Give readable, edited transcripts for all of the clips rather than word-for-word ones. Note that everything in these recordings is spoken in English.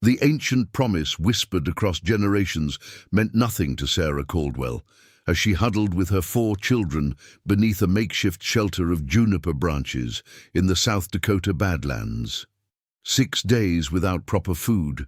The ancient promise whispered across generations meant nothing to Sarah Caldwell, as she huddled with her 4 children beneath a makeshift shelter of juniper branches in the South Dakota Badlands. 6 days without proper food,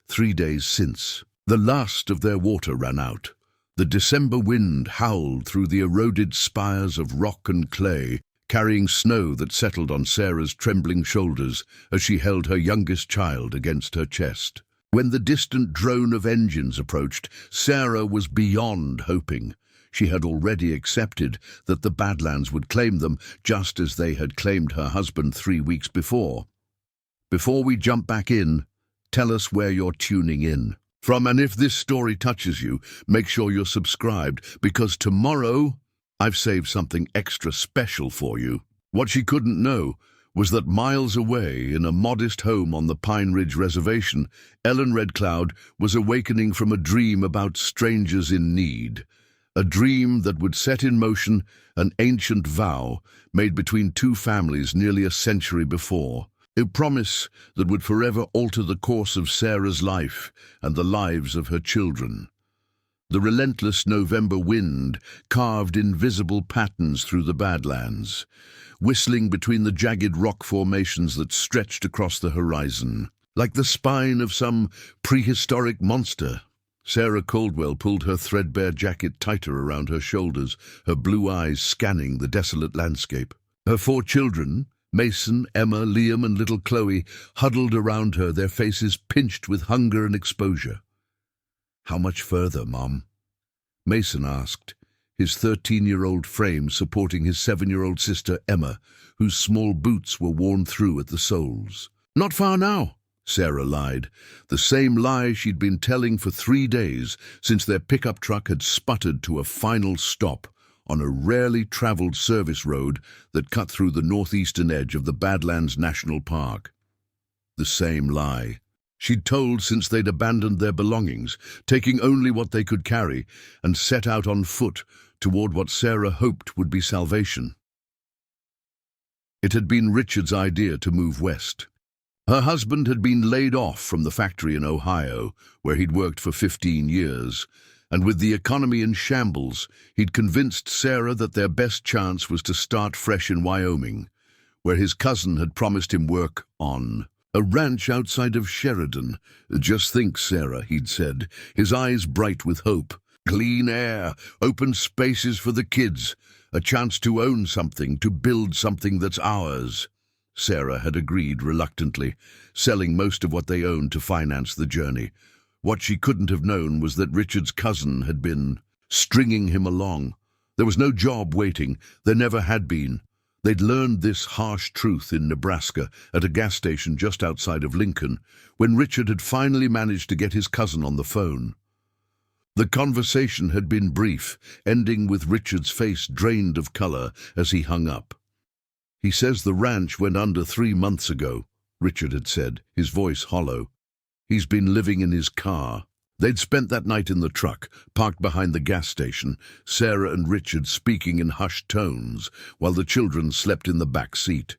3 days since. The last of their water ran out. The December wind howled through the eroded spires of rock and clay, carrying snow that settled on Sarah's trembling shoulders as she held her youngest child against her chest. When the distant drone of engines approached, Sarah was beyond hoping. She had already accepted that the Badlands would claim them, just as they had claimed her husband 3 weeks before. Before we jump back in, tell us where you're tuning in from, and if this story touches you, make sure you're subscribed, because tomorrow I've saved something extra special for you. What she couldn't know was that miles away, in a modest home on the Pine Ridge Reservation, Ellen Red Cloud was awakening from a dream about strangers in need. A dream that would set in motion an ancient vow made between 2 families nearly a century before. A promise that would forever alter the course of Sarah's life and the lives of her children. The relentless November wind carved invisible patterns through the Badlands, whistling between the jagged rock formations that stretched across the horizon. Like the spine of some prehistoric monster, Sarah Caldwell pulled her threadbare jacket tighter around her shoulders, her blue eyes scanning the desolate landscape. Her 4 children, Mason, Emma, Liam, and little Chloe, huddled around her, their faces pinched with hunger and exposure. "How much further, Mom?" Mason asked, his 13-year-old frame supporting his 7-year-old sister, Emma, whose small boots were worn through at the soles. "Not far now," Sarah lied, the same lie she'd been telling for 3 days since their pickup truck had sputtered to a final stop on a rarely traveled service road that cut through the northeastern edge of the Badlands National Park. The same lie she'd told since they'd abandoned their belongings, taking only what they could carry, and set out on foot toward what Sarah hoped would be salvation. It had been Richard's idea to move west. Her husband had been laid off from the factory in Ohio, where he'd worked for 15 years, and with the economy in shambles, he'd convinced Sarah that their best chance was to start fresh in Wyoming, where his cousin had promised him work on a ranch outside of Sheridan. "Just think, Sarah," he'd said, his eyes bright with hope. "Clean air, open spaces for the kids, a chance to own something, to build something that's ours." Sarah had agreed reluctantly, selling most of what they owned to finance the journey. What she couldn't have known was that Richard's cousin had been stringing him along. There was no job waiting. There never had been. They'd learned this harsh truth in Nebraska at a gas station just outside of Lincoln, when Richard had finally managed to get his cousin on the phone. The conversation had been brief, ending with Richard's face drained of color as he hung up. "He says the ranch went under 3 months ago," Richard had said, his voice hollow. "He's been living in his car." They'd spent that night in the truck, parked behind the gas station, Sarah and Richard speaking in hushed tones, while the children slept in the back seat.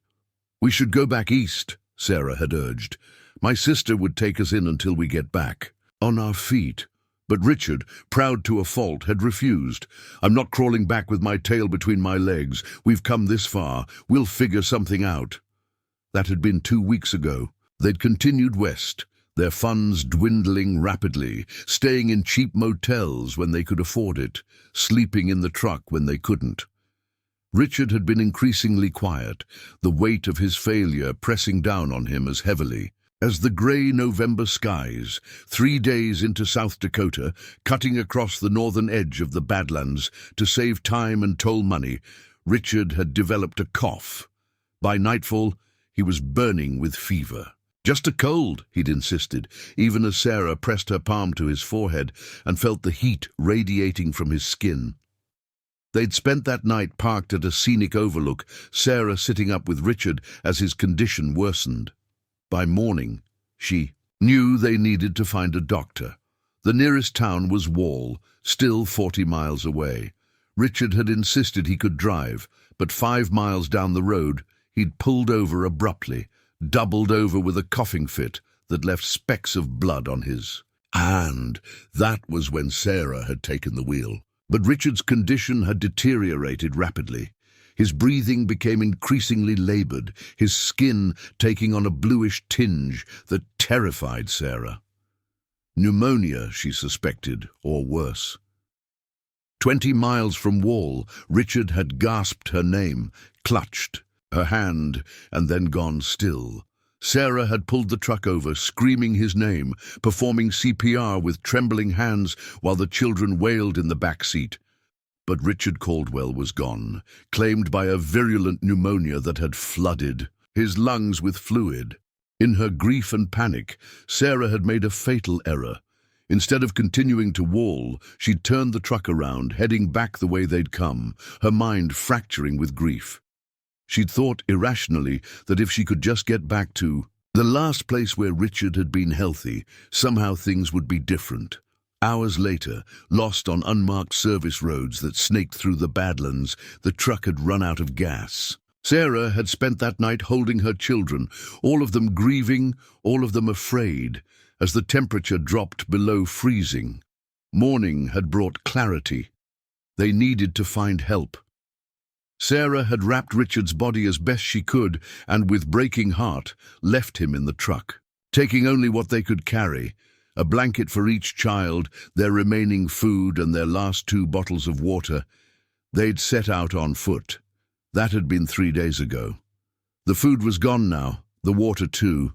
"We should go back east," Sarah had urged. "My sister would take us in until we get back on our feet." But Richard, proud to a fault, had refused. "I'm not crawling back with my tail between my legs. We've come this far. We'll figure something out." That had been 2 weeks ago. They'd continued west, their funds dwindling rapidly, staying in cheap motels when they could afford it, sleeping in the truck when they couldn't. Richard had been increasingly quiet, the weight of his failure pressing down on him as heavily as the gray November skies. 3 days into South Dakota, cutting across the northern edge of the Badlands to save time and toll money, Richard had developed a cough. By nightfall, he was burning with fever. "Just a cold," he'd insisted, even as Sarah pressed her palm to his forehead and felt the heat radiating from his skin. They'd spent that night parked at a scenic overlook, Sarah sitting up with Richard as his condition worsened. By morning, she knew they needed to find a doctor. The nearest town was Wall, still 40 miles away. Richard had insisted he could drive, but 5 miles down the road, he'd pulled over abruptly, doubled over with a coughing fit, that left specks of blood on his. And that was when Sarah had taken the wheel. But Richard's condition had deteriorated rapidly. His breathing became increasingly labored, his skin taking on a bluish tinge that terrified Sarah. Pneumonia, she suspected, or worse. 20 miles from Wall, Richard had gasped her name, clutched her hand, and then gone still. Sarah had pulled the truck over, screaming his name, performing CPR with trembling hands while the children wailed in the back seat. But Richard Caldwell was gone, claimed by a virulent pneumonia that had flooded his lungs with fluid. In her grief and panic, Sarah had made a fatal error. Instead of continuing to Wall, she'd turned the truck around, heading back the way they'd come, her mind fracturing with grief. She'd thought irrationally that if she could just get back to the last place where Richard had been healthy, somehow things would be different. Hours later, lost on unmarked service roads that snaked through the Badlands, the truck had run out of gas. Sarah had spent that night holding her children, all of them grieving, all of them afraid, as the temperature dropped below freezing. Morning had brought clarity. They needed to find help. Sarah had wrapped Richard's body as best she could and, with breaking heart, left him in the truck, taking only what they could carry, a blanket for each child, their remaining food and their last 2 bottles of water. They'd set out on foot. That had been 3 days ago. The food was gone now, the water too.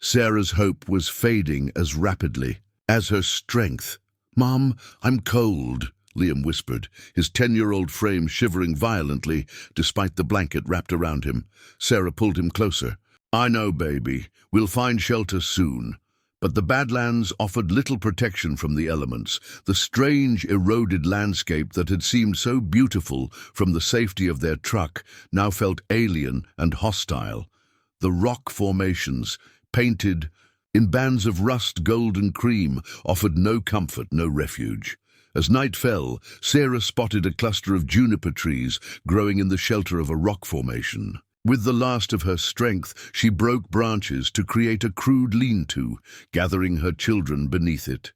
Sarah's hope was fading as rapidly as her strength. "Mom, I'm cold," Liam whispered, his 10-year-old frame shivering violently despite the blanket wrapped around him. Sarah pulled him closer. "I know, baby. We'll find shelter soon." But the Badlands offered little protection from the elements. The strange, eroded landscape that had seemed so beautiful from the safety of their truck now felt alien and hostile. The rock formations, painted in bands of rust gold and cream, offered no comfort, no refuge. As night fell, Sarah spotted a cluster of juniper trees growing in the shelter of a rock formation. With the last of her strength, she broke branches to create a crude lean-to, gathering her children beneath it.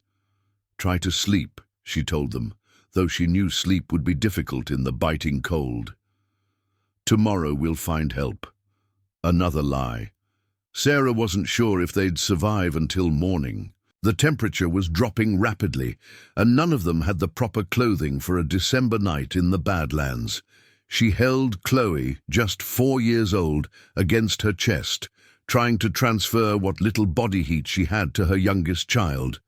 "Try to sleep," she told them, though she knew sleep would be difficult in the biting cold. "Tomorrow we'll find help." Another lie. Sarah wasn't sure if they'd survive until morning. The temperature was dropping rapidly, and none of them had the proper clothing for a December night in the Badlands. She held Chloe, just 4 years old, against her chest, trying to transfer what little body heat she had to her youngest child.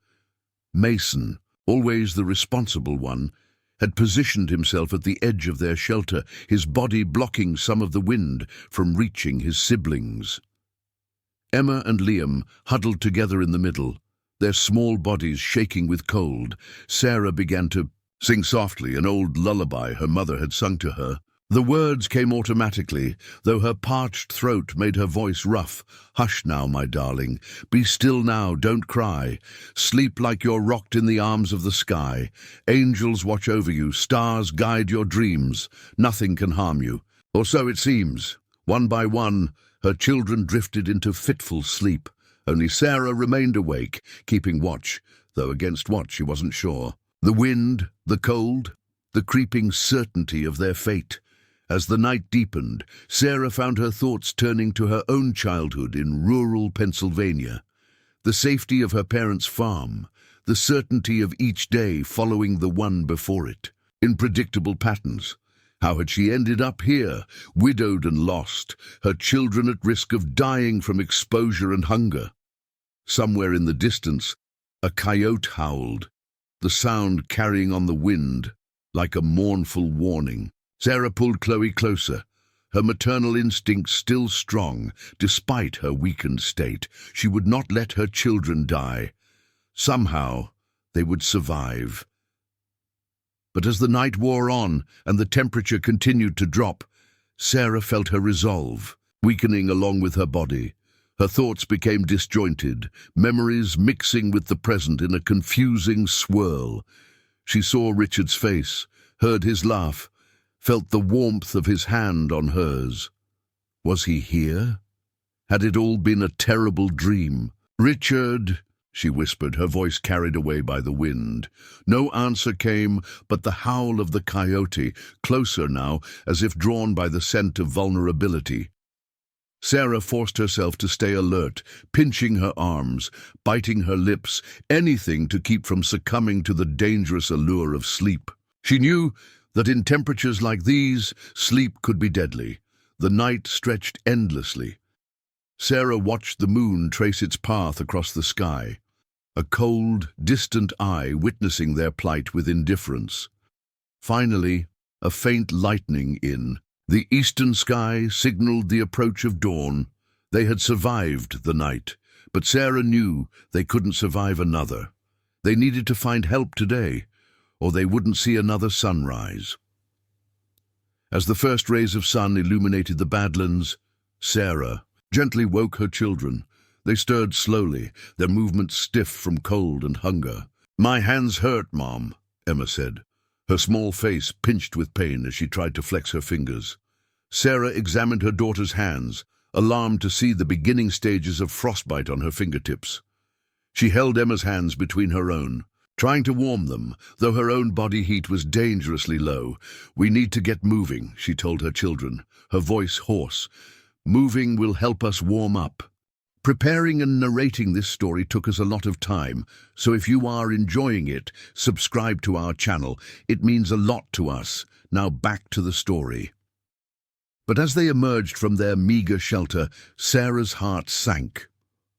Mason, always the responsible one, had positioned himself at the edge of their shelter, his body blocking some of the wind from reaching his siblings. Emma and Liam huddled together in the middle, their small bodies shaking with cold. Sarah began to sing softly an old lullaby her mother had sung to her. The words came automatically, though her parched throat made her voice rough. "Hush now, my darling. Be still now, don't cry. Sleep like you're rocked in the arms of the sky. Angels watch over you, stars guide your dreams. Nothing can harm you." Or so it seems. One by one, her children drifted into fitful sleep. Only Sarah remained awake, keeping watch, though against what she wasn't sure. The wind, the cold, the creeping certainty of their fate. As the night deepened, Sarah found her thoughts turning to her own childhood in rural Pennsylvania. The safety of her parents' farm, the certainty of each day following the one before it, in predictable patterns. How had she ended up here, widowed and lost, her children at risk of dying from exposure and hunger? Somewhere in the distance, a coyote howled, the sound carrying on the wind like a mournful warning. Sarah pulled Chloe closer, her maternal instincts still strong, despite her weakened state. She would not let her children die. Somehow, they would survive. But as the night wore on and the temperature continued to drop, Sarah felt her resolve weakening along with her body. Her thoughts became disjointed, memories mixing with the present in a confusing swirl. She saw Richard's face, heard his laugh, felt the warmth of his hand on hers. Was he here? Had it all been a terrible dream? "Richard," she whispered, her voice carried away by the wind. No answer came but the howl of the coyote, closer now, as if drawn by the scent of vulnerability. Sarah forced herself to stay alert, pinching her arms, biting her lips, anything to keep from succumbing to the dangerous allure of sleep. She knew that in temperatures like these, sleep could be deadly. The night stretched endlessly. Sarah watched the moon trace its path across the sky, a cold, distant eye witnessing their plight with indifference. Finally, a faint lightning in the eastern sky signaled the approach of dawn. They had survived the night, but Sarah knew they couldn't survive another. They needed to find help today, or they wouldn't see another sunrise. As the first rays of sun illuminated the Badlands, Sarah gently woke her children. They stirred slowly, their movements stiff from cold and hunger. "My hands hurt, Mom," Emma said, her small face pinched with pain as she tried to flex her fingers. Sarah examined her daughter's hands, alarmed to see the beginning stages of frostbite on her fingertips. She held Emma's hands between her own, trying to warm them, though her own body heat was dangerously low. "We need to get moving," she told her children, her voice hoarse. "Moving will help us warm up." Preparing and narrating this story took us a lot of time, so if you are enjoying it, subscribe to our channel. It means a lot to us. Now back to the story. But as they emerged from their meager shelter, Sarah's heart sank.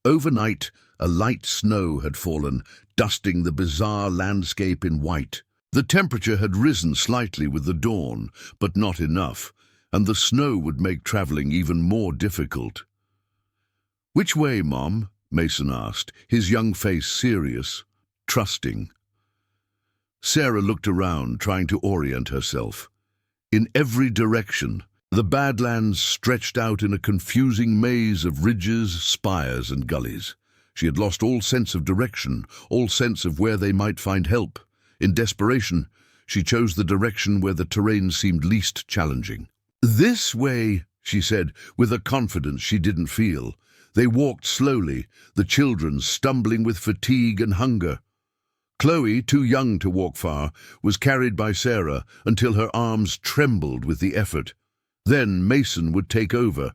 Overnight, a light snow had fallen, dusting the bizarre landscape in white. The temperature had risen slightly with the dawn, but not enough, and the snow would make traveling even more difficult. "Which way, Mom?" Mason asked, his young face serious, trusting. Sarah looked around, trying to orient herself. In every direction, the Badlands stretched out in a confusing maze of ridges, spires, and gullies. She had lost all sense of direction, all sense of where they might find help. In desperation, she chose the direction where the terrain seemed least challenging. "This way," she said, with a confidence she didn't feel. They walked slowly, the children stumbling with fatigue and hunger. Chloe, too young to walk far, was carried by Sarah until her arms trembled with the effort. Then Mason would take over,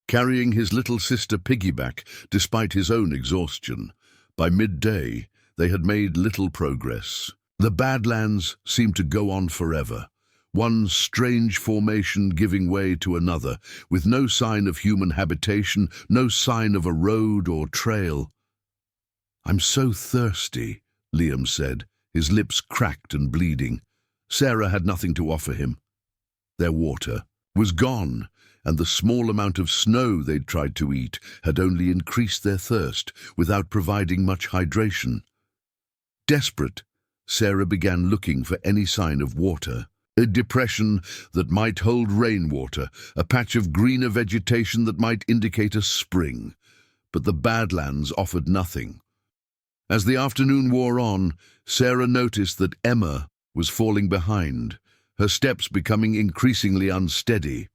carrying his little sister piggyback despite his own exhaustion. By midday, they had made little progress. The Badlands seemed to go on forever, one strange formation giving way to another, with no sign of human habitation, no sign of a road or trail. "I'm so thirsty," Liam said, his lips cracked and bleeding. Sarah had nothing to offer him. Their water was gone, and the small amount of snow they'd tried to eat had only increased their thirst without providing much hydration. Desperate, Sarah began looking for any sign of water. A depression that might hold rainwater, a patch of greener vegetation that might indicate a spring. But the Badlands offered nothing. As the afternoon wore on, Sarah noticed that Emma was falling behind, her steps becoming increasingly unsteady.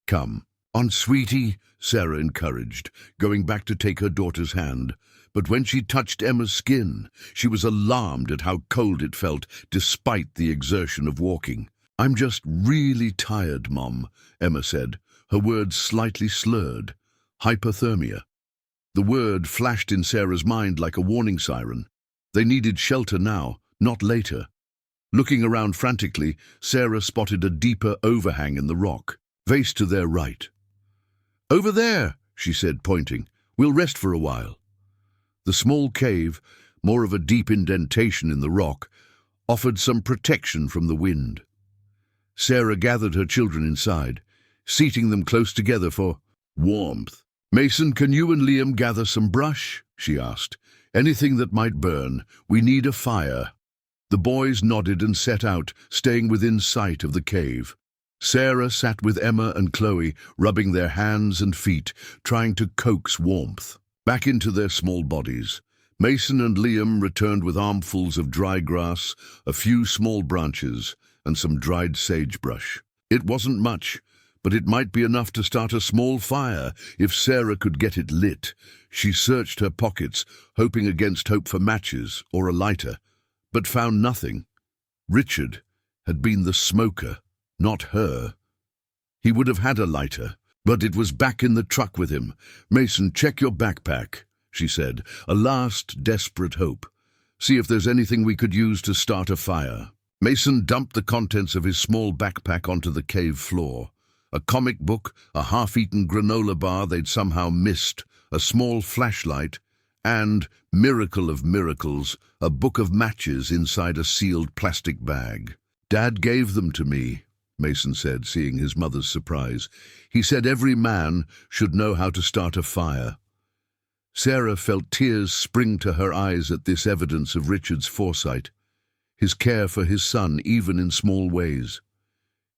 "Come on, sweetie," Sarah encouraged, going back to take her daughter's hand. But when she touched Emma's skin, she was alarmed at how cold it felt, despite the exertion of walking. "I'm just really tired, Mom," Emma said, her words slightly slurred. Hypothermia. The word flashed in Sarah's mind like a warning siren. They needed shelter now, not later. Looking around frantically, Sarah spotted a deeper overhang in the rock, face to their right. "Over there," she said, pointing. "We'll rest for a while." The small cave, more of a deep indentation in the rock, offered some protection from the wind. Sarah gathered her children inside, seating them close together for warmth. "Mason, can you and Liam gather some brush?" she asked. "Anything that might burn. We need a fire." The boys nodded and set out, staying within sight of the cave. Sarah sat with Emma and Chloe, rubbing their hands and feet, trying to coax warmth back into their small bodies. Mason and Liam returned with armfuls of dry grass, a few small branches, and some dried sagebrush. It wasn't much, but it might be enough to start a small fire if Sarah could get it lit. She searched her pockets, hoping against hope for matches or a lighter, but found nothing. Richard had been the smoker, not her. He would have had a lighter, but it was back in the truck with him. "Mason, check your backpack," she said, a last desperate hope. "See if there's anything we could use to start a fire." Mason dumped the contents of his small backpack onto the cave floor. A comic book, a half-eaten granola bar they'd somehow missed, a small flashlight, and, miracle of miracles, a book of matches inside a sealed plastic bag. "Dad gave them to me," Mason said, seeing his mother's surprise. "He said every man should know how to start a fire." Sarah felt tears spring to her eyes at this evidence of Richard's foresight, his care for his son even in small ways.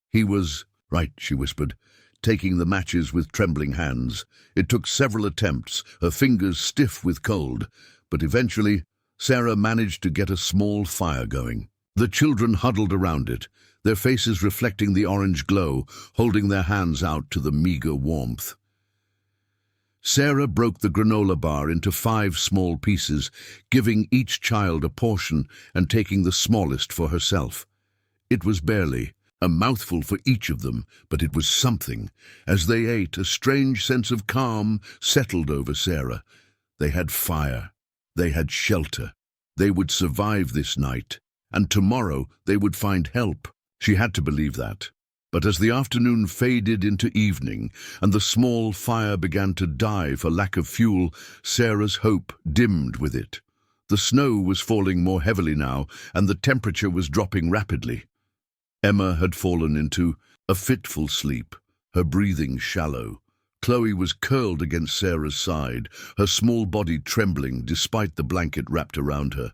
"He was right," she whispered, taking the matches with trembling hands. It took several attempts, her fingers stiff with cold, but eventually Sarah managed to get a small fire going. The children huddled around it, their faces reflecting the orange glow, holding their hands out to the meager warmth. Sarah broke the granola bar into 5 small pieces, giving each child a portion and taking the smallest for herself. It was barely a mouthful for each of them, but it was something. As they ate, a strange sense of calm settled over Sarah. They had fire. They had shelter. They would survive this night, and tomorrow they would find help. She had to believe that. But as the afternoon faded into evening and the small fire began to die for lack of fuel, Sarah's hope dimmed with it. The snow was falling more heavily now, and the temperature was dropping rapidly. Emma had fallen into a fitful sleep, her breathing shallow. Chloe was curled against Sarah's side, her small body trembling despite the blanket wrapped around her.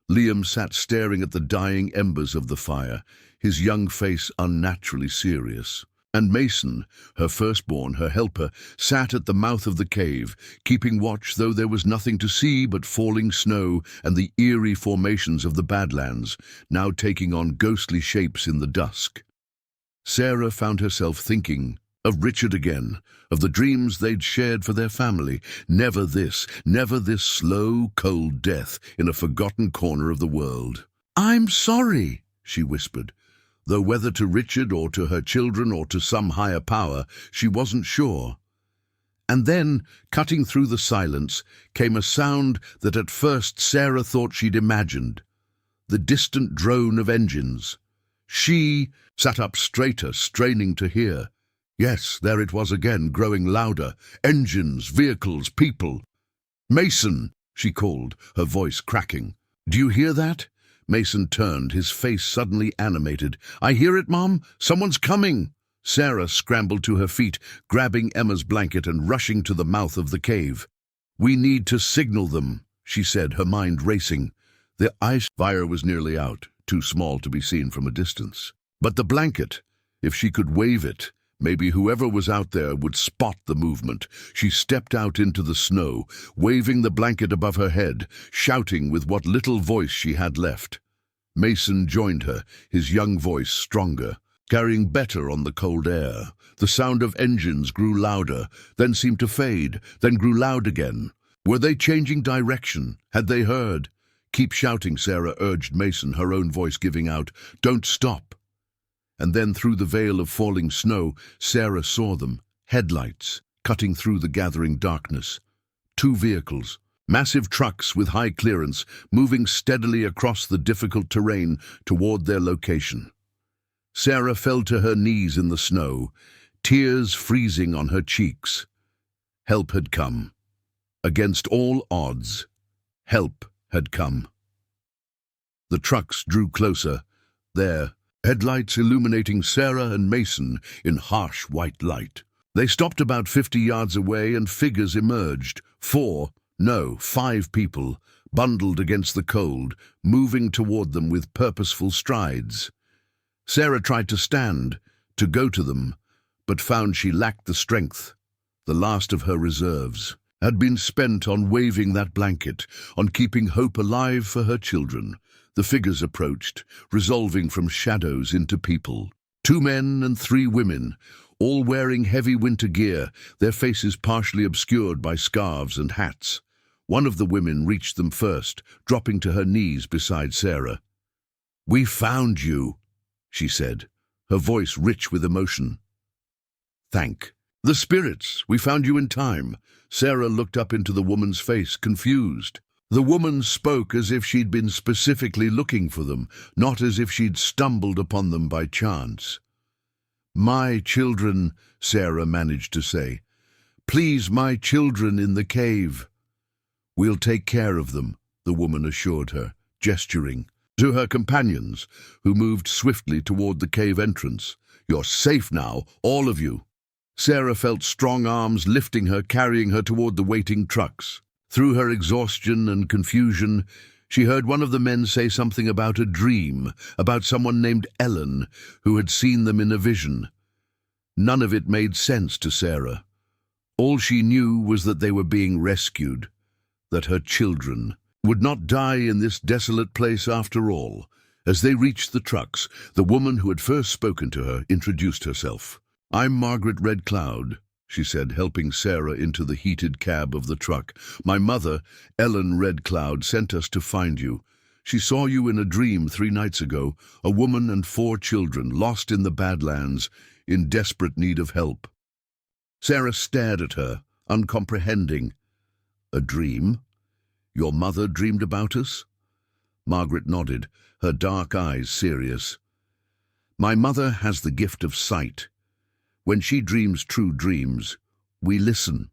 Liam sat staring at the dying embers of the fire, his young face unnaturally serious. And Mason, her firstborn, her helper, sat at the mouth of the cave, keeping watch though there was nothing to see but falling snow and the eerie formations of the Badlands, now taking on ghostly shapes in the dusk. Sarah found herself thinking of Richard again, of the dreams they'd shared for their family. Never this slow, cold death in a forgotten corner of the world. "I'm sorry," she whispered, though whether to Richard or to her children or to some higher power, she wasn't sure. And then, cutting through the silence, came a sound that at first Sarah thought she'd imagined, the distant drone of engines. She sat up straighter, straining to hear. Yes, there it was again, growing louder. Engines, vehicles, people. "Mason," she called, her voice cracking. "Do you hear that?" Mason turned, his face suddenly animated. "I hear it, Mom. Someone's coming." Sarah scrambled to her feet, grabbing Emma's blanket and rushing to the mouth of the cave. "We need to signal them," she said, her mind racing. The ice fire was nearly out, too small to be seen from a distance. But the blanket, if she could wave it, maybe whoever was out there would spot the movement. She stepped out into the snow, waving the blanket above her head, shouting with what little voice she had left. Mason joined her, his young voice stronger, carrying better on the cold air. The sound of engines grew louder, then seemed to fade, then grew loud again. Were they changing direction? Had they heard? "Keep shouting," Sarah urged Mason, her own voice giving out. "Don't stop." And then through the veil of falling snow, Sarah saw them, headlights, cutting through the gathering darkness. 2 vehicles, massive trucks with high clearance, moving steadily across the difficult terrain toward their location. Sarah fell to her knees in the snow, tears freezing on her cheeks. Help had come. Against all odds, help had come. The trucks drew closer, their headlights illuminating Sarah and Mason in harsh white light. They stopped about 50 yards away and figures emerged. 5 people, bundled against the cold, moving toward them with purposeful strides. Sarah tried to stand, to go to them, but found she lacked the strength. The last of her reserves had been spent on waving that blanket, on keeping hope alive for her children. The figures approached, resolving from shadows into people. 2 men and 3 women, all wearing heavy winter gear, their faces partially obscured by scarves and hats. One of the women reached them first, dropping to her knees beside Sarah. "We found you," she said, her voice rich with emotion. "Thank the spirits, we found you in time." Sarah looked up into the woman's face, confused. The woman spoke as if she'd been specifically looking for them, not as if she'd stumbled upon them by chance. "My children," Sarah managed to say. "Please, my children in the cave." "We'll take care of them," the woman assured her, gesturing to her companions, who moved swiftly toward the cave entrance. "You're safe now, all of you." Sarah felt strong arms lifting her, carrying her toward the waiting trucks. Through her exhaustion and confusion, she heard one of the men say something about a dream, about someone named Ellen, who had seen them in a vision. None of it made sense to Sarah. All she knew was that they were being rescued, that her children would not die in this desolate place after all. As they reached the trucks, the woman who had first spoken to her introduced herself. "I'm Margaret Red Cloud," she said, helping Sarah into the heated cab of the truck. "My mother, Ellen Red Cloud, sent us to find you. She saw you in a dream 3 nights ago, a woman and 4 children, lost in the Badlands, in desperate need of help." Sarah stared at her, uncomprehending. "A dream? Your mother dreamed about us?" Margaret nodded, her dark eyes serious. "My mother has the gift of sight. When she dreams true dreams, we listen."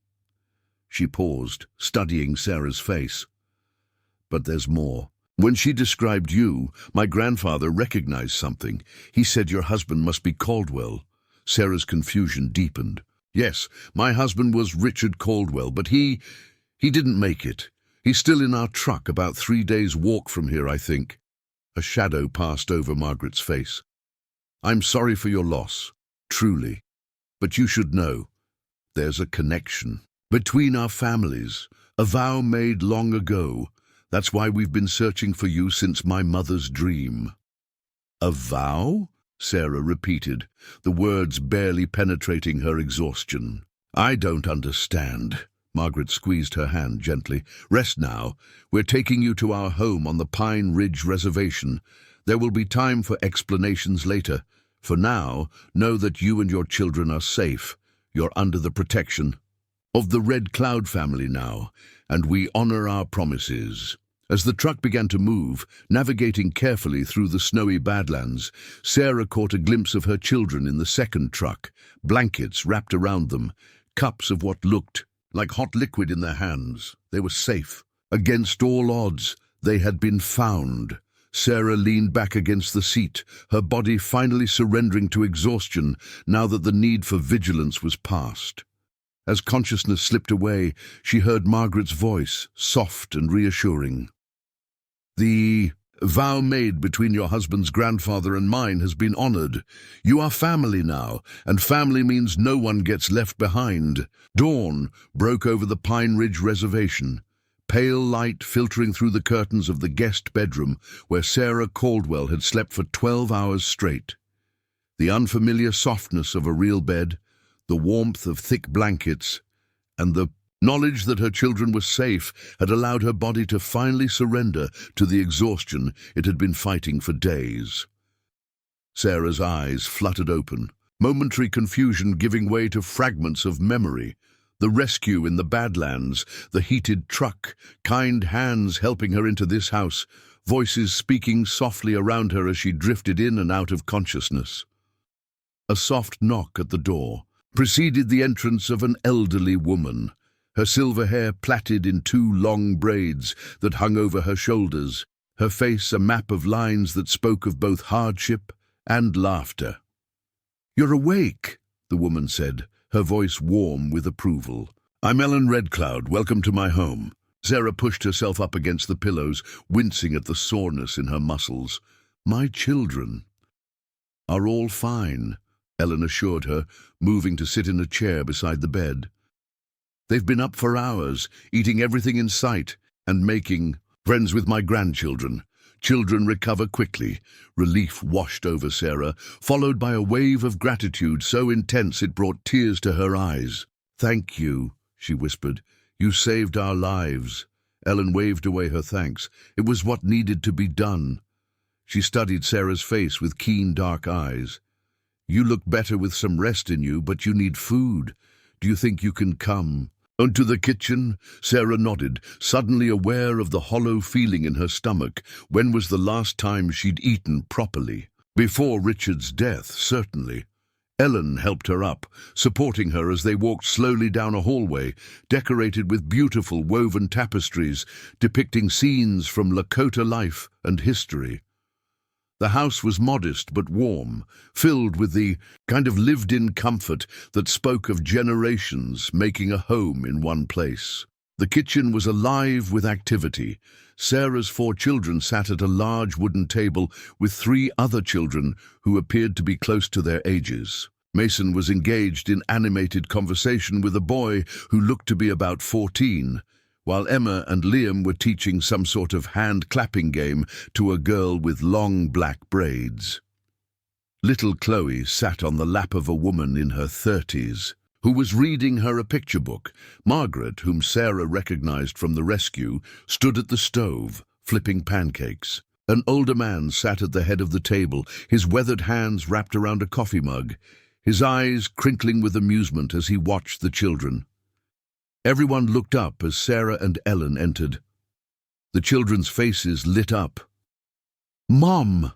She paused, studying Sarah's face. "But there's more. When she described you, my grandfather recognized something. He said your husband must be Caldwell." Sarah's confusion deepened. "Yes, my husband was Richard Caldwell, but he didn't make it. He's still in our truck, about 3 days' walk from here, I think." A shadow passed over Margaret's face. "I'm sorry for your loss, truly. But you should know, there's a connection between our families, a vow made long ago. That's why we've been searching for you since my mother's dream." "A vow?" Sarah repeated, the words barely penetrating her exhaustion. "I don't understand." Margaret squeezed her hand gently. "Rest now. We're taking you to our home on the Pine Ridge Reservation. There will be time for explanations later. For now, know that you and your children are safe. You're under the protection of the Red Cloud family now, and we honor our promises." As the truck began to move, navigating carefully through the snowy Badlands, Sarah caught a glimpse of her children in the second truck, blankets wrapped around them, cups of what looked like hot liquid in their hands. They were safe. Against all odds, they had been found. Sarah leaned back against the seat, her body finally surrendering to exhaustion now that the need for vigilance was past. As consciousness slipped away, she heard Margaret's voice, soft and reassuring. "The vow made between your husband's grandfather and mine has been honored. You are family now, and family means no one gets left behind." Dawn broke over the Pine Ridge Reservation, pale light filtering through the curtains of the guest bedroom where Sarah Caldwell had slept for 12 hours straight. The unfamiliar softness of a real bed, the warmth of thick blankets, and the knowledge that her children were safe had allowed her body to finally surrender to the exhaustion it had been fighting for days. Sarah's eyes fluttered open, momentary confusion giving way to fragments of memory. The rescue in the Badlands, the heated truck, kind hands helping her into this house, voices speaking softly around her as she drifted in and out of consciousness. A soft knock at the door preceded the entrance of an elderly woman, her silver hair plaited in 2 long braids that hung over her shoulders, her face a map of lines that spoke of both hardship and laughter. "You're awake," the woman said, her voice warm with approval. "I'm Ellen Red Cloud. Welcome to my home." Sarah pushed herself up against the pillows, wincing at the soreness in her muscles. "My children are all fine," Ellen assured her, moving to sit in a chair beside the bed. "They've been up for hours, eating everything in sight, and making friends with my grandchildren. children recover quickly. Relief washed over Sarah, followed by a wave of gratitude so intense it brought tears to her eyes. "Thank you," she whispered. "You saved our lives." Ellen waved away her thanks. It was what needed to be done. She studied Sarah's face with keen, dark eyes. "You look better with some rest in you, but you need food. Do you think you can come?" "Onto the kitchen?" Sarah nodded, suddenly aware of the hollow feeling in her stomach. When was the last time she'd eaten properly? Before Richard's death, certainly. Ellen helped her up, supporting her as they walked slowly down a hallway, decorated with beautiful woven tapestries, depicting scenes from Lakota life and history. The house was modest but warm, filled with the kind of lived-in comfort that spoke of generations making a home in one place. The kitchen was alive with activity. Sarah's 4 children sat at a large wooden table with 3 other children who appeared to be close to their ages. Mason was engaged in animated conversation with a boy who looked to be about 14, while Emma and Liam were teaching some sort of hand-clapping game to a girl with long black braids. Little Chloe sat on the lap of a woman in her 30s, who was reading her a picture book. Margaret, whom Sarah recognized from the rescue, stood at the stove, flipping pancakes. An older man sat at the head of the table, his weathered hands wrapped around a coffee mug, his eyes crinkling with amusement as he watched the children. Everyone looked up as Sarah and Ellen entered. The children's faces lit up. "Mom!"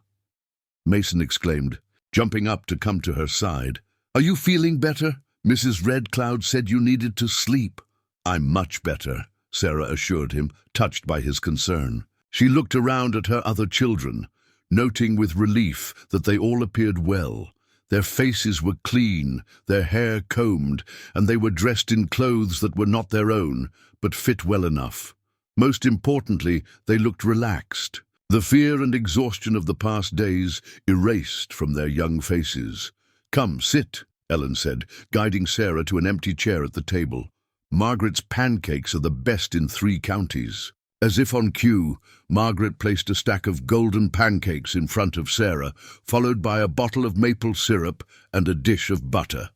Mason exclaimed, jumping up to come to her side. "Are you feeling better? Mrs. Red Cloud said you needed to sleep." "I'm much better," Sarah assured him, touched by his concern. She looked around at her other children, noting with relief that they all appeared well. Their faces were clean, their hair combed, and they were dressed in clothes that were not their own, but fit well enough. Most importantly, they looked relaxed, the fear and exhaustion of the past days erased from their young faces. "Come, sit," Ellen said, guiding Sarah to an empty chair at the table. "Margaret's pancakes are the best in 3 counties." As if on cue, Margaret placed a stack of golden pancakes in front of Sarah, followed by a bottle of maple syrup and a dish of butter.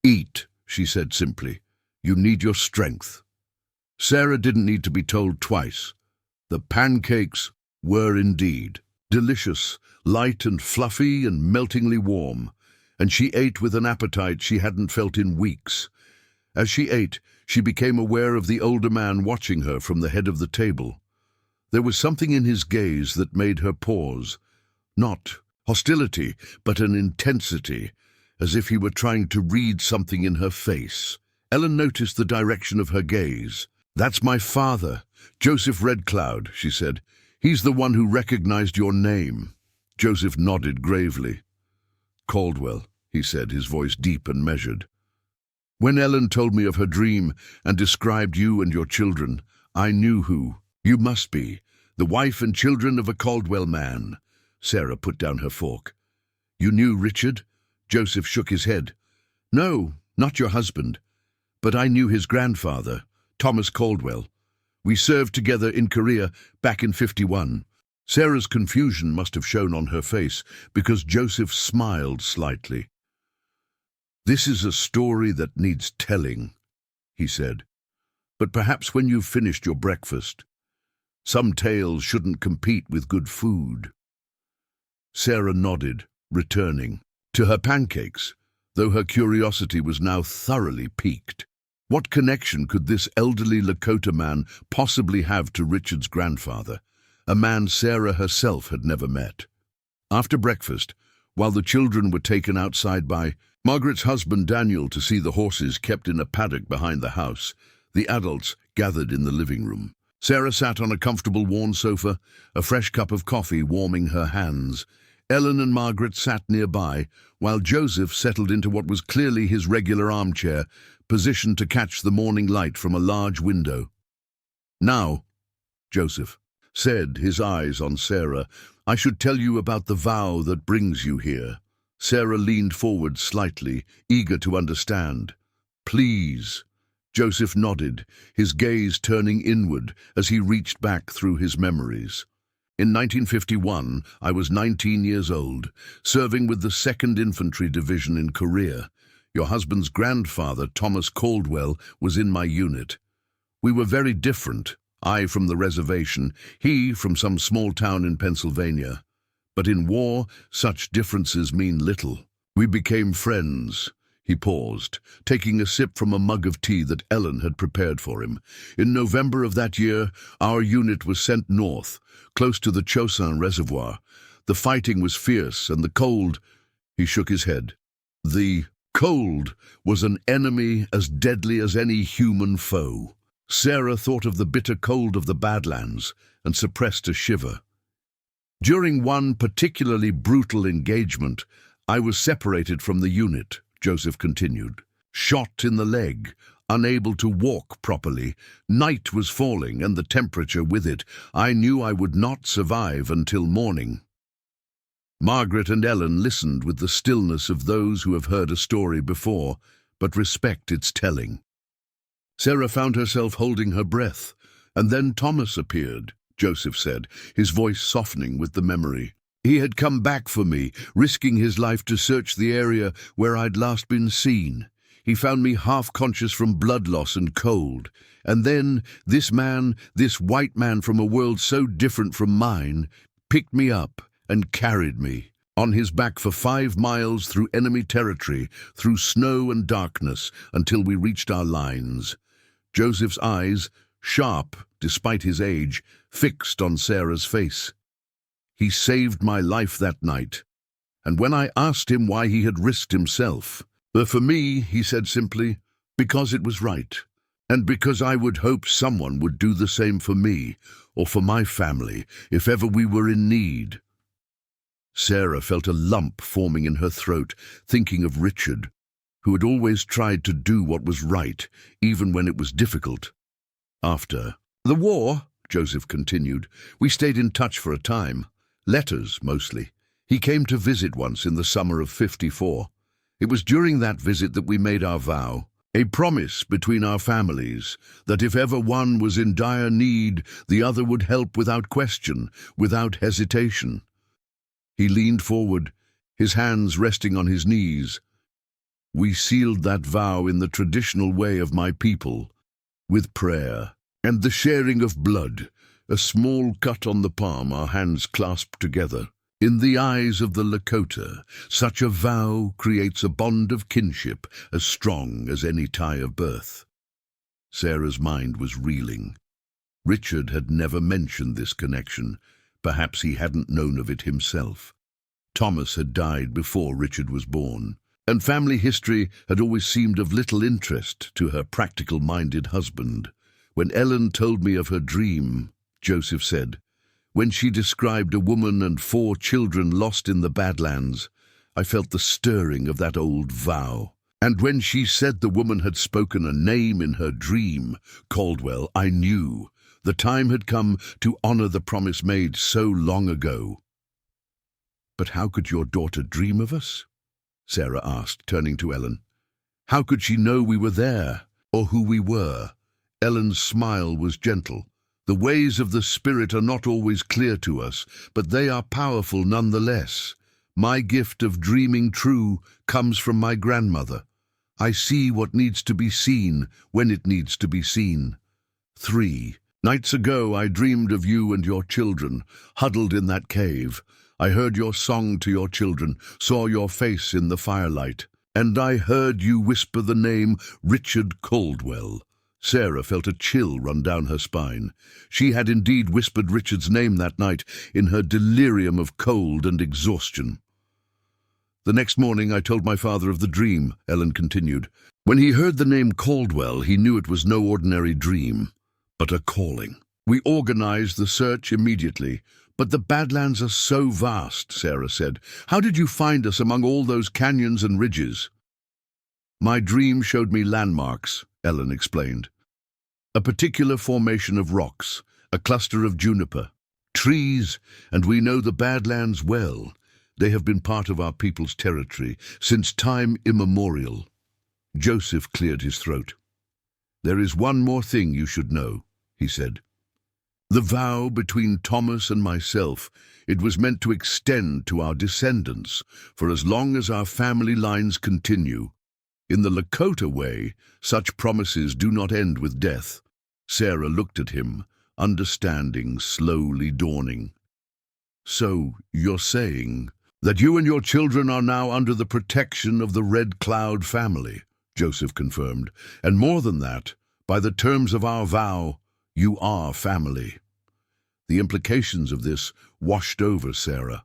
"Eat," she said simply. "You need your strength." Sarah didn't need to be told twice. The pancakes were indeed delicious, light and fluffy and meltingly warm, and she ate with an appetite she hadn't felt in weeks. As she ate, she became aware of the older man watching her from the head of the table. There was something in his gaze that made her pause. Not hostility, but an intensity, as if he were trying to read something in her face. Ellen noticed the direction of her gaze. "That's my father, Joseph Red Cloud," she said. "He's the one who recognized your name." Joseph nodded gravely. "Caldwell," he said, his voice deep and measured. "When Ellen told me of her dream and described you and your children, I knew who you must be, the wife and children of a Caldwell man." Sarah put down her fork. "You knew Richard?" Joseph shook his head. "No, not your husband. But I knew his grandfather, Thomas Caldwell. We served together in Korea back in '51. Sarah's confusion must have shown on her face, because Joseph smiled slightly. "This is a story that needs telling," he said. "But perhaps when you've finished your breakfast. Some tales shouldn't compete with good food." Sarah nodded, returning to her pancakes, though her curiosity was now thoroughly piqued. What connection could this elderly Lakota man possibly have to Richard's grandfather, a man Sarah herself had never met? After breakfast, while the children were taken outside by Margaret's husband Daniel to see the horses kept in a paddock behind the house, the adults gathered in the living room. Sarah sat on a comfortable worn sofa, a fresh cup of coffee warming her hands. Ellen and Margaret sat nearby, while Joseph settled into what was clearly his regular armchair, positioned to catch the morning light from a large window. "Now," Joseph said, his eyes on Sarah, "I should tell you about the vow that brings you here." Sarah leaned forward slightly, eager to understand. "Please." Joseph nodded, his gaze turning inward as he reached back through his memories. In 1951, I was 19 years old, serving with the 2nd Infantry Division in Korea. Your husband's grandfather, Thomas Caldwell, was in my unit. We were very different, I from the reservation, he from some small town in Pennsylvania. But in war, such differences mean little. We became friends. He paused, taking a sip from a mug of tea that Ellen had prepared for him. In November of that year, our unit was sent north, close to the Chosin Reservoir. The fighting was fierce, and the cold— He shook his head. The cold was an enemy as deadly as any human foe. Sarah thought of the bitter cold of the Badlands and suppressed a shiver. During one particularly brutal engagement, I was separated from the unit, Joseph continued. Shot in the leg, unable to walk properly. Night was falling, and the temperature with it. I knew I would not survive until morning. Margaret and Ellen listened with the stillness of those who have heard a story before, but respect its telling. Sarah found herself holding her breath, and then Thomas appeared, Joseph said, his voice softening with the memory. He had come back for me, risking his life to search the area where I'd last been seen. He found me half-conscious from blood loss and cold. And then this man, this white man from a world so different from mine, picked me up and carried me, on his back for 5 miles through enemy territory, through snow and darkness, until we reached our lines. Joseph's eyes, sharp despite his age, fixed on Sarah's face. He saved my life that night, and when I asked him why he had risked himself, for me, he said simply, because it was right, and because I would hope someone would do the same for me, or for my family, if ever we were in need. Sarah felt a lump forming in her throat, thinking of Richard, who had always tried to do what was right, even when it was difficult. After the war, Joseph continued, we stayed in touch for a time. Letters, mostly. He came to visit once in the summer of '54. It was during that visit that we made our vow, a promise between our families, that if ever one was in dire need, the other would help without question, without hesitation. He leaned forward, his hands resting on his knees. We sealed that vow in the traditional way of my people, with prayer and the sharing of blood, a small cut on the palm, our hands clasped together. In the eyes of the Lakota, such a vow creates a bond of kinship as strong as any tie of birth. Sarah's mind was reeling. Richard had never mentioned this connection. Perhaps he hadn't known of it himself. Thomas had died before Richard was born, and family history had always seemed of little interest to her practical-minded husband. When Ellen told me of her dream, Joseph said, when she described a woman and 4 children lost in the Badlands, I felt the stirring of that old vow. And when she said the woman had spoken a name in her dream, Caldwell, I knew the time had come to honor the promise made so long ago. But how could your daughter dream of us? Sarah asked, turning to Ellen. How could she know we were there, or who we were? Ellen's smile was gentle. The ways of the Spirit are not always clear to us, but they are powerful nonetheless. My gift of dreaming true comes from my grandmother. I see what needs to be seen when it needs to be seen. 3 nights ago I dreamed of you and your children, huddled in that cave. I heard your song to your children, saw your face in the firelight, and I heard you whisper the name Richard Caldwell. Sarah felt a chill run down her spine. She had indeed whispered Richard's name that night in her delirium of cold and exhaustion. The next morning I told my father of the dream, Ellen continued. When he heard the name Caldwell, he knew it was no ordinary dream, but a calling. We organized the search immediately. But the Badlands are so vast, Sarah said. How did you find us among all those canyons and ridges? My dream showed me landmarks, Ellen explained. A particular formation of rocks, a cluster of juniper, trees, and we know the Badlands well. They have been part of our people's territory since time immemorial. Joseph cleared his throat. There is one more thing you should know, he said. The vow between Thomas and myself, it was meant to extend to our descendants for as long as our family lines continue. In the Lakota way, such promises do not end with death. Sarah looked at him, understanding slowly dawning. So, you're saying that you and your children are now under the protection of the Red Cloud family, Joseph confirmed. And more than that, by the terms of our vow, you are family. The implications of this washed over Sarah.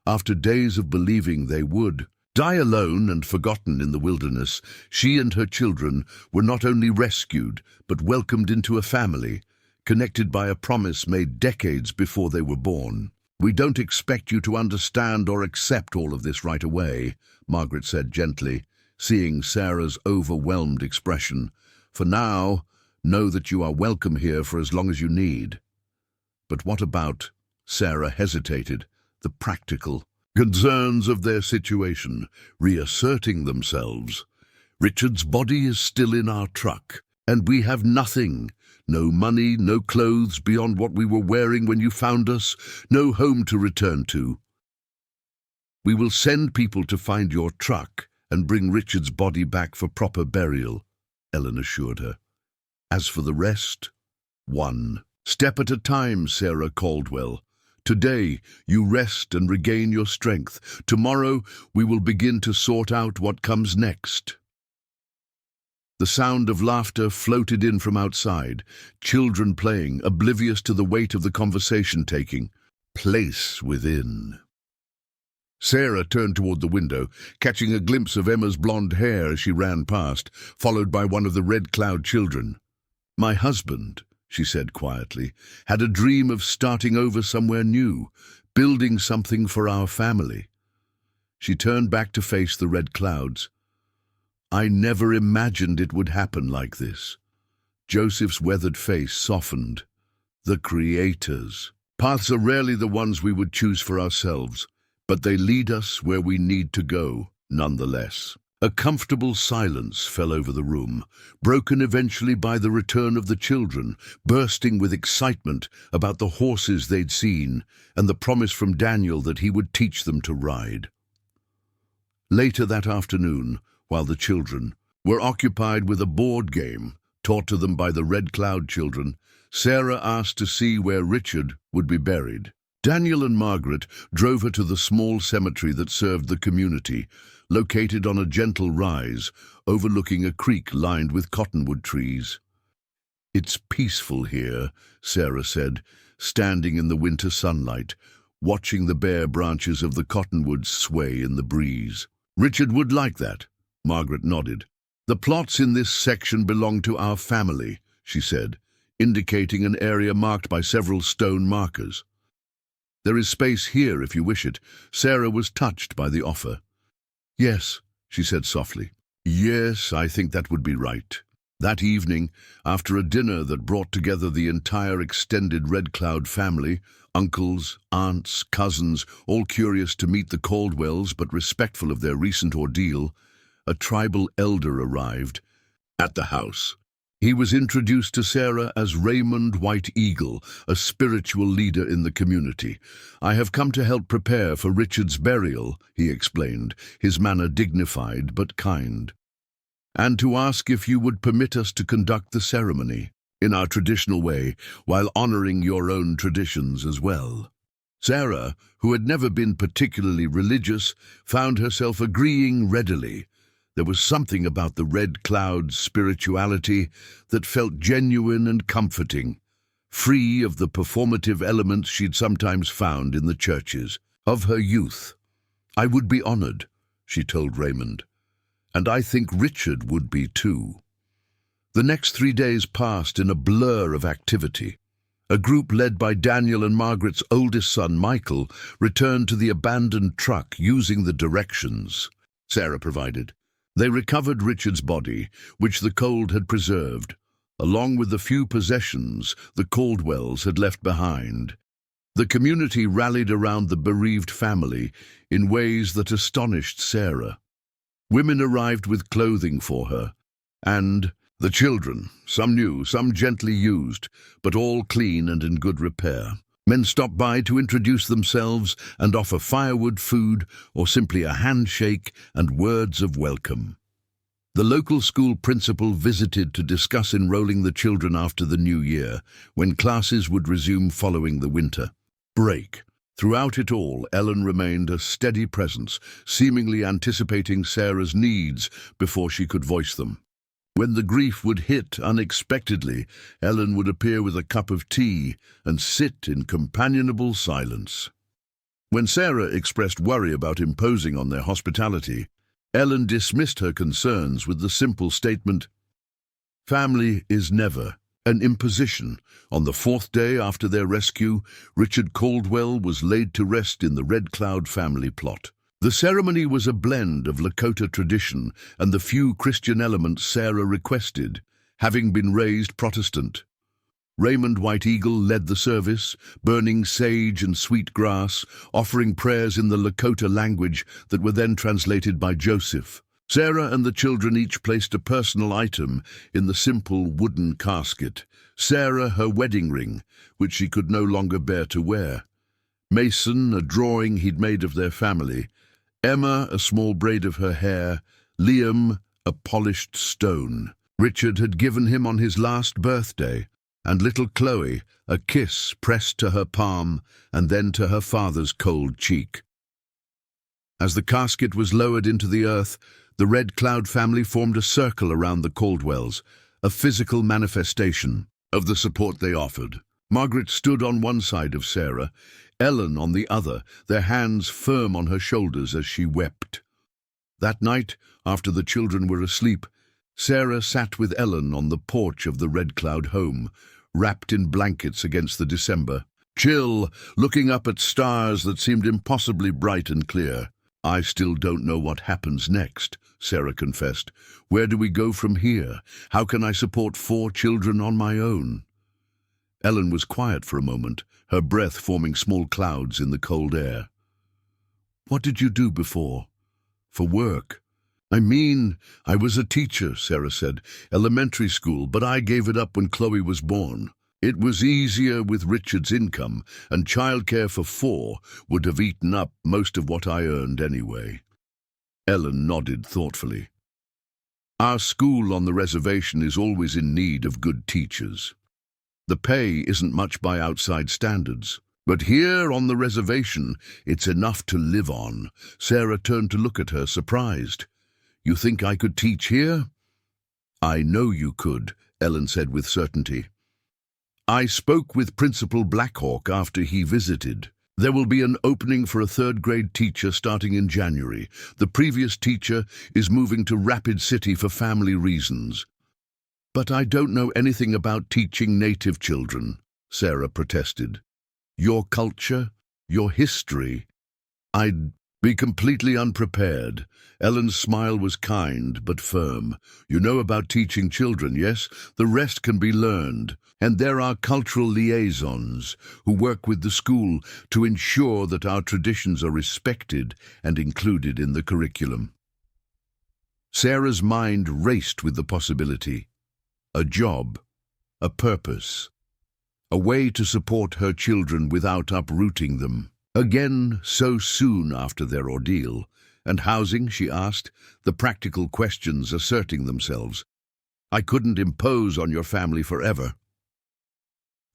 After days of believing they would die alone and forgotten in the wilderness, she and her children were not only rescued, but welcomed into a family, connected by a promise made decades before they were born. "We don't expect you to understand or accept all of this right away," Margaret said gently, seeing Sarah's overwhelmed expression. "For now, know that you are welcome here for as long as you need." But what about, Sarah hesitated, the practical concerns of their situation reasserting themselves? "Richard's body is still in our truck, and we have nothing. No money, no clothes beyond what we were wearing when you found us, no home to return to. We will send people to find your truck and bring Richard's body back for proper burial," Ellen assured her. "As for the rest, one step at a time, Sarah Caldwell. Today, you rest and regain your strength. Tomorrow, we will begin to sort out what comes next." The sound of laughter floated in from outside, children playing, oblivious to the weight of the conversation taking place within. Sarah turned toward the window, catching a glimpse of Emma's blonde hair as she ran past, followed by one of the Red Cloud children. "My husband," she said quietly, "had a dream of starting over somewhere new, building something for our family." She turned back to face the red clouds. "I never imagined it would happen like this." Joseph's weathered face softened. "The creators. Paths are rarely the ones we would choose for ourselves, but they lead us where we need to go, nonetheless." A comfortable silence fell over the room, broken eventually by the return of the children, bursting with excitement about the horses they'd seen and the promise from Daniel that he would teach them to ride. Later that afternoon, while the children were occupied with a board game taught to them by the Red Cloud children, Sarah asked to see where Richard would be buried. Daniel and Margaret drove her to the small cemetery that served the community, located on a gentle rise, overlooking a creek lined with cottonwood trees. "It's peaceful here," Sarah said, standing in the winter sunlight, watching the bare branches of the cottonwoods sway in the breeze. "Richard would like that," Margaret nodded. "The plots in this section belong to our family," she said, indicating an area marked by several stone markers. "There is space here if you wish it." Sarah was touched by the offer. "Yes," she said softly. "Yes, I think that would be right." That evening, after a dinner that brought together the entire extended Red Cloud family, uncles, aunts, cousins, all curious to meet the Caldwells but respectful of their recent ordeal, a tribal elder arrived at the house. He was introduced to Sarah as Raymond White Eagle, a spiritual leader in the community. "I have come to help prepare for Richard's burial," he explained, his manner dignified but kind, "and to ask if you would permit us to conduct the ceremony in our traditional way, while honoring your own traditions as well." Sarah, who had never been particularly religious, found herself agreeing readily. There was something about the Red Cloud's spirituality that felt genuine and comforting, free of the performative elements she'd sometimes found in the churches of her youth. "I would be honored," she told Raymond, "and I think Richard would be too." The next 3 days passed in a blur of activity. A group led by Daniel and Margaret's oldest son, Michael, returned to the abandoned truck using the directions Sarah provided. They recovered Richard's body, which the cold had preserved, along with the few possessions the Caldwells had left behind. The community rallied around the bereaved family in ways that astonished Sarah. Women arrived with clothing for her, and The children, some new, some gently used, but all clean and in good repair. Men stopped by to introduce themselves and offer firewood, food, or simply a handshake and words of welcome. The local school principal visited to discuss enrolling the children after the new year, when classes would resume following the winter break. Throughout it all, Ellen remained a steady presence, seemingly anticipating Sarah's needs before she could voice them. When the grief would hit unexpectedly, Ellen would appear with a cup of tea and sit in companionable silence. When Sarah expressed worry about imposing on their hospitality, Ellen dismissed her concerns with the simple statement, "Family is never an imposition." On the fourth day after their rescue, Richard Caldwell was laid to rest in the Red Cloud family plot. The ceremony was a blend of Lakota tradition and the few Christian elements Sarah requested, having been raised Protestant. Raymond White Eagle led the service, burning sage and sweet grass, offering prayers in the Lakota language that were then translated by Joseph. Sarah and the children each placed a personal item in the simple wooden casket. Sarah, her wedding ring, which she could no longer bear to wear. Mason, a drawing he'd made of their family. Emma, a small braid of her hair. Liam, a polished stone Richard had given him on his last birthday. And little Chloe, a kiss pressed to her palm and then to her father's cold cheek. As the casket was lowered into the earth, the Red Cloud family formed a circle around the Caldwells, a physical manifestation of the support they offered. Margaret stood on one side of Sarah, Ellen on the other, their hands firm on her shoulders as she wept. That night, after the children were asleep, Sarah sat with Ellen on the porch of the Red Cloud home, wrapped in blankets against the December chill, looking up at stars that seemed impossibly bright and clear. "I still don't know what happens next," Sarah confessed. "Where do we go from here? How can I support 4 children on my own?" Ellen was quiet for a moment, her breath forming small clouds in the cold air. "What did you do before? For work?" I was a teacher," Sarah said. "Elementary school, but I gave it up when Chloe was born. It was easier with Richard's income, and childcare for 4 would have eaten up most of what I earned anyway." Ellen nodded thoughtfully. "Our school on the reservation is always in need of good teachers. The pay isn't much by outside standards, but here on the reservation, it's enough to live on." Sarah turned to look at her, surprised. "You think I could teach here?" "I know you could," Ellen said with certainty. "I spoke with Principal Blackhawk after he visited. There will be an opening for a 3rd-grade teacher starting in January. The previous teacher is moving to Rapid City for family reasons." "But I don't know anything about teaching native children," Sarah protested. "Your culture, your history. I'd be completely unprepared." Ellen's smile was kind but firm. "You know about teaching children, yes? The rest can be learned. And there are cultural liaisons who work with the school to ensure that our traditions are respected and included in the curriculum." Sarah's mind raced with the possibility. A job, a purpose, a way to support her children without uprooting them. Again, so soon after their ordeal. "And housing?" she asked, the practical questions asserting themselves. "I couldn't impose on your family forever."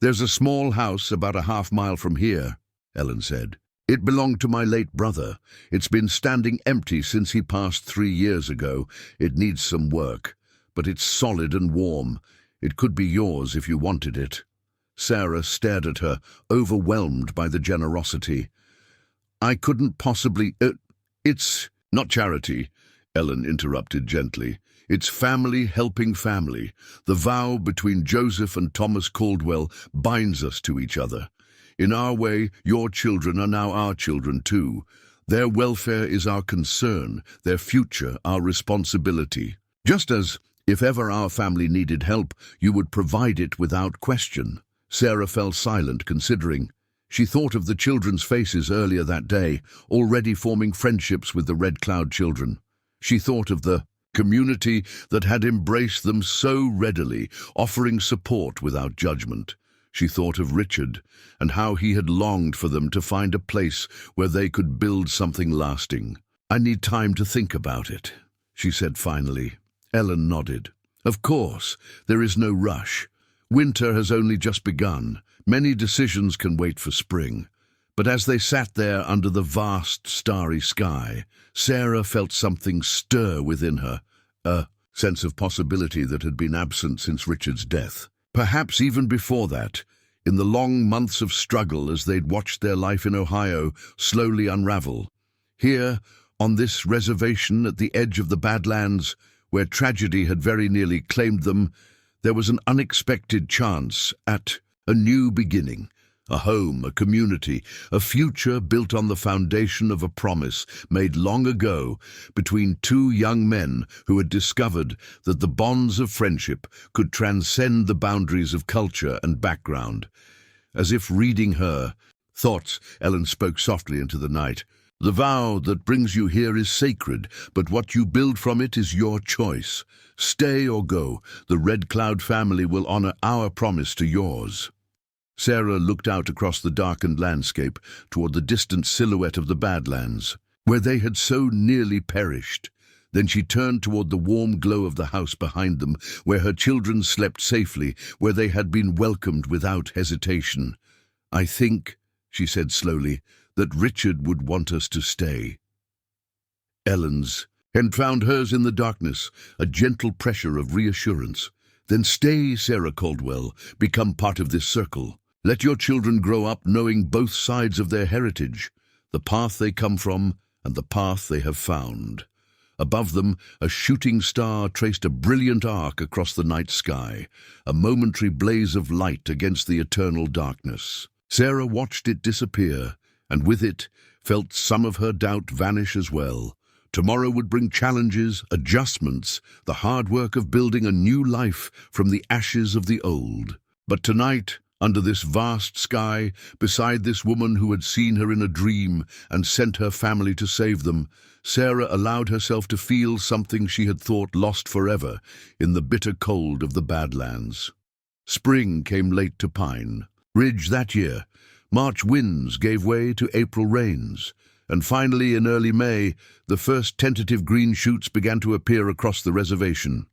"There's a small house about a half-mile from here," Ellen said. "It belonged to my late brother. It's been standing empty since he passed 3 years ago. It needs some work, but it's solid and warm. It could be yours if you wanted it." Sarah stared at her, overwhelmed by the generosity. "I couldn't possibly— It's not charity," Ellen interrupted gently. "It's family helping family. The vow between Joseph and Thomas Caldwell binds us to each other. In our way, your children are now our children too. Their welfare is our concern, their future our responsibility. Just as, if ever our family needed help, you would provide it without question." Sarah fell silent, considering. She thought of the children's faces earlier that day, already forming friendships with the Red Cloud children. She thought of the community that had embraced them so readily, offering support without judgment. She thought of Richard and how he had longed for them to find a place where they could build something lasting. "I need time to think about it," she said finally. Ellen nodded. "Of course, there is no rush. Winter has only just begun. Many decisions can wait for spring." But as they sat there under the vast, starry sky, Sarah felt something stir within her, a sense of possibility that had been absent since Richard's death. Perhaps even before that, in the long months of struggle as they'd watched their life in Ohio slowly unravel. Here, on this reservation at the edge of the Badlands, where tragedy had very nearly claimed them, there was an unexpected chance at a new beginning. A home, a community, a future built on the foundation of a promise made long ago between two young men who had discovered that the bonds of friendship could transcend the boundaries of culture and background. As if reading her thoughts, Ellen spoke softly into the night. "The vow that brings you here is sacred, but what you build from it is your choice. Stay or go, the Red Cloud family will honor our promise to yours." Sarah looked out across the darkened landscape toward the distant silhouette of the Badlands, where they had so nearly perished. Then she turned toward the warm glow of the house behind them, where her children slept safely, where they had been welcomed without hesitation. "I think," she said slowly, "that Richard would want us to stay." Ellen's hand found hers in the darkness, a gentle pressure of reassurance. "Then stay, Sarah Caldwell. Become part of this circle. Let your children grow up knowing both sides of their heritage, the path they come from and the path they have found." Above them, a shooting star traced a brilliant arc across the night sky, a momentary blaze of light against the eternal darkness. Sarah watched it disappear, and with it felt some of her doubt vanish as well. Tomorrow would bring challenges, adjustments, the hard work of building a new life from the ashes of the old. But tonight, under this vast sky, beside this woman who had seen her in a dream and sent her family to save them, Sarah allowed herself to feel something she had thought lost forever in the bitter cold of the Badlands. Spring came late to Pine Ridge that year. March winds gave way to April rains, and finally in early May, the first tentative green shoots began to appear across the reservation.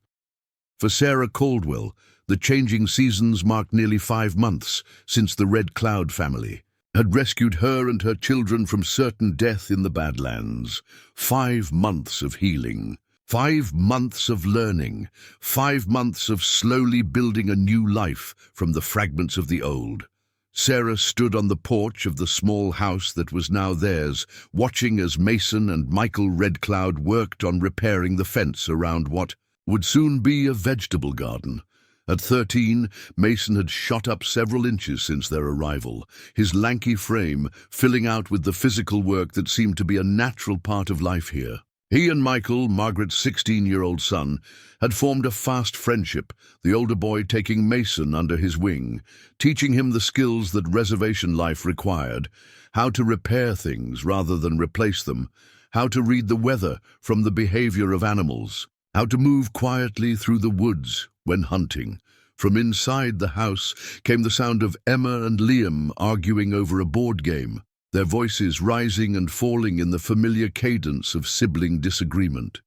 For Sarah Caldwell, the changing seasons marked nearly 5 months since the Red Cloud family had rescued her and her children from certain death in the Badlands. 5 months of healing, 5 months of learning, 5 months of slowly building a new life from the fragments of the old. Sarah stood on the porch of the small house that was now theirs, watching as Mason and Michael Red Cloud worked on repairing the fence around what would soon be a vegetable garden. At 13, Mason had shot up several inches since their arrival, his lanky frame filling out with the physical work that seemed to be a natural part of life here. He and Michael, Margaret's 16-year-old son, had formed a fast friendship, the older boy taking Mason under his wing, teaching him the skills that reservation life required, how to repair things rather than replace them, how to read the weather from the behavior of animals, how to move quietly through the woods when hunting. From inside the house came the sound of Emma and Liam arguing over a board game, their voices rising and falling in the familiar cadence of sibling disagreement.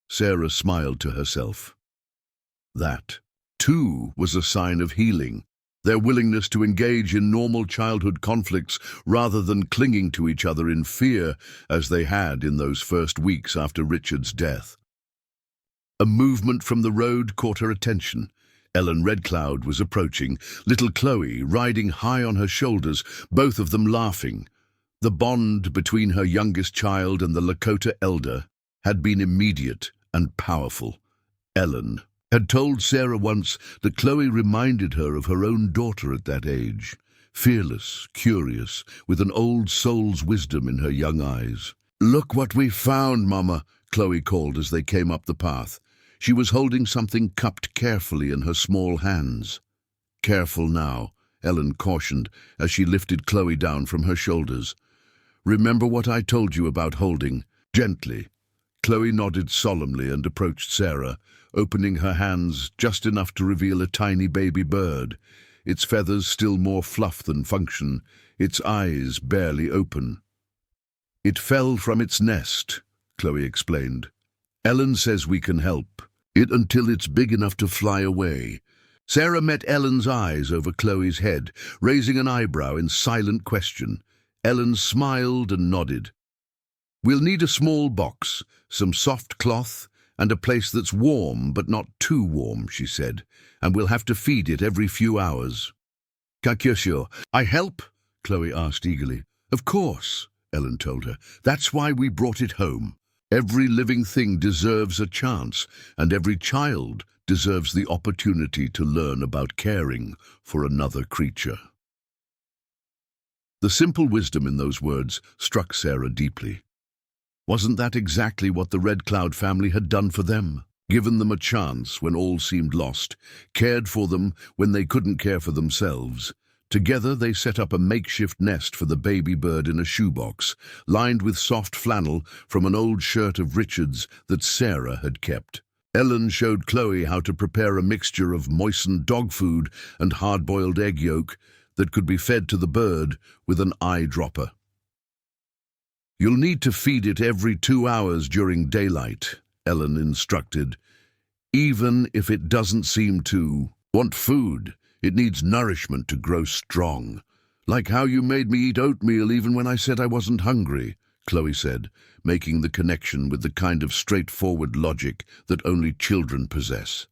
Sarah smiled to herself. That, too, was a sign of healing, their willingness to engage in normal childhood conflicts rather than clinging to each other in fear as they had in those first weeks after Richard's death. A movement from the road caught her attention. Ellen Red Cloud was approaching, little Chloe riding high on her shoulders, both of them laughing. The bond between her youngest child and the Lakota elder had been immediate and powerful. Ellen had told Sarah once that Chloe reminded her of her own daughter at that age, fearless, curious, with an old soul's wisdom in her young eyes. "Look what we found, Mama," Chloe called as they came up the path. She was holding something cupped carefully in her small hands. "Careful now," Ellen cautioned as she lifted Chloe down from her shoulders. "Remember what I told you about holding. Gently. Chloe nodded solemnly and approached Sarah, opening her hands just enough to reveal a tiny baby bird, its feathers still more fluff than function, its eyes barely open. "It fell from its nest," Chloe explained. "Ellen says we can help it until it's big enough to fly away." Sarah met Ellen's eyes over Chloe's head, raising an eyebrow in silent question. Ellen smiled and nodded. "We'll need a small box, some soft cloth, and a place that's warm but not too warm," she said, "and we'll have to feed it every few hours." "Kakyoshio, I help?" Chloe asked eagerly. "Of course," Ellen told her. "That's why we brought it home. Every living thing deserves a chance, and every child deserves the opportunity to learn about caring for another creature." The simple wisdom in those words struck Sarah deeply. Wasn't that exactly what the Red Cloud family had done for them? Given them a chance when all seemed lost, cared for them when they couldn't care for themselves. Together they set up a makeshift nest for the baby bird in a shoebox, lined with soft flannel from an old shirt of Richard's that Sarah had kept. Ellen showed Chloe how to prepare a mixture of moistened dog food and hard-boiled egg yolk that could be fed to the bird with an eyedropper. "You'll need to feed it every 2 hours during daylight," Ellen instructed. "Even if it doesn't seem to want food, it needs nourishment to grow strong. Like how you made me eat oatmeal even when I said I wasn't hungry," Chloe said, making the connection with the kind of straightforward logic that only children possess.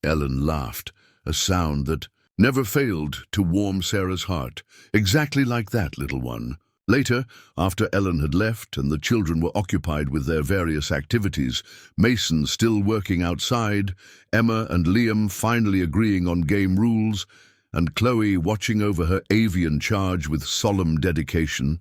Ellen laughed, a sound that never failed to warm Sarah's heart. "Exactly like that, little one." Later, after Ellen had left and the children were occupied with their various activities, Mason still working outside, Emma and Liam finally agreeing on game rules, and Chloe watching over her avian charge with solemn dedication,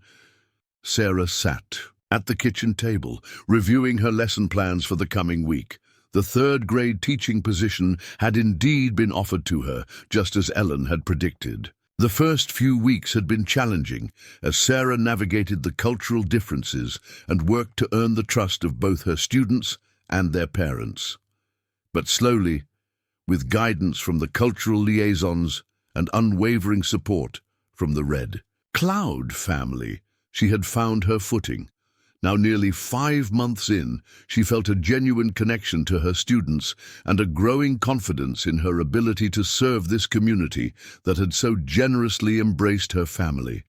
Sarah sat at the kitchen table, reviewing her lesson plans for the coming week. The third-grade teaching position had indeed been offered to her, just as Ellen had predicted. The first few weeks had been challenging, as Sarah navigated the cultural differences and worked to earn the trust of both her students and their parents. But slowly, with guidance from the cultural liaisons and unwavering support from the Red Cloud family, she had found her footing. Now nearly 5 months in, she felt a genuine connection to her students and a growing confidence in her ability to serve this community that had so generously embraced her family.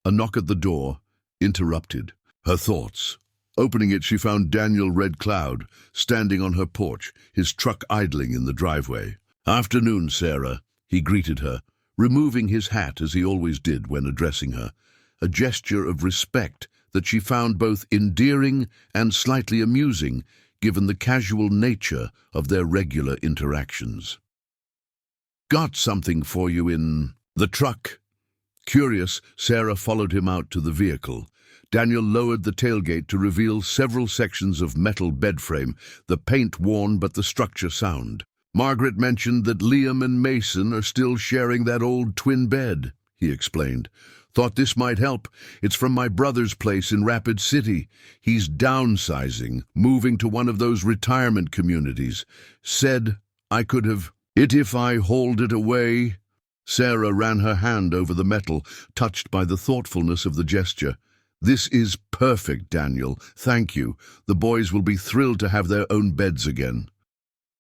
A knock at the door interrupted her thoughts. Opening it, she found Daniel Red Cloud standing on her porch, his truck idling in the driveway. "Afternoon, Sarah," he greeted her, removing his hat as he always did when addressing her, a gesture of respect that she found both endearing and slightly amusing, given the casual nature of their regular interactions. "Got something for you in the truck." Curious, Sarah followed him out to the vehicle. Daniel lowered the tailgate to reveal several sections of metal bed frame, the paint worn but the structure sound. "Margaret mentioned that Liam and Mason are still sharing that old twin bed," he explained. "Thought this might help. It's from my brother's place in Rapid City. He's downsizing, moving to one of those retirement communities. Said I could have it if I hauled it away." Sarah ran her hand over the metal, touched by the thoughtfulness of the gesture. "This is perfect, Daniel. Thank you. The boys will be thrilled to have their own beds again."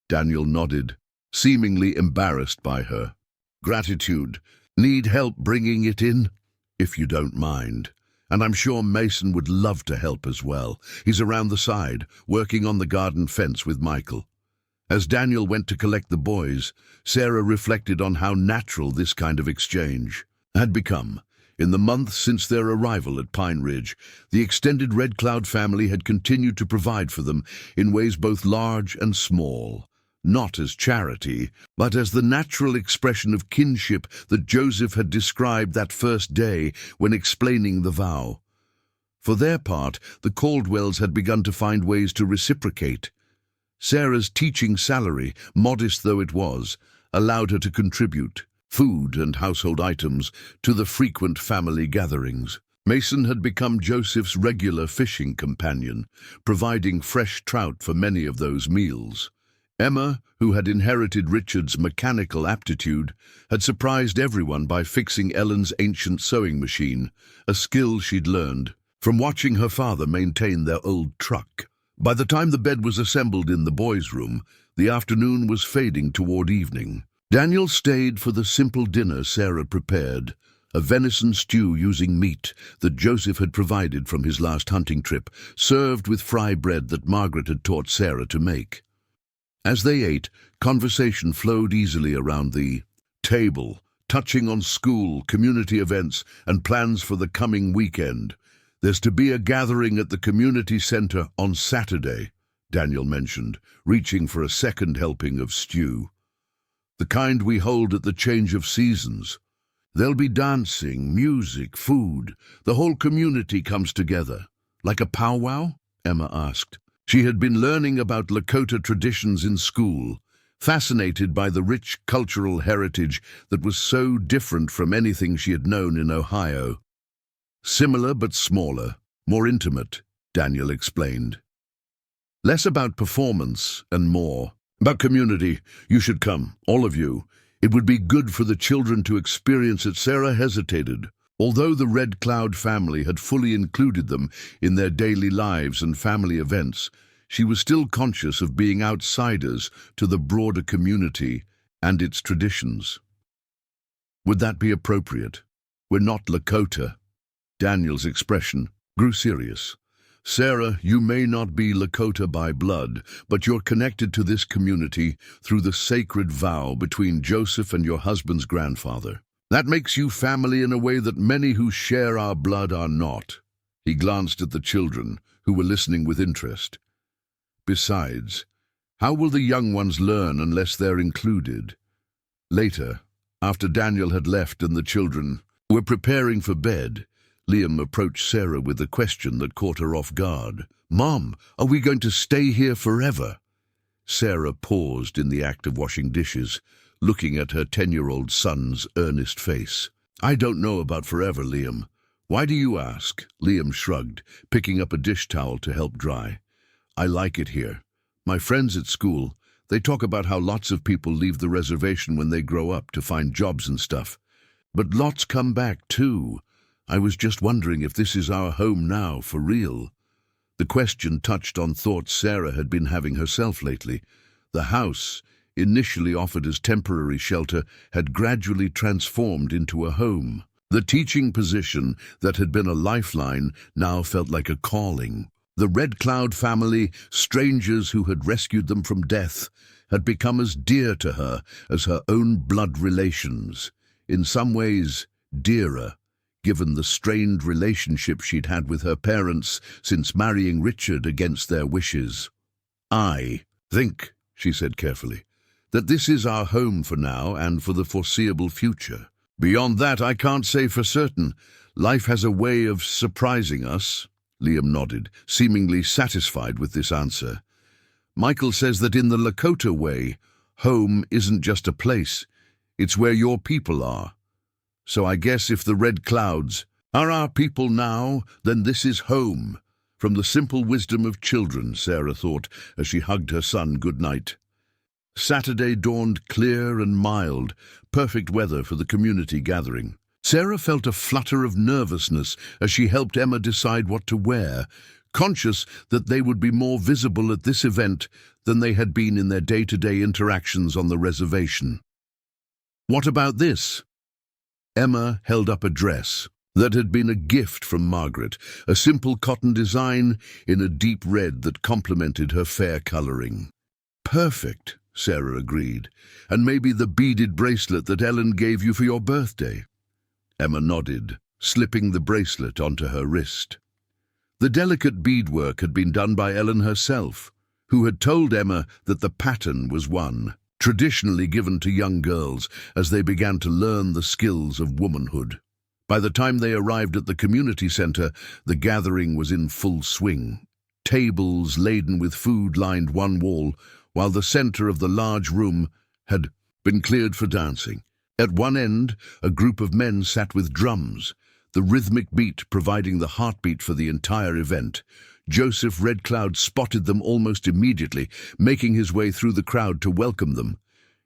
Daniel nodded, seemingly embarrassed by her. "Gratitude. Need help bringing it in? If you don't mind. And I'm sure Mason would love to help as well. He's around the side, working on the garden fence with Michael." As Daniel went to collect the boys, Sarah reflected on how natural this kind of exchange had become. In the months since their arrival at Pine Ridge, the extended Red Cloud family had continued to provide for them in ways both large and small. Not as charity, but as the natural expression of kinship that Joseph had described that first day when explaining the vow. For their part, the Caldwells had begun to find ways to reciprocate. Sarah's teaching salary, modest though it was, allowed her to contribute food and household items to the frequent family gatherings. Mason had become Joseph's regular fishing companion, providing fresh trout for many of those meals. Emma, who had inherited Richard's mechanical aptitude, had surprised everyone by fixing Ellen's ancient sewing machine, a skill she'd learned from watching her father maintain their old truck. By the time the bed was assembled in the boys' room, the afternoon was fading toward evening. Daniel stayed for the simple dinner Sarah prepared, a venison stew using meat that Joseph had provided from his last hunting trip, served with fry bread that Margaret had taught Sarah to make. As they ate, conversation flowed easily around the table, touching on school, community events, and plans for the coming weekend. "There's to be a gathering at the community center on Saturday," Daniel mentioned, reaching for a second helping of stew. "The kind we hold at the change of seasons. There'll be dancing, music, food. The whole community comes together." "Like a powwow?" Emma asked. She had been learning about Lakota traditions in school, fascinated by the rich cultural heritage that was so different from anything she had known in Ohio. "Similar but smaller, more intimate," Daniel explained. "Less about performance and more about community. You should come, all of you. It would be good for the children to experience it." Sarah hesitated. Although the Red Cloud family had fully included them in their daily lives and family events, she was still conscious of being outsiders to the broader community and its traditions. "Would that be appropriate? We're not Lakota." Daniel's expression grew serious. "Sarah, you may not be Lakota by blood, but you're connected to this community through the sacred vow between Joseph and your husband's grandfather. That makes you family in a way that many who share our blood are not." He glanced at the children, who were listening with interest. "Besides, how will the young ones learn unless they're included?" Later, after Daniel had left and the children were preparing for bed, Liam approached Sarah with a question that caught her off guard. "Mom, are we going to stay here forever?" Sarah paused in the act of washing dishes, looking at her 10-year-old son's earnest face. "I don't know about forever, Liam. Why do you ask?" Liam shrugged, picking up a dish towel to help dry. "I like it here. My friends at school, they talk about how lots of people leave the reservation when they grow up to find jobs and stuff. But lots come back too. I was just wondering if this is our home now, for real." The question touched on thoughts Sarah had been having herself lately. The house, initially offered as temporary shelter, had gradually transformed into a home. The teaching position that had been a lifeline now felt like a calling. The Red Cloud family, strangers who had rescued them from death, had become as dear to her as her own blood relations. In some ways, dearer, given the strained relationship she'd had with her parents since marrying Richard against their wishes. "I think," she said carefully, "that this is our home for now and for the foreseeable future. Beyond that, I can't say for certain. Life has a way of surprising us." Liam nodded, seemingly satisfied with this answer. "Michael says that in the Lakota way, home isn't just a place, it's where your people are. So I guess if the Red Clouds are our people now, then this is home." From the simple wisdom of children, Sarah thought, as she hugged her son goodnight. Saturday dawned clear and mild, perfect weather for the community gathering. Sarah felt a flutter of nervousness as she helped Emma decide what to wear, conscious that they would be more visible at this event than they had been in their day-to-day interactions on the reservation. "What about this?" Emma held up a dress that had been a gift from Margaret, a simple cotton design in a deep red that complemented her fair coloring. "Perfect," Sarah agreed. "And maybe the beaded bracelet that Ellen gave you for your birthday." Emma nodded, slipping the bracelet onto her wrist. The delicate beadwork had been done by Ellen herself, who had told Emma that the pattern was one traditionally given to young girls as they began to learn the skills of womanhood. By the time they arrived at the community center, the gathering was in full swing. Tables laden with food lined one wall, while the center of the large room had been cleared for dancing. At one end, a group of men sat with drums, the rhythmic beat providing the heartbeat for the entire event. Joseph Red Cloud spotted them almost immediately, making his way through the crowd to welcome them.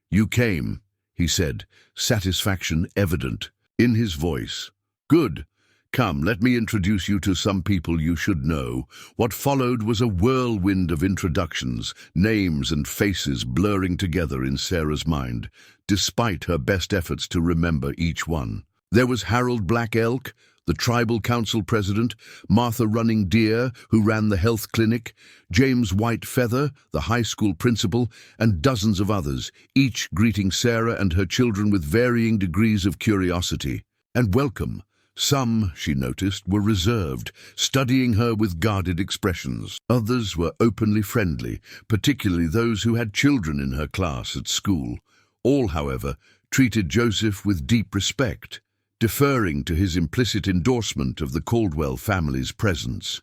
"You came," he said, satisfaction evident in his voice. "Good. Come, let me introduce you to some people you should know." What followed was a whirlwind of introductions, names and faces blurring together in Sarah's mind, despite her best efforts to remember each one. There was Harold Black Elk, the tribal council president, Martha Running Deer, who ran the health clinic, James White Feather, the high school principal, and dozens of others, each greeting Sarah and her children with varying degrees of curiosity and welcome. Some, she noticed, were reserved, studying her with guarded expressions. Others were openly friendly, particularly those who had children in her class at school. All, however, treated Joseph with deep respect, deferring to his implicit endorsement of the Caldwell family's presence.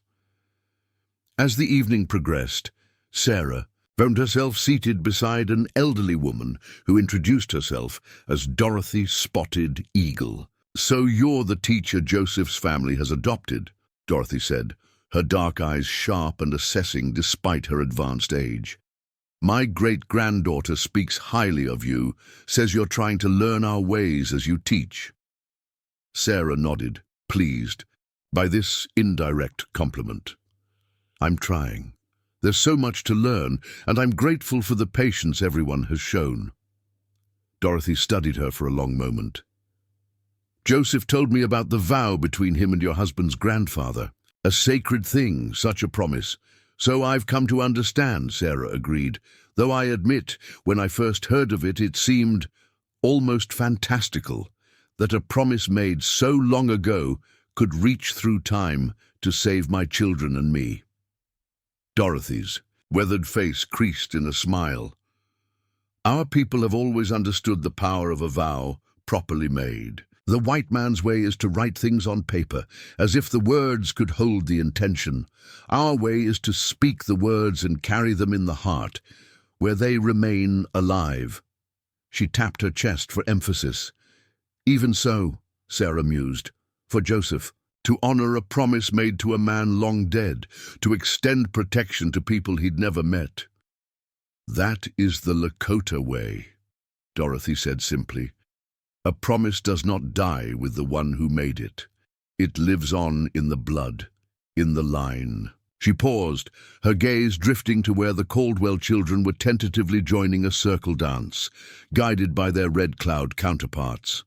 As the evening progressed, Sarah found herself seated beside an elderly woman who introduced herself as Dorothy Spotted Eagle. "So you're the teacher Joseph's family has adopted," Dorothy said, her dark eyes sharp and assessing despite her advanced age. "My great-granddaughter speaks highly of you, says you're trying to learn our ways as you teach." Sarah nodded, pleased by this indirect compliment. "I'm trying. There's so much to learn, and I'm grateful for the patience everyone has shown." Dorothy studied her for a long moment. "Joseph told me about the vow between him and your husband's grandfather. A sacred thing, such a promise. So I've come to understand," Sarah agreed, "though I admit, when I first heard of it, it seemed almost fantastical that a promise made so long ago could reach through time to save my children and me." Dorothy's weathered face creased in a smile. "Our people have always understood the power of a vow properly made. The white man's way is to write things on paper, as if the words could hold the intention. Our way is to speak the words and carry them in the heart, where they remain alive." She tapped her chest for emphasis. "Even so," Sarah mused, "for Joseph, to honor a promise made to a man long dead, to extend protection to people he'd never met. That is the Lakota way," Dorothy said simply. "A promise does not die with the one who made it. It lives on in the blood, in the line." She paused, her gaze drifting to where the Caldwell children were tentatively joining a circle dance, guided by their Red Cloud counterparts.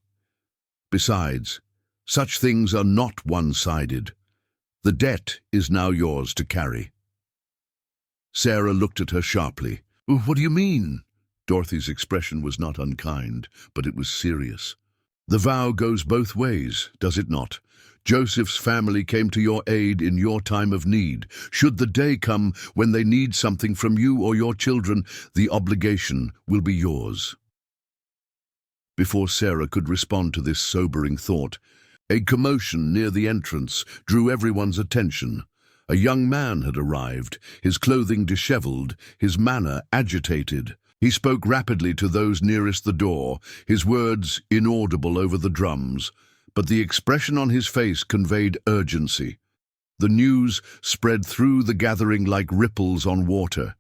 "Besides, such things are not one-sided. The debt is now yours to carry." Sarah looked at her sharply. "What do you mean?" Dorothy's expression was not unkind, but it was serious. "The vow goes both ways, does it not? Joseph's family came to your aid in your time of need. Should the day come when they need something from you or your children, the obligation will be yours." Before Sarah could respond to this sobering thought, a commotion near the entrance drew everyone's attention. A young man had arrived, his clothing disheveled, his manner agitated. He spoke rapidly to those nearest the door, his words inaudible over the drums, but the expression on his face conveyed urgency. The news spread through the gathering like ripples on water.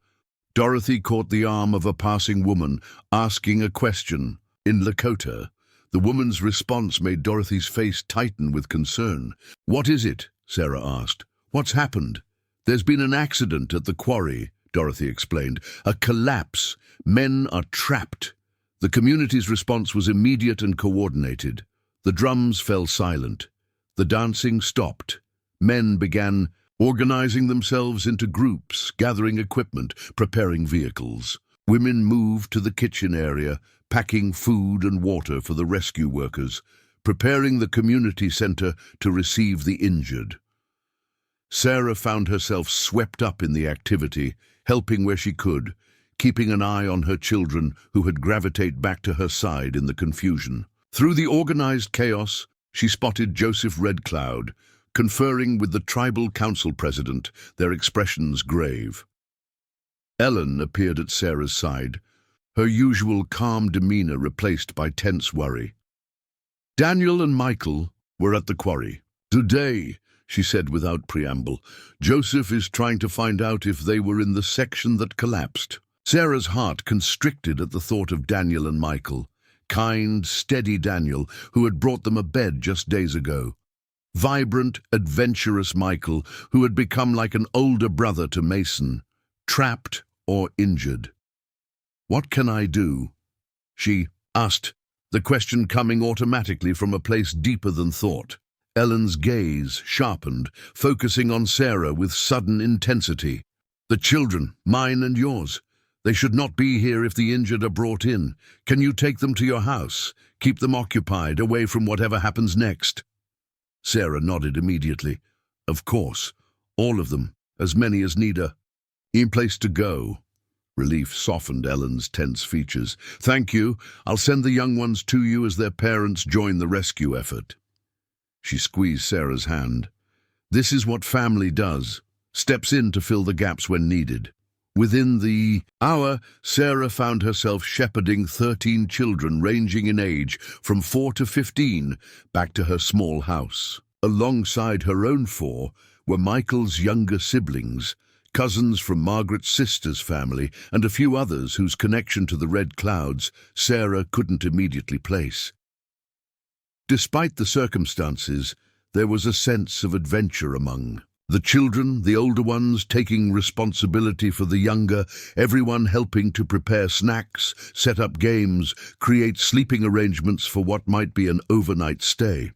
Dorothy caught the arm of a passing woman, asking a question. In Lakota, the woman's response made Dorothy's face tighten with concern. "What is it?" Sarah asked. "What's happened?" "There's been an accident at the quarry," Dorothy explained. "A collapse. Men are trapped." The community's response was immediate and coordinated. The drums fell silent. The dancing stopped. Men began organizing themselves into groups, gathering equipment, preparing vehicles. Women moved to the kitchen area, packing food and water for the rescue workers, preparing the community center to receive the injured. Sarah found herself swept up in the activity, helping where she could, keeping an eye on her children who had gravitated back to her side in the confusion. Through the organized chaos, she spotted Joseph Red Cloud, conferring with the tribal council president, their expressions grave. Ellen appeared at Sarah's side, her usual calm demeanor replaced by tense worry. Daniel and Michael were at the quarry, Today, she said without preamble, Joseph is trying to find out if they were in the section that collapsed. Sarah's heart constricted at the thought of Daniel and Michael. Kind, steady Daniel, who had brought them a bed just days ago. Vibrant, adventurous Michael, who had become like an older brother to Mason, trapped or injured. "What can I do?" she asked, the question coming automatically from a place deeper than thought. Ellen's gaze sharpened, focusing on Sarah with sudden intensity. "The children, mine and yours. They should not be here if the injured are brought in. Can you take them to your house? Keep them occupied, away from whatever happens next?" Sarah nodded immediately. "Of course. All of them. As many as need a place to go." Relief softened Ellen's tense features. "Thank you. I'll send the young ones to you as their parents join the rescue effort." She squeezed Sarah's hand. "This is what family does. Steps in to fill the gaps when needed." Within the hour, Sarah found herself shepherding 13 children ranging in age from 4 to 15 back to her small house. Alongside her own 4 were Michael's younger siblings, cousins from Margaret's sister's family, and a few others whose connection to the Red Clouds Sarah couldn't immediately place. Despite the circumstances, there was a sense of adventure among the children, the older ones taking responsibility for the younger, everyone helping to prepare snacks, set up games, create sleeping arrangements for what might be an overnight stay.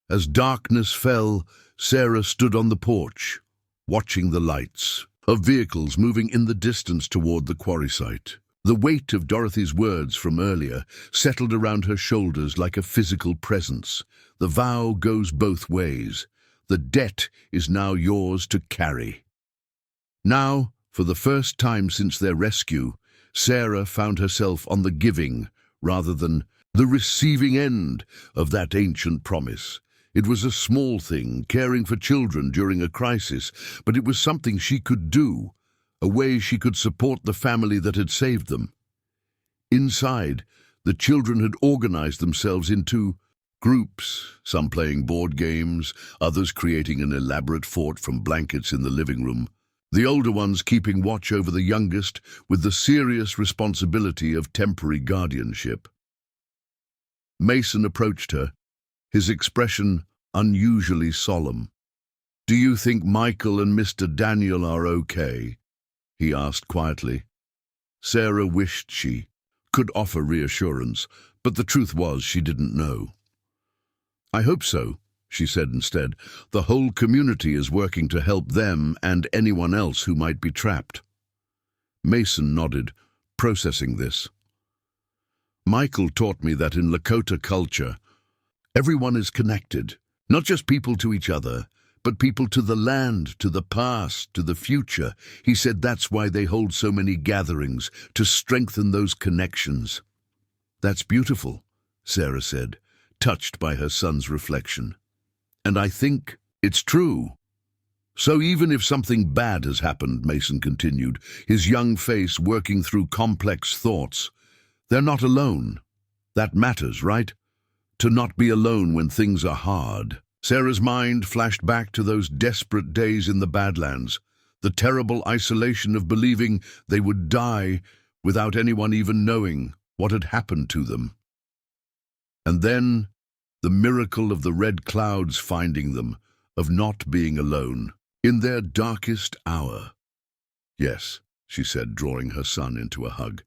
As darkness fell, Sarah stood on the porch, watching the lights of vehicles moving in the distance toward the quarry site. The weight of Dorothy's words from earlier settled around her shoulders like a physical presence. The vow goes both ways. The debt is now yours to carry. Now, for the first time since their rescue, Sarah found herself on the giving rather than the receiving end of that ancient promise. It was a small thing, caring for children during a crisis, but it was something she could do, a way she could support the family that had saved them. Inside, the children had organized themselves into groups, some playing board games, others creating an elaborate fort from blankets in the living room, the older ones keeping watch over the youngest with the serious responsibility of temporary guardianship. Mason approached her, his expression unusually solemn. "Do you think Michael and Mr. Daniel are okay?" he asked quietly. Sarah wished she could offer reassurance, but the truth was she didn't know. "I hope so," she said instead. "The whole community is working to help them and anyone else who might be trapped." Mason nodded, processing this. "Michael taught me that in Lakota culture, everyone is connected, not just people to each other, but people to the land, to the past, to the future. He said that's why they hold so many gatherings, to strengthen those connections." "That's beautiful," Sarah said, touched by her son's reflection. "And I think it's true." "So even if something bad has happened," Mason continued, his young face working through complex thoughts, "they're not alone. That matters, right? To not be alone when things are hard." Sarah's mind flashed back to those desperate days in the Badlands, the terrible isolation of believing they would die without anyone even knowing what had happened to them. And then the miracle of the Red Clouds finding them, of not being alone, in their darkest hour. "Yes," she said, drawing her son into a hug,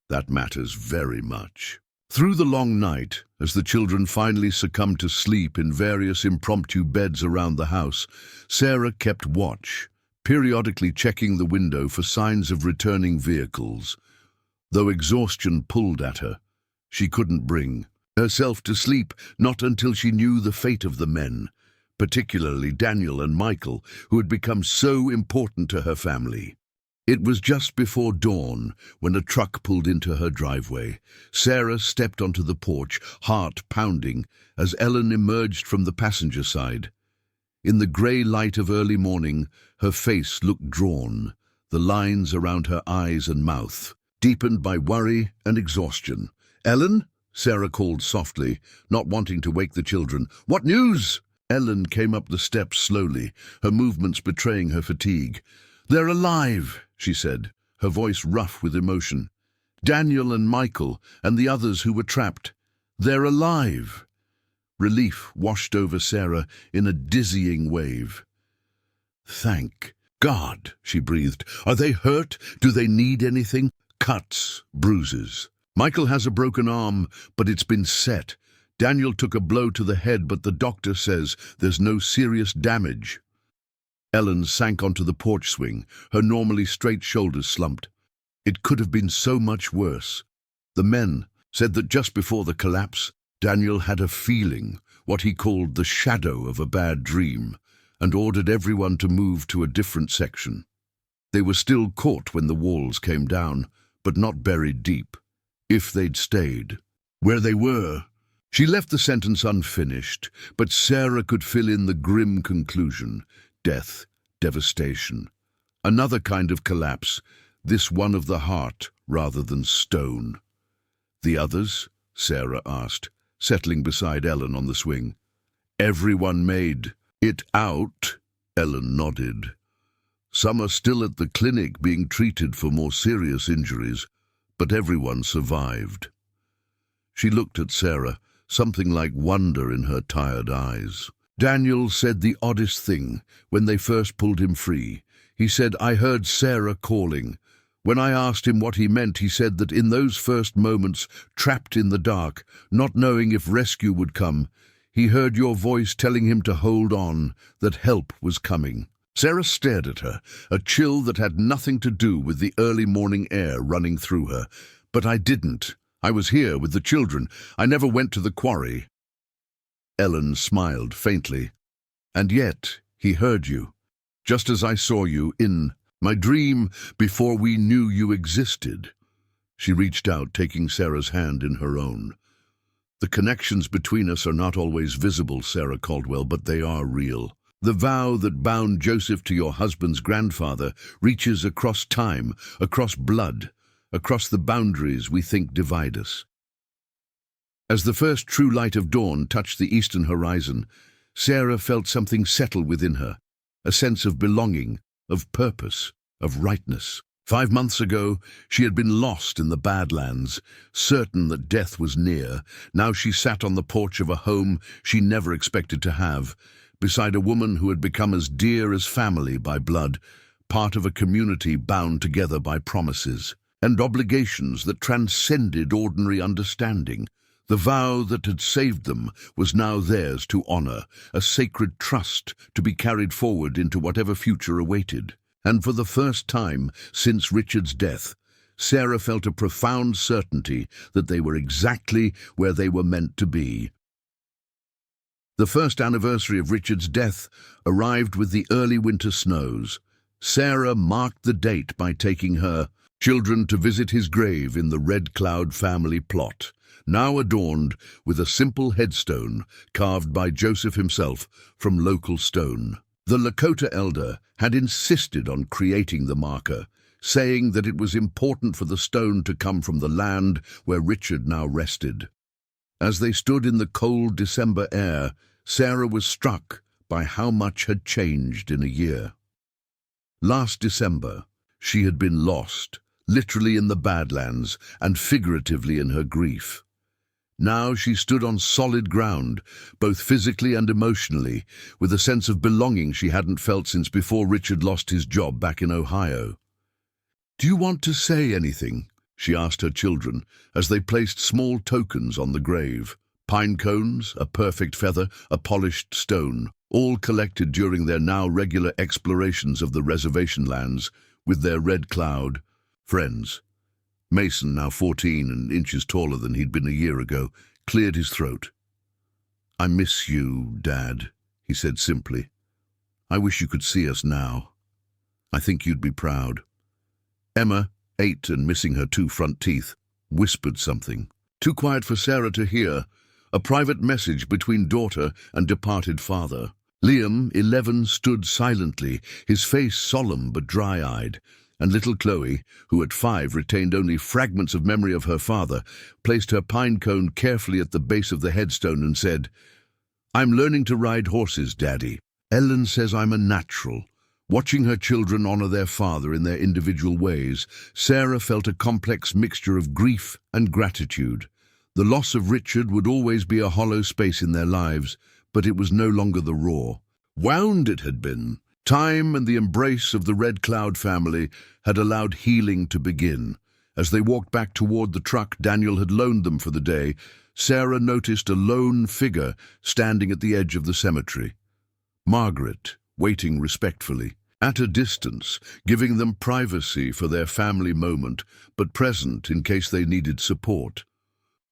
"that matters very much." Through the long night, as the children finally succumbed to sleep in various impromptu beds around the house, Sarah kept watch, periodically checking the window for signs of returning vehicles. Though exhaustion pulled at her, she couldn't bring herself to sleep, not until she knew the fate of the men, particularly Daniel and Michael, who had become so important to her family. It was just before dawn when a truck pulled into her driveway. Sarah stepped onto the porch, heart pounding, as Ellen emerged from the passenger side. In the grey light of early morning, her face looked drawn, the lines around her eyes and mouth deepened by worry and exhaustion. "Ellen?" Sarah called softly, not wanting to wake the children. "What news?" Ellen came up the steps slowly, her movements betraying her fatigue. "They're alive," she said, her voice rough with emotion. "Daniel and Michael and the others who were trapped. They're alive." Relief washed over Sarah in a dizzying wave. "Thank God," she breathed. "Are they hurt? Do they need anything? Cuts, bruises. Michael has a broken arm, but it's been set. Daniel took a blow to the head, but the doctor says there's no serious damage." Ellen sank onto the porch swing, her normally straight shoulders slumped. It could have been so much worse. The men said that just before the collapse, Daniel had a feeling, what he called the shadow of a bad dream, and ordered everyone to move to a different section. They were still caught when the walls came down, but not buried deep. If they'd stayed where they were. She left the sentence unfinished, but Sarah could fill in the grim conclusion. Death, devastation. Another kind of collapse, this one of the heart rather than stone. "The others?" Sarah asked, settling beside Ellen on the swing. "Everyone made it out," Ellen nodded. "Some are still at the clinic being treated for more serious injuries, but everyone survived." She looked at Sarah, something like wonder in her tired eyes. "Daniel said the oddest thing when they first pulled him free. He said, 'I heard Sarah calling.' When I asked him what he meant, he said that in those first moments, trapped in the dark, not knowing if rescue would come, he heard your voice telling him to hold on, that help was coming." Sarah stared at her, a chill that had nothing to do with the early morning air running through her. "But I didn't. I was here with the children. I never went to the quarry." Ellen smiled faintly. "And yet, he heard you, just as I saw you in my dream before we knew you existed." She reached out, taking Sarah's hand in her own. "The connections between us are not always visible, Sarah Caldwell, but they are real. The vow that bound Joseph to your husband's grandfather reaches across time, across blood, across the boundaries we think divide us." As the first true light of dawn touched the eastern horizon, Sarah felt something settle within her, a sense of belonging, of purpose, of rightness. 5 months ago, she had been lost in the Badlands, certain that death was near. Now she sat on the porch of a home she never expected to have, beside a woman who had become as dear as family by blood, part of a community bound together by promises and obligations that transcended ordinary understanding. The vow that had saved them was now theirs to honor, a sacred trust to be carried forward into whatever future awaited. And for the first time since Richard's death, Sarah felt a profound certainty that they were exactly where they were meant to be. The first anniversary of Richard's death arrived with the early winter snows. Sarah marked the date by taking her children to visit his grave in the Red Cloud family plot, now adorned with a simple headstone carved by Joseph himself from local stone. The Lakota elder had insisted on creating the marker, saying that it was important for the stone to come from the land where Richard now rested. As they stood in the cold December air, Sarah was struck by how much had changed in a year. Last December, she had been lost, literally in the Badlands and figuratively in her grief. Now she stood on solid ground, both physically and emotionally, with a sense of belonging she hadn't felt since before Richard lost his job back in Ohio. "Do you want to say anything?" she asked her children as they placed small tokens on the grave. Pine cones, a perfect feather, a polished stone, all collected during their now regular explorations of the reservation lands with their Red Cloud friends. Mason, now 14 and inches taller than he'd been a year ago, cleared his throat. "I miss you, Dad," he said simply. "I wish you could see us now. I think you'd be proud." Emma, 8 and missing her 2 front teeth, whispered something. Too quiet for Sarah to hear, a private message between daughter and departed father. Liam, 11, stood silently, his face solemn but dry-eyed, and little Chloe, who at 5 retained only fragments of memory of her father, placed her pine cone carefully at the base of the headstone and said, "I'm learning to ride horses, Daddy. Ellen says I'm a natural." Watching her children honor their father in their individual ways, Sarah felt a complex mixture of grief and gratitude. The loss of Richard would always be a hollow space in their lives, but it was no longer the raw wound it had been. Time and the embrace of the Red Cloud family had allowed healing to begin. As they walked back toward the truck Daniel had loaned them for the day, Sarah noticed a lone figure standing at the edge of the cemetery. Margaret, waiting respectfully. At a distance, giving them privacy for their family moment, but present in case they needed support.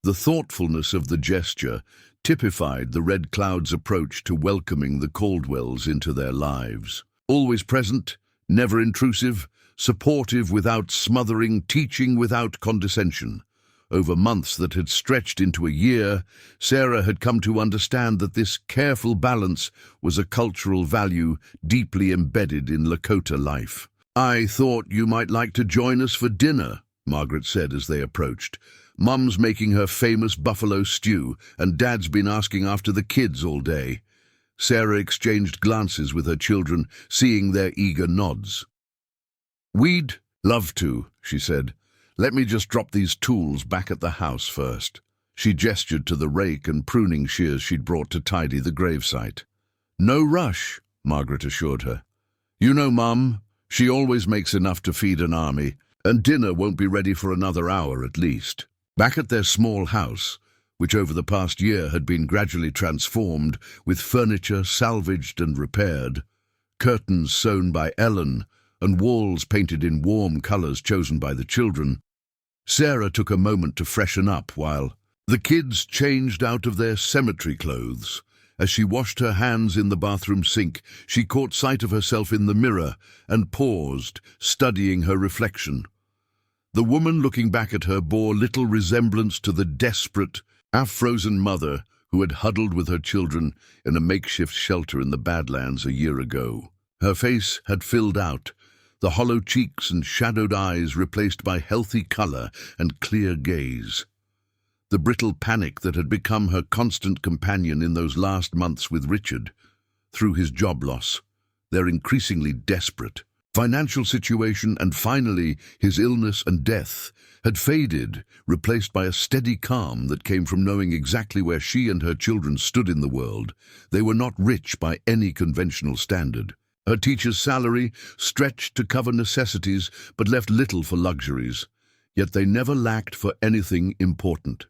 The thoughtfulness of the gesture typified the Red Cloud's approach to welcoming the Caldwells into their lives. Always present, never intrusive, supportive without smothering, teaching without condescension. Over months that had stretched into a year, Sarah had come to understand that this careful balance was a cultural value deeply embedded in Lakota life. "I thought you might like to join us for dinner," Margaret said as they approached. "Mum's making her famous buffalo stew, and Dad's been asking after the kids all day." Sarah exchanged glances with her children, seeing their eager nods. "We'd love to," she said. "Let me just drop these tools back at the house first." She gestured to the rake and pruning shears she'd brought to tidy the gravesite. "No rush," Margaret assured her. "You know Mum, she always makes enough to feed an army, and dinner won't be ready for another hour at least." Back at their small house, which over the past year had been gradually transformed with furniture salvaged and repaired, curtains sewn by Ellen, and walls painted in warm colors chosen by the children, Sarah took a moment to freshen up while the kids changed out of their cemetery clothes. As she washed her hands in the bathroom sink, she caught sight of herself in the mirror and paused, studying her reflection. The woman looking back at her bore little resemblance to the desperate, half-frozen mother who had huddled with her children in a makeshift shelter in the Badlands a year ago. Her face had filled out, the hollow cheeks and shadowed eyes replaced by healthy color and clear gaze. The brittle panic that had become her constant companion in those last months with Richard, through his job loss, their increasingly desperate financial situation, and finally his illness and death, had faded, replaced by a steady calm that came from knowing exactly where she and her children stood in the world. They were not rich by any conventional standard. Her teacher's salary stretched to cover necessities but left little for luxuries, yet they never lacked for anything important.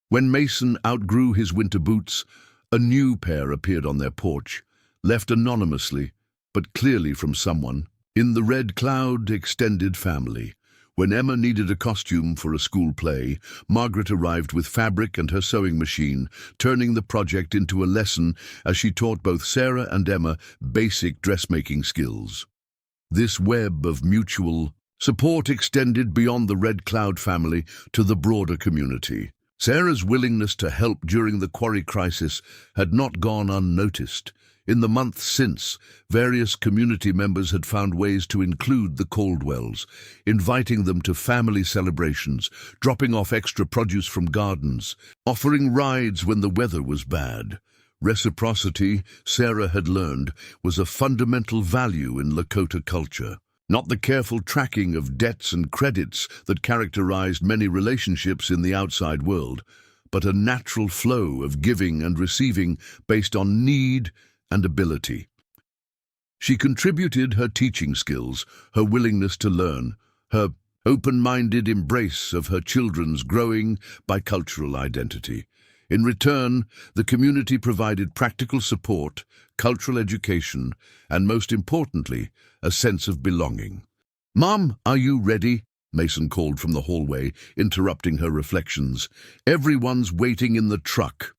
When Mason outgrew his winter boots, a new pair appeared on their porch, left anonymously, but clearly from someone. In the Red Cloud extended family, when Emma needed a costume for a school play, Margaret arrived with fabric and her sewing machine, turning the project into a lesson as she taught both Sarah and Emma basic dressmaking skills. This web of mutual support extended beyond the Red Cloud family to the broader community. Sarah's willingness to help during the quarry crisis had not gone unnoticed. In the months since, various community members had found ways to include the Caldwells, inviting them to family celebrations, dropping off extra produce from gardens, offering rides when the weather was bad. Reciprocity, Sarah had learned, was a fundamental value in Lakota culture. Not the careful tracking of debts and credits that characterized many relationships in the outside world, but a natural flow of giving and receiving based on need and ability. She contributed her teaching skills, her willingness to learn, her open-minded embrace of her children's growing bicultural identity. In return, the community provided practical support, cultural education, and most importantly, a sense of belonging. "Mom, are you ready?" Mason called from the hallway, interrupting her reflections. "Everyone's waiting in the truck."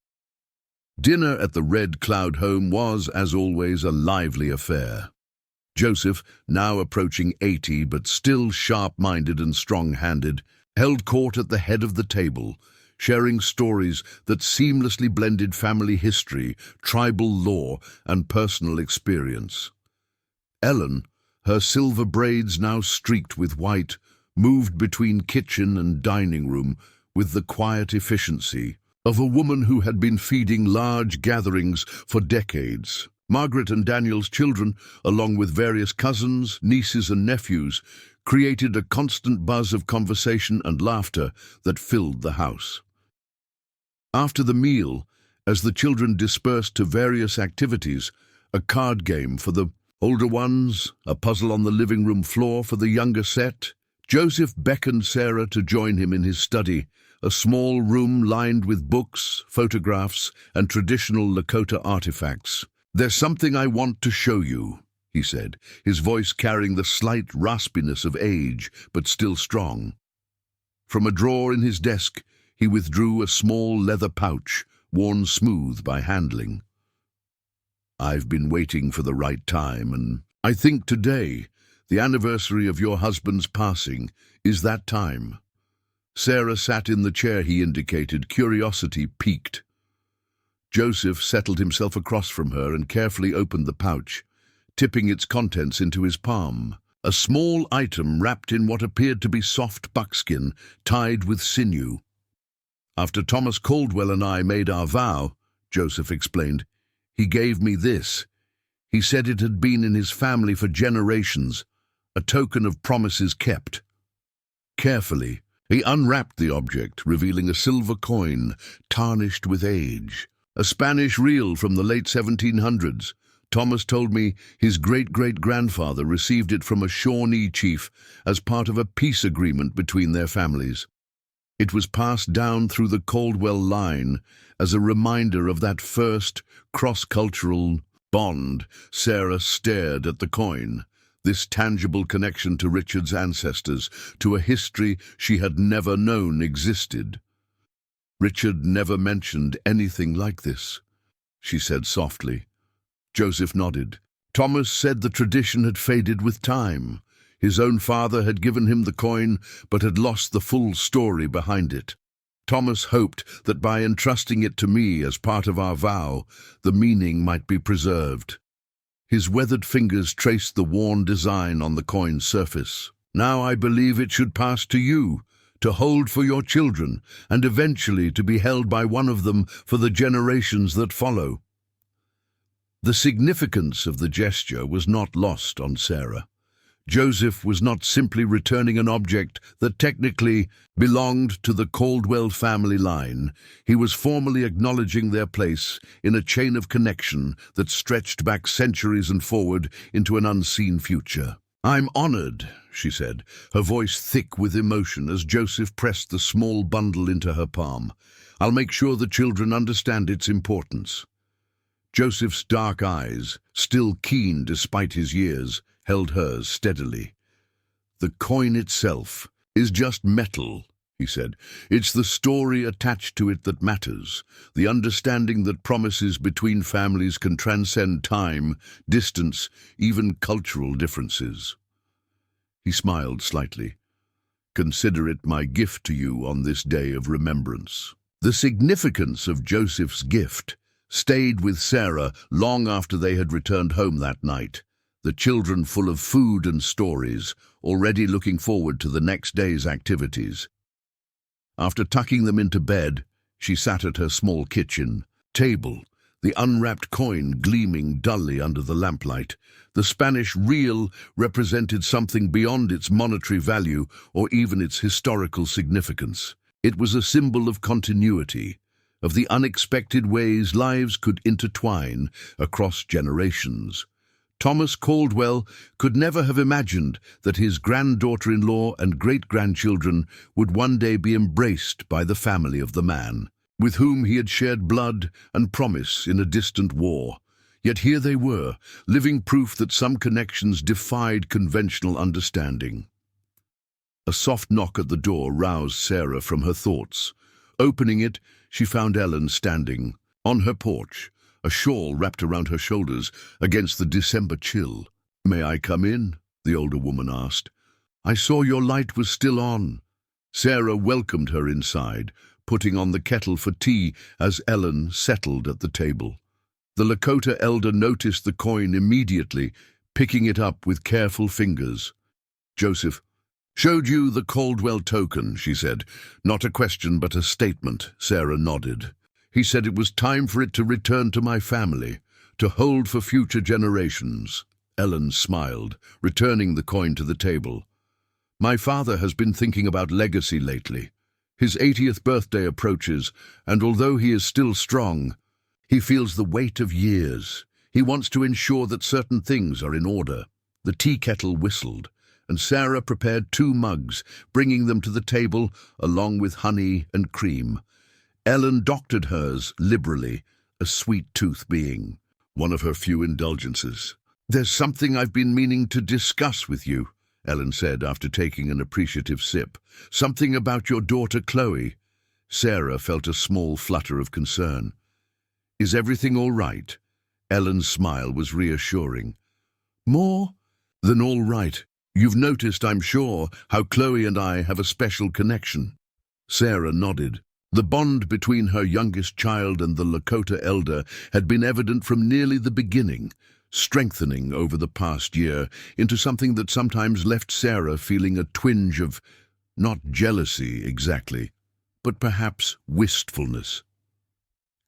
Dinner at the Red Cloud home was, as always, a lively affair. Joseph, now approaching 80 but still sharp-minded and strong-handed, held court at the head of the table, sharing stories that seamlessly blended family history, tribal lore, and personal experience. Ellen, her silver braids now streaked with white, moved between kitchen and dining room with the quiet efficiency of a woman who had been feeding large gatherings for decades. Margaret and Daniel's children, along with various cousins, nieces and nephews, created a constant buzz of conversation and laughter that filled the house. After the meal, as the children dispersed to various activities, a card game for the older ones, a puzzle on the living room floor for the younger set, Joseph beckoned Sarah to join him in his study, a small room lined with books, photographs, and traditional Lakota artifacts. "There's something I want to show you," he said, his voice carrying the slight raspiness of age, but still strong. From a drawer in his desk, he withdrew a small leather pouch, worn smooth by handling. "I've been waiting for the right time, and I think today, the anniversary of your husband's passing, is that time." Sarah sat in the chair he indicated, curiosity piqued. Joseph settled himself across from her and carefully opened the pouch, tipping its contents into his palm. A small item wrapped in what appeared to be soft buckskin, tied with sinew. "After Thomas Caldwell and I made our vow," Joseph explained, "he gave me this. He said it had been in his family for generations, a token of promises kept." Carefully, he unwrapped the object, revealing a silver coin, tarnished with age. "A Spanish real from the late 1700s. Thomas told me his great-great-grandfather received it from a Shawnee chief as part of a peace agreement between their families. It was passed down through the Caldwell line as a reminder of that first cross-cultural bond." Sarah stared at the coin, this tangible connection to Richard's ancestors, to a history she had never known existed. "Richard never mentioned anything like this," she said softly. Joseph nodded. "Thomas said the tradition had faded with time. His own father had given him the coin, but had lost the full story behind it. Thomas hoped that by entrusting it to me as part of our vow, the meaning might be preserved." His weathered fingers traced the worn design on the coin's surface. "Now I believe it should pass to you, to hold for your children, and eventually to be held by one of them for the generations that follow." The significance of the gesture was not lost on Sarah. Joseph was not simply returning an object that technically belonged to the Caldwell family line. He was formally acknowledging their place in a chain of connection that stretched back centuries and forward into an unseen future. "I'm honored," she said, her voice thick with emotion as Joseph pressed the small bundle into her palm. "I'll make sure the children understand its importance." Joseph's dark eyes, still keen despite his years, held hers steadily. "The coin itself is just metal," he said. "It's the story attached to it that matters, the understanding that promises between families can transcend time, distance, even cultural differences." He smiled slightly. "Consider it my gift to you on this day of remembrance." The significance of Joseph's gift stayed with Sarah long after they had returned home that night, the children full of food and stories, already looking forward to the next day's activities. After tucking them into bed, she sat at her small kitchen table, the unwrapped coin gleaming dully under the lamplight. The Spanish real represented something beyond its monetary value or even its historical significance. It was a symbol of continuity, of the unexpected ways lives could intertwine across generations. Thomas Caldwell could never have imagined that his granddaughter-in-law and great-grandchildren would one day be embraced by the family of the man, with whom he had shared blood and promise in a distant war. Yet here they were, living proof that some connections defied conventional understanding. A soft knock at the door roused Sarah from her thoughts. Opening it, she found Ellen standing on her porch, a shawl wrapped around her shoulders against the December chill. "May I come in?" the older woman asked. "I saw your light was still on." Sarah welcomed her inside, putting on the kettle for tea as Ellen settled at the table. The Lakota elder noticed the coin immediately, picking it up with careful fingers. "Joseph, "Showed you the Caldwell token," she said. "Not a question, but a statement." Sarah nodded. "He said it was time for it to return to my family, to hold for future generations." Ellen smiled, returning the coin to the table. "My father has been thinking about legacy lately. His 80th birthday approaches, and although he is still strong, he feels the weight of years. He wants to ensure that certain things are in order." The tea kettle whistled, and Sarah prepared 2 mugs, bringing them to the table along with honey and cream. Ellen doctored hers liberally, a sweet tooth being one of her few indulgences. "There's something I've been meaning to discuss with you," Ellen said after taking an appreciative sip. "Something about your daughter Chloe." Sarah felt a small flutter of concern. "Is everything all right?" Ellen's smile was reassuring. "More than all right. You've noticed, I'm sure, how Chloe and I have a special connection." Sarah nodded. The bond between her youngest child and the Lakota elder had been evident from nearly the beginning, strengthening over the past year into something that sometimes left Sarah feeling a twinge of, not jealousy exactly, but perhaps wistfulness.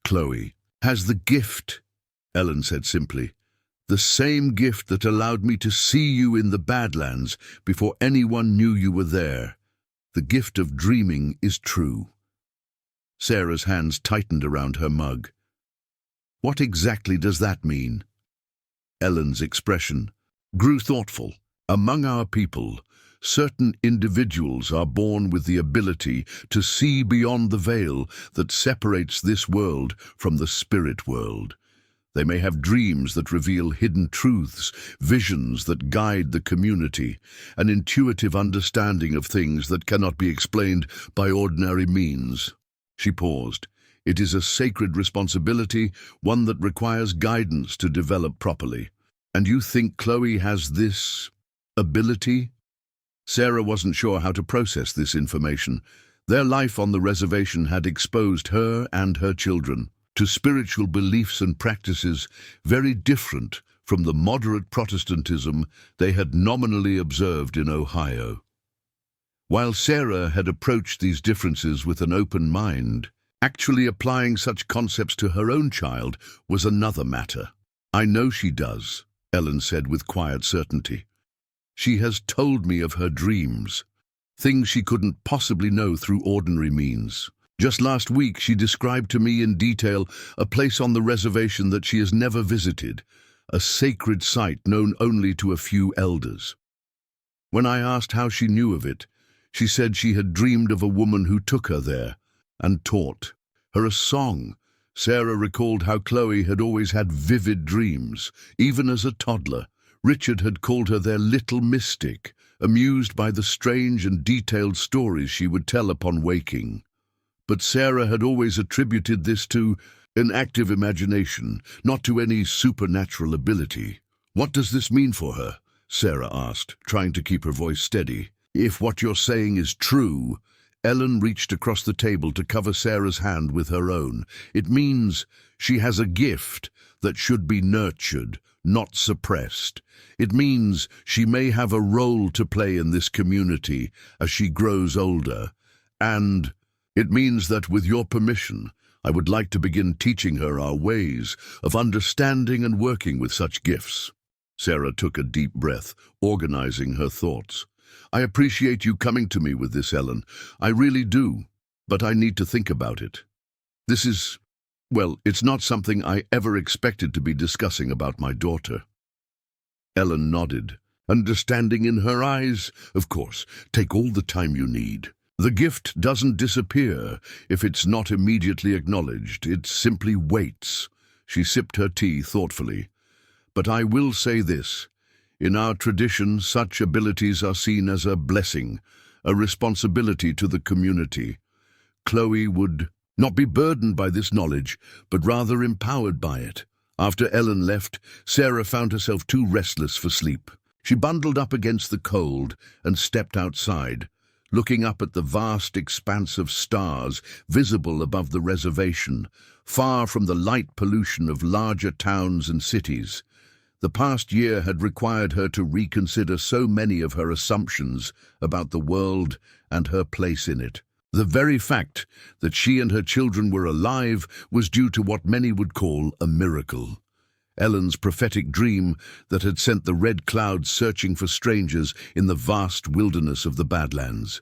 "Chloe has the gift," Ellen said simply. "The same gift that allowed me to see you in the Badlands before anyone knew you were there. The gift of dreaming is true." Sarah's hands tightened around her mug. "What exactly does that mean?" Ellen's expression grew thoughtful. "Among our people, certain individuals are born with the ability to see beyond the veil that separates this world from the spirit world. They may have dreams that reveal hidden truths, visions that guide the community, an intuitive understanding of things that cannot be explained by ordinary means." She paused. "It is a sacred responsibility, one that requires guidance to develop properly. And you think Chloe has this ability?" Sarah wasn't sure how to process this information. Their life on the reservation had exposed her and her children to spiritual beliefs and practices very different from the moderate Protestantism they had nominally observed in Ohio. While Sarah had approached these differences with an open mind, actually applying such concepts to her own child was another matter. "I know she does," Ellen said with quiet certainty. "She has told me of her dreams, things she couldn't possibly know through ordinary means. Just last week she described to me in detail a place on the reservation that she has never visited, a sacred site known only to a few elders. When I asked how she knew of it, she said she had dreamed of a woman who took her there and taught her a song." Sarah recalled how Chloe had always had vivid dreams, even as a toddler. Richard had called her their little mystic, amused by the strange and detailed stories she would tell upon waking. But Sarah had always attributed this to an active imagination, not to any supernatural ability. "What does this mean for her?" Sarah asked, trying to keep her voice steady. "If what you're saying is true," Ellen reached across the table to cover Sarah's hand with her own, "it means she has a gift that should be nurtured, not suppressed. It means she may have a role to play in this community as she grows older. And it means that, with your permission, I would like to begin teaching her our ways of understanding and working with such gifts." Sarah took a deep breath, organizing her thoughts. "I appreciate you coming to me with this, Ellen. I really do, but I need to think about it. This is, well, it's not something I ever expected to be discussing about my daughter." Ellen nodded, understanding in her eyes. "Of course, take all the time you need. The gift doesn't disappear if it's not immediately acknowledged. It simply waits." She sipped her tea thoughtfully. "But I will say this. In our tradition, such abilities are seen as a blessing, a responsibility to the community. Chloe would not be burdened by this knowledge, but rather empowered by it." After Ellen left, Sarah found herself too restless for sleep. She bundled up against the cold and stepped outside, looking up at the vast expanse of stars visible above the reservation, far from the light pollution of larger towns and cities. The past year had required her to reconsider so many of her assumptions about the world and her place in it. The very fact that she and her children were alive was due to what many would call a miracle. Ellen's prophetic dream that had sent the red clouds searching for strangers in the vast wilderness of the Badlands.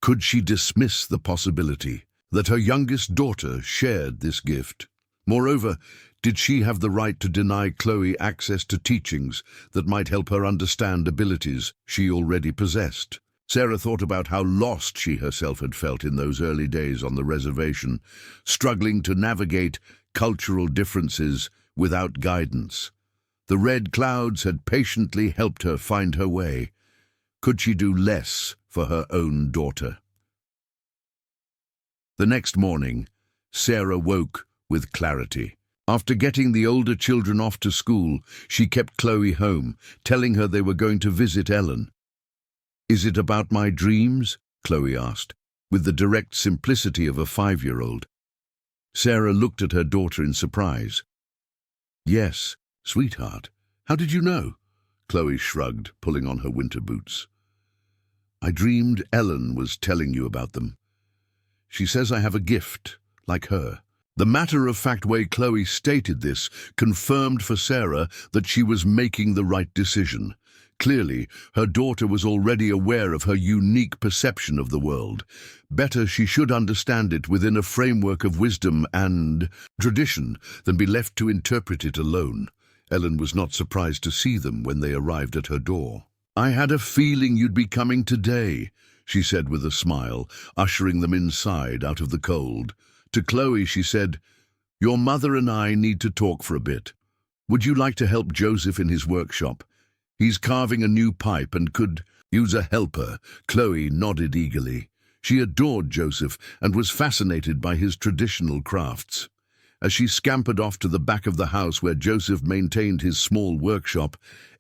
Could she dismiss the possibility that her youngest daughter shared this gift? Moreover, did she have the right to deny Chloe access to teachings that might help her understand abilities she already possessed? Sarah thought about how lost she herself had felt in those early days on the reservation, struggling to navigate cultural differences without guidance. The red clouds had patiently helped her find her way. Could she do less for her own daughter? The next morning, Sarah woke with clarity. After getting the older children off to school, she kept Chloe home, telling her they were going to visit Ellen. "Is it about my dreams?" Chloe asked, with the direct simplicity of a 5-year-old. Sarah looked at her daughter in surprise. "Yes, sweetheart. How did you know?" Chloe shrugged, pulling on her winter boots. "I dreamed Ellen was telling you about them. She says I have a gift, like her." The matter-of-fact way Chloe stated this confirmed for Sarah that she was making the right decision. Clearly, her daughter was already aware of her unique perception of the world. Better she should understand it within a framework of wisdom and tradition than be left to interpret it alone. Ellen was not surprised to see them when they arrived at her door. "I had a feeling you'd be coming today," she said with a smile, ushering them inside out of the cold. To Chloe, she said, "Your mother and I need to talk for a bit. Would you like to help Joseph in his workshop? He's carving a new pipe and could use a helper." Chloe nodded eagerly. She adored Joseph and was fascinated by his traditional crafts. As she scampered off to the back of the house where Joseph maintained his small workshop,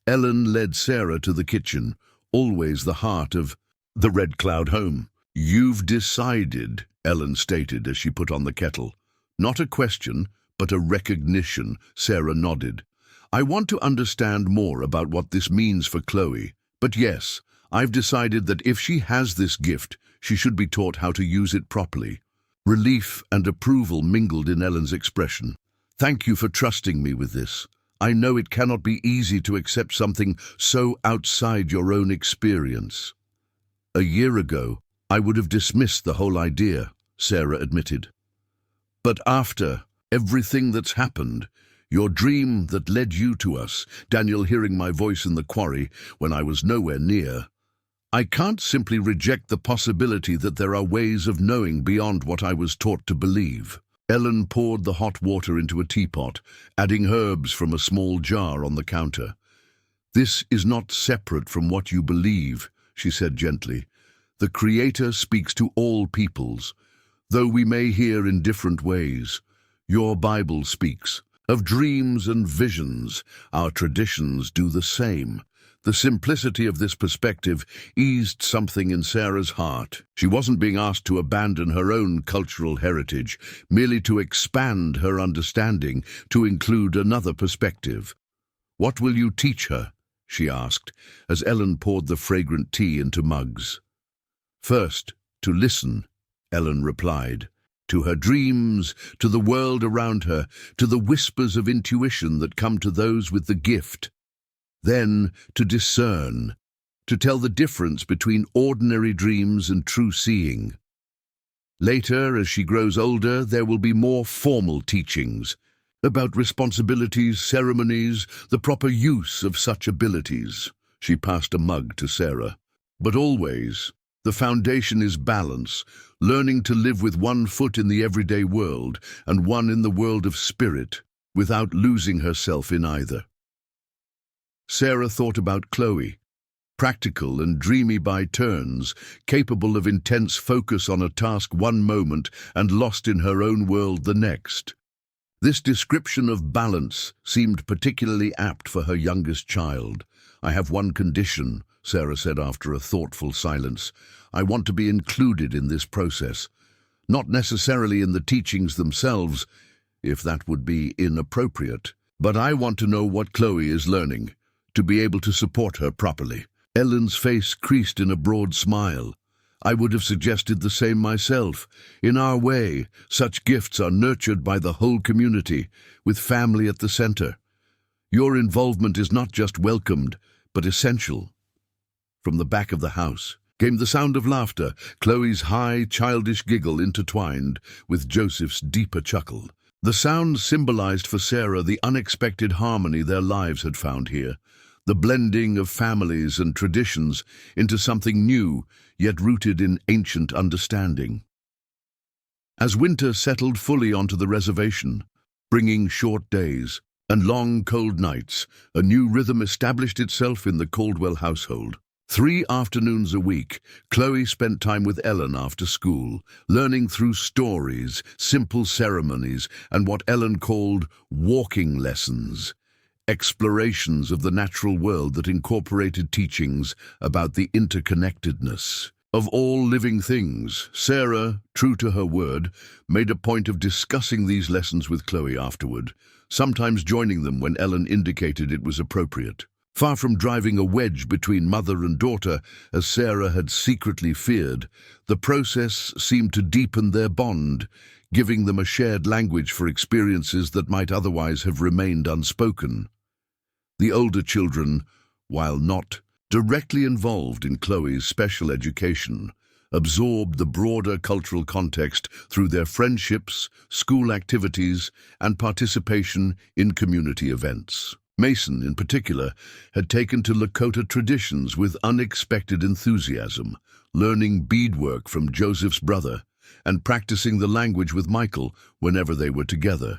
Ellen led Sarah to the kitchen, always the heart of the Red Cloud home. "You've decided," Ellen stated as she put on the kettle. "Not a question, but a recognition," Sarah nodded. "I want to understand more about what this means for Chloe. But yes, I've decided that if she has this gift, she should be taught how to use it properly." Relief and approval mingled in Ellen's expression. "Thank you for trusting me with this. I know it cannot be easy to accept something so outside your own experience." "A year ago, I would have dismissed the whole idea," Sarah admitted. "But after everything that's happened, your dream that led you to us, Daniel hearing my voice in the quarry when I was nowhere near, I can't simply reject the possibility that there are ways of knowing beyond what I was taught to believe." Ellen poured the hot water into a teapot, adding herbs from a small jar on the counter. "This is not separate from what you believe," she said gently. "The Creator speaks to all peoples, though we may hear in different ways. Your Bible speaks of dreams and visions. Our traditions do the same." The simplicity of this perspective eased something in Sarah's heart. She wasn't being asked to abandon her own cultural heritage, merely to expand her understanding to include another perspective. "What will you teach her?" she asked, as Ellen poured the fragrant tea into mugs. "First, to listen," Ellen replied. "To her dreams, to the world around her, to the whispers of intuition that come to those with the gift. Then, to discern, to tell the difference between ordinary dreams and true seeing. Later, as she grows older, there will be more formal teachings about responsibilities, ceremonies, the proper use of such abilities." She passed a mug to Sarah. "But always, the foundation is balance, learning to live with one foot in the everyday world and one in the world of spirit, without losing herself in either." Sarah thought about Chloe, practical and dreamy by turns, capable of intense focus on a task one moment and lost in her own world the next. This description of balance seemed particularly apt for her youngest child. "I have one condition," Sarah said after a thoughtful silence. "I want to be included in this process. Not necessarily in the teachings themselves, if that would be inappropriate, But I want to know what Chloe is learning, to be able to support her properly." Ellen's face creased in a broad smile. "I would have suggested the same myself. In our way, such gifts are nurtured by the whole community, with family at the center. Your involvement is not just welcomed, but essential." From the back of the house came the sound of laughter, Chloe's high, childish giggle intertwined with Joseph's deeper chuckle. The sound symbolized for Sarah the unexpected harmony their lives had found here, the blending of families and traditions into something new, yet rooted in ancient understanding. As winter settled fully onto the reservation, bringing short days and long, cold nights, a new rhythm established itself in the Caldwell household. 3 afternoons a week, Chloe spent time with Ellen after school, learning through stories, simple ceremonies, and what Ellen called walking lessons, explorations of the natural world that incorporated teachings about the interconnectedness of all living things. Sarah, true to her word, made a point of discussing these lessons with Chloe afterward, sometimes joining them when Ellen indicated it was appropriate. Far from driving a wedge between mother and daughter, as Sarah had secretly feared, the process seemed to deepen their bond, giving them a shared language for experiences that might otherwise have remained unspoken. The older children, while not directly involved in Chloe's special education, absorbed the broader cultural context through their friendships, school activities, and participation in community events. Mason, in particular, had taken to Lakota traditions with unexpected enthusiasm, learning beadwork from Joseph's brother and practicing the language with Michael whenever they were together.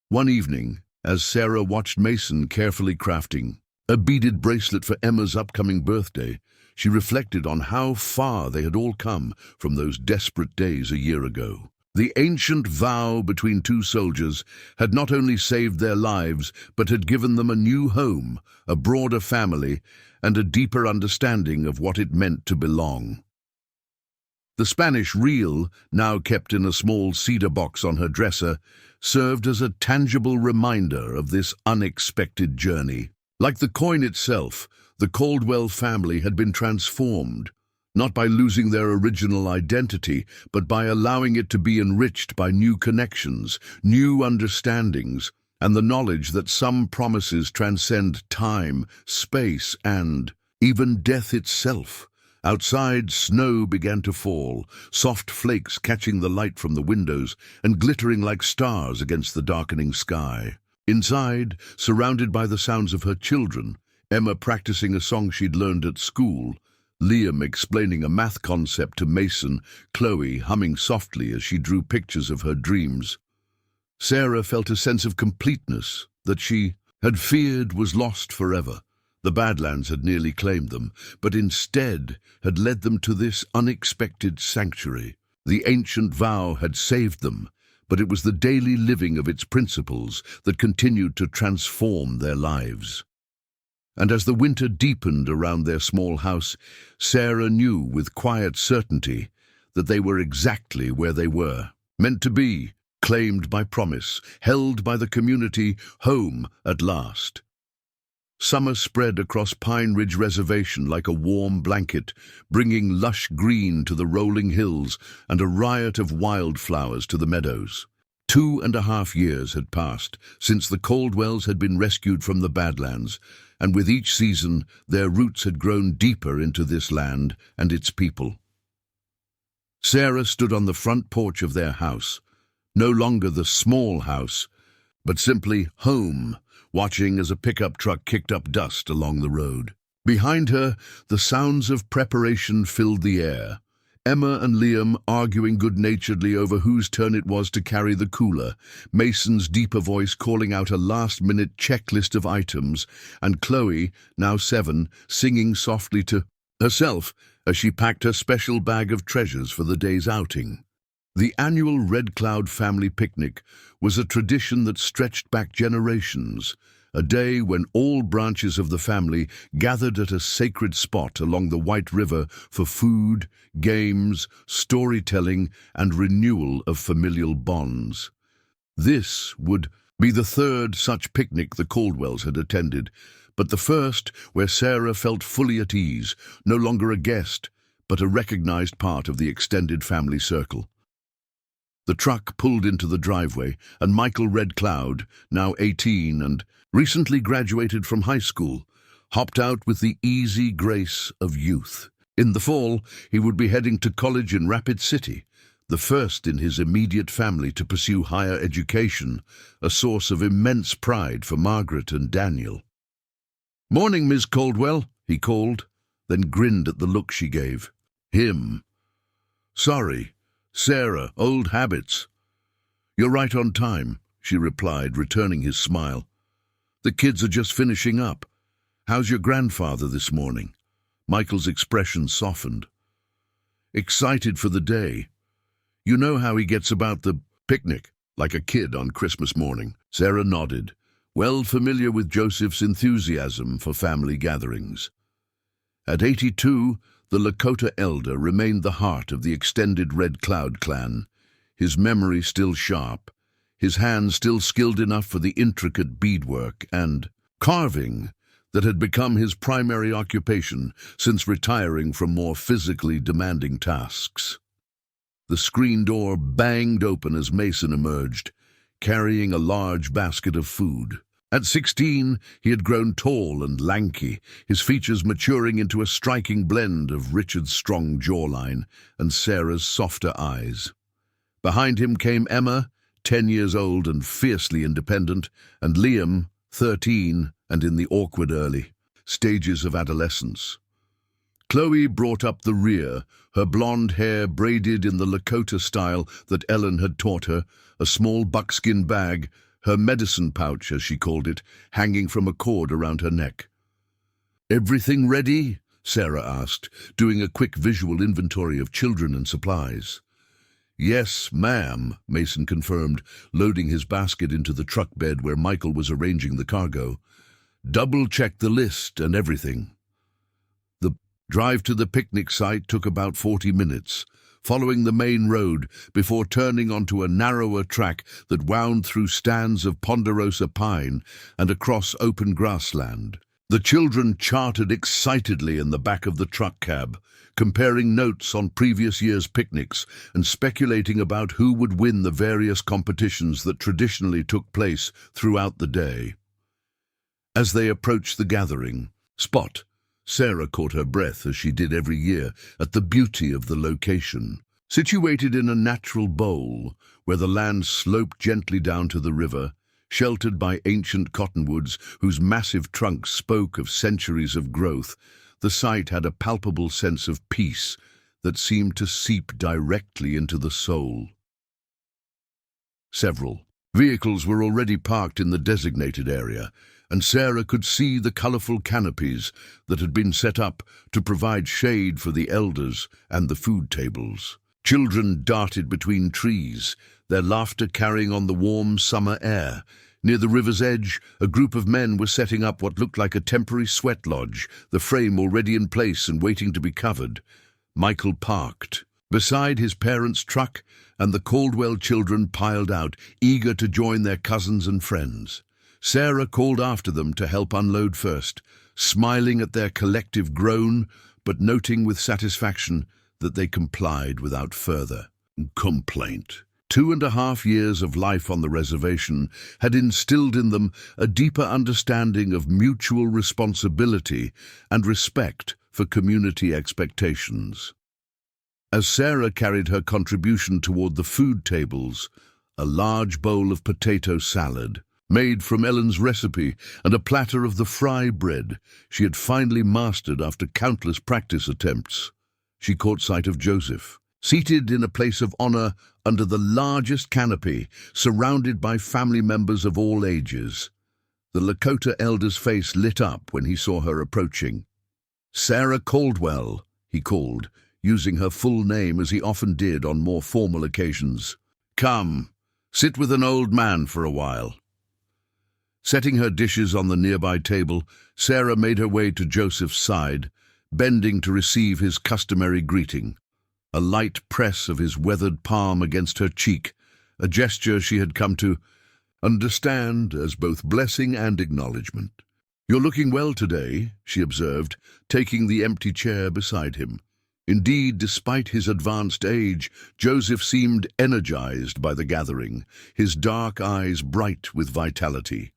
One evening, as Sarah watched Mason carefully crafting a beaded bracelet for Emma's upcoming birthday, she reflected on how far they had all come from those desperate days a year ago. The ancient vow between 2 soldiers had not only saved their lives, but had given them a new home, a broader family, and a deeper understanding of what it meant to belong. The Spanish reel, now kept in a small cedar box on her dresser, served as a tangible reminder of this unexpected journey. Like the coin itself, the Caldwell family had been transformed, not by losing their original identity, but by allowing it to be enriched by new connections, new understandings, and the knowledge that some promises transcend time, space, and even death itself. Outside, snow began to fall, soft flakes catching the light from the windows and glittering like stars against the darkening sky. Inside, surrounded by the sounds of her children, Emma practicing a song she'd learned at school, Liam explaining a math concept to Mason, Chloe humming softly as she drew pictures of her dreams. Sarah felt a sense of completeness that she had feared was lost forever. The Badlands had nearly claimed them, but instead had led them to this unexpected sanctuary. The ancient vow had saved them, but it was the daily living of its principles that continued to transform their lives. And as the winter deepened around their small house, Sarah knew with quiet certainty that they were exactly where they were, meant to be, claimed by promise, held by the community, home at last. Summer spread across Pine Ridge Reservation like a warm blanket, bringing lush green to the rolling hills and a riot of wildflowers to the meadows. 2.5 years had passed since the Caldwells had been rescued from the Badlands, and with each season their roots had grown deeper into this land and its people. Sarah stood on the front porch of their house, no longer the small house, but simply home, watching as a pickup truck kicked up dust along the road. Behind her, the sounds of preparation filled the air. Emma and Liam arguing good-naturedly over whose turn it was to carry the cooler, Mason's deeper voice calling out a last-minute checklist of items, and Chloe, now 7, singing softly to herself as she packed her special bag of treasures for the day's outing. The annual Red Cloud family picnic was a tradition that stretched back generations, a day when all branches of the family gathered at a sacred spot along the White River for food, games, storytelling, and renewal of familial bonds. This would be the third such picnic the Caldwells had attended, but the first where Sarah felt fully at ease, no longer a guest, but a recognized part of the extended family circle. The truck pulled into the driveway, and Michael Red Cloud, now 18 and recently graduated from high school, hopped out with the easy grace of youth. In the fall, he would be heading to college in Rapid City, the first in his immediate family to pursue higher education, a source of immense pride for Margaret and Daniel. "Morning, Miss Caldwell," he called, then grinned at the look she gave. Him. "Sorry, Sarah, old habits." "You're right on time," she replied, returning his smile. "The kids are just finishing up. How's your grandfather this morning?" Michael's expression softened. "Excited for the day. You know how he gets about the picnic, like a kid on Christmas morning." Sarah nodded, well familiar with Joseph's enthusiasm for family gatherings. At 82, the Lakota elder remained the heart of the extended Red Cloud clan, his memory still sharp, his hands still skilled enough for the intricate beadwork and carving that had become his primary occupation since retiring from more physically demanding tasks. The screen door banged open as Mason emerged, carrying a large basket of food. At 16, he had grown tall and lanky, his features maturing into a striking blend of Richard's strong jawline and Sarah's softer eyes. Behind him came Emma, 10 years old and fiercely independent, and Liam, 13, and in the awkward early stages of adolescence. Chloe brought up the rear, her blonde hair braided in the Lakota style that Ellen had taught her, a small buckskin bag, her medicine pouch, as she called it, hanging from a cord around her neck. "Everything ready?" Sarah asked, doing a quick visual inventory of children and supplies. "Yes, ma'am," Mason confirmed, loading his basket into the truck bed where Michael was arranging the cargo. "Double-check the list and everything." The drive to the picnic site took about 40 minutes, following the main road before turning onto a narrower track that wound through stands of ponderosa pine and across open grassland. The children chattered excitedly in the back of the truck cab, comparing notes on previous year's picnics and speculating about who would win the various competitions that traditionally took place throughout the day. As they approached the gathering spot, Sarah caught her breath, as she did every year, at the beauty of the location. Situated in a natural bowl, where the land sloped gently down to the river, sheltered by ancient cottonwoods whose massive trunks spoke of centuries of growth, the site had a palpable sense of peace that seemed to seep directly into the soul. Several vehicles were already parked in the designated area, and Sarah could see the colorful canopies that had been set up to provide shade for the elders and the food tables. Children darted between trees, their laughter carrying on the warm summer air. Near the river's edge, a group of men were setting up what looked like a temporary sweat lodge, the frame already in place and waiting to be covered. Michael parked beside his parents' truck, and the Caldwell children piled out, eager to join their cousins and friends. Sarah called after them to help unload first, smiling at their collective groan, but noting with satisfaction that they complied without further complaint. 2.5 years of life on the reservation had instilled in them a deeper understanding of mutual responsibility and respect for community expectations. As Sarah carried her contribution toward the food tables, a large bowl of potato salad, made from Ellen's recipe, and a platter of the fry bread she had finally mastered after countless practice attempts, she caught sight of Joseph, seated in a place of honor under the largest canopy, surrounded by family members of all ages. The Lakota elder's face lit up when he saw her approaching. "Sarah Caldwell," he called, using her full name as he often did on more formal occasions. "Come, sit with an old man for a while." Setting her dishes on the nearby table, Sarah made her way to Joseph's side, bending to receive his customary greeting. A light press of his weathered palm against her cheek, a gesture she had come to understand as both blessing and acknowledgement. "You're looking well today," she observed, taking the empty chair beside him. Indeed, despite his advanced age, Joseph seemed energized by the gathering, his dark eyes bright with vitality.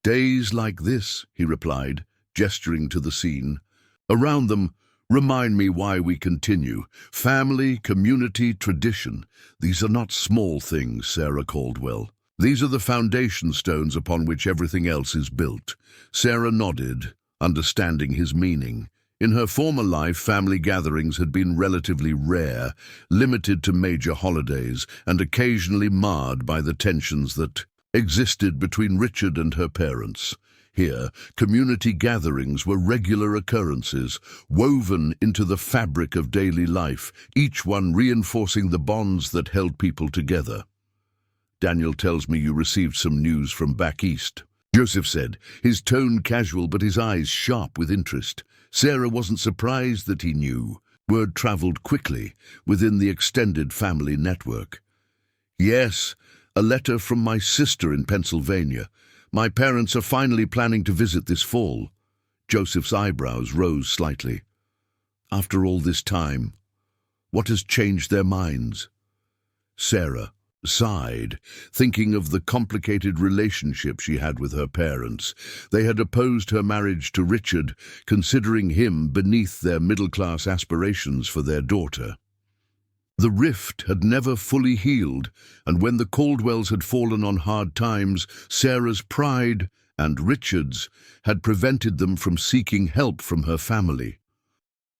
"Days like this," he replied, gesturing to the scene. "Around them, remind me why we continue. Family, community, tradition. These are not small things, Sarah Caldwell. These are the foundation stones upon which everything else is built." Sarah nodded, understanding his meaning. In her former life, family gatherings had been relatively rare, limited to major holidays, and occasionally marred by the tensions that existed between Richard and her parents. Here, community gatherings were regular occurrences, woven into the fabric of daily life, each one reinforcing the bonds that held people together. "Daniel tells me you received some news from back east," Joseph said, his tone casual but his eyes sharp with interest. Sarah wasn't surprised that he knew. Word traveled quickly within the extended family network. "Yes, a letter from my sister in Pennsylvania. My parents are finally planning to visit this fall." Joseph's eyebrows rose slightly. "After all this time, what has changed their minds?" Sarah sighed, thinking of the complicated relationship she had with her parents. They had opposed her marriage to Richard, considering him beneath their middle-class aspirations for their daughter. The rift had never fully healed, and when the Caldwells had fallen on hard times, Sarah's pride and Richard's had prevented them from seeking help from her family.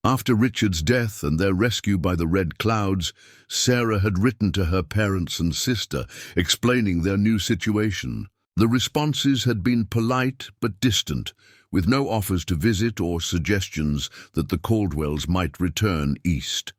After Richard's death and their rescue by the Red Clouds, Sarah had written to her parents and sister, explaining their new situation. The responses had been polite but distant, with no offers to visit or suggestions that the Caldwells might return east.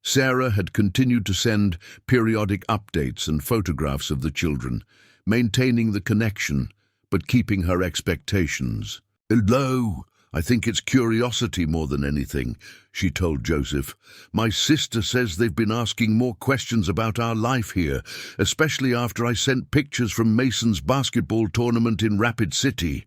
Sarah had continued to send periodic updates and photographs of the children, maintaining the connection but keeping her expectations. "Hello, I think it's curiosity more than anything," she told Joseph. "My sister says they've been asking more questions about our life here, especially after I sent pictures from Mason's basketball tournament in Rapid City."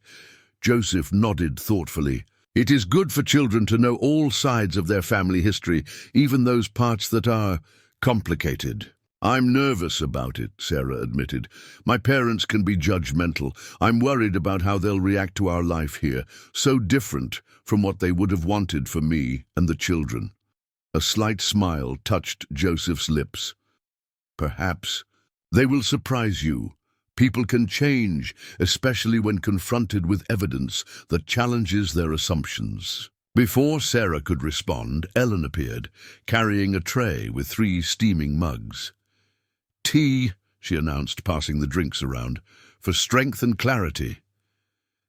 Joseph nodded thoughtfully. "It is good for children to know all sides of their family history, even those parts that are complicated." "I'm nervous about it," Sarah admitted. "My parents can be judgmental. I'm worried about how they'll react to our life here, so different from what they would have wanted for me and the children." A slight smile touched Joseph's lips. "Perhaps. They will surprise you. People can change, especially when confronted with evidence that challenges their assumptions." Before Sarah could respond, Ellen appeared, carrying a tray with 3 steaming mugs. "Tea," she announced, passing the drinks around, "for strength and clarity."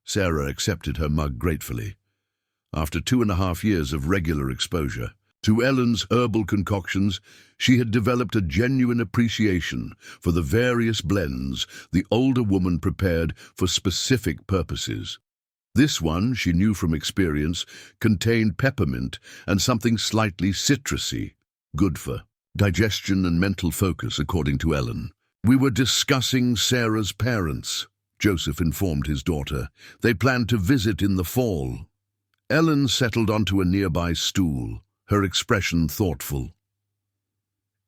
Sarah accepted her mug gratefully. After 2.5 years of regular exposure to Ellen's herbal concoctions, she had developed a genuine appreciation for the various blends the older woman prepared for specific purposes. This one, she knew from experience, contained peppermint and something slightly citrusy, good for digestion and mental focus, according to Ellen. "We were discussing Sarah's parents," Joseph informed his daughter. "They plan to visit in the fall." Ellen settled onto a nearby stool, her expression thoughtful.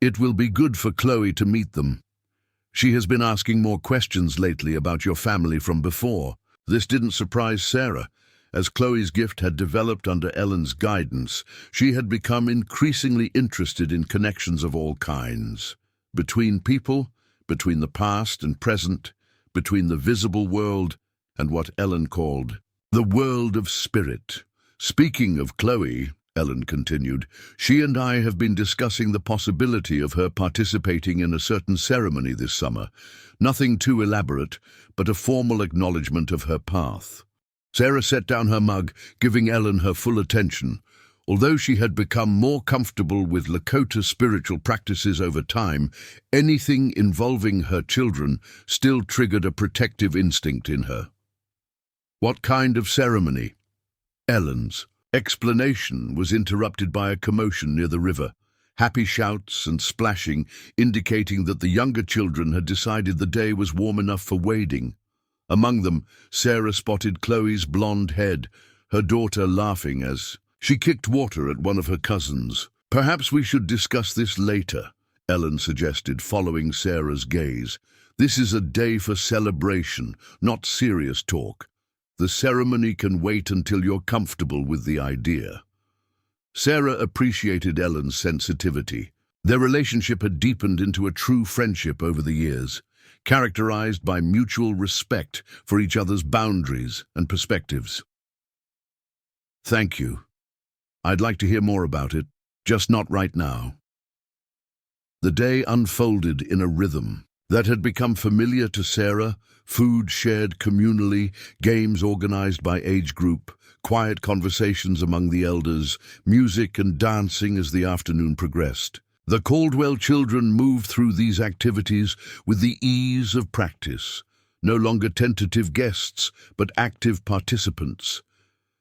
"It will be good for Chloe to meet them. She has been asking more questions lately about your family from before." This didn't surprise Sarah. As Chloe's gift had developed under Ellen's guidance, she had become increasingly interested in connections of all kinds. Between people, between the past and present, between the visible world and what Ellen called the world of spirit. "Speaking of Chloe," Ellen continued, "she and I have been discussing the possibility of her participating in a certain ceremony this summer. Nothing too elaborate, but a formal acknowledgement of her path." Sarah set down her mug, giving Ellen her full attention. Although she had become more comfortable with Lakota spiritual practices over time, anything involving her children still triggered a protective instinct in her. "What kind of ceremony?" Ellen's explanation was interrupted by a commotion near the river. happy shouts and splashing, indicating that the younger children had decided the day was warm enough for wading. Among them, Sarah spotted Chloe's blonde head, her daughter laughing as she kicked water at one of her cousins. "Perhaps we should discuss this later," Ellen suggested, following Sarah's gaze. "This is a day for celebration, not serious talk. The ceremony can wait until you're comfortable with the idea." Sarah appreciated Ellen's sensitivity. Their relationship had deepened into a true friendship over the years, characterized by mutual respect for each other's boundaries and perspectives. "Thank you. I'd like to hear more about it, just not right now." The day unfolded in a rhythm that had become familiar to Sarah: food shared communally, games organized by age group, quiet conversations among the elders, music and dancing as the afternoon progressed. The Caldwell children moved through these activities with the ease of practice, no longer tentative guests, but active participants.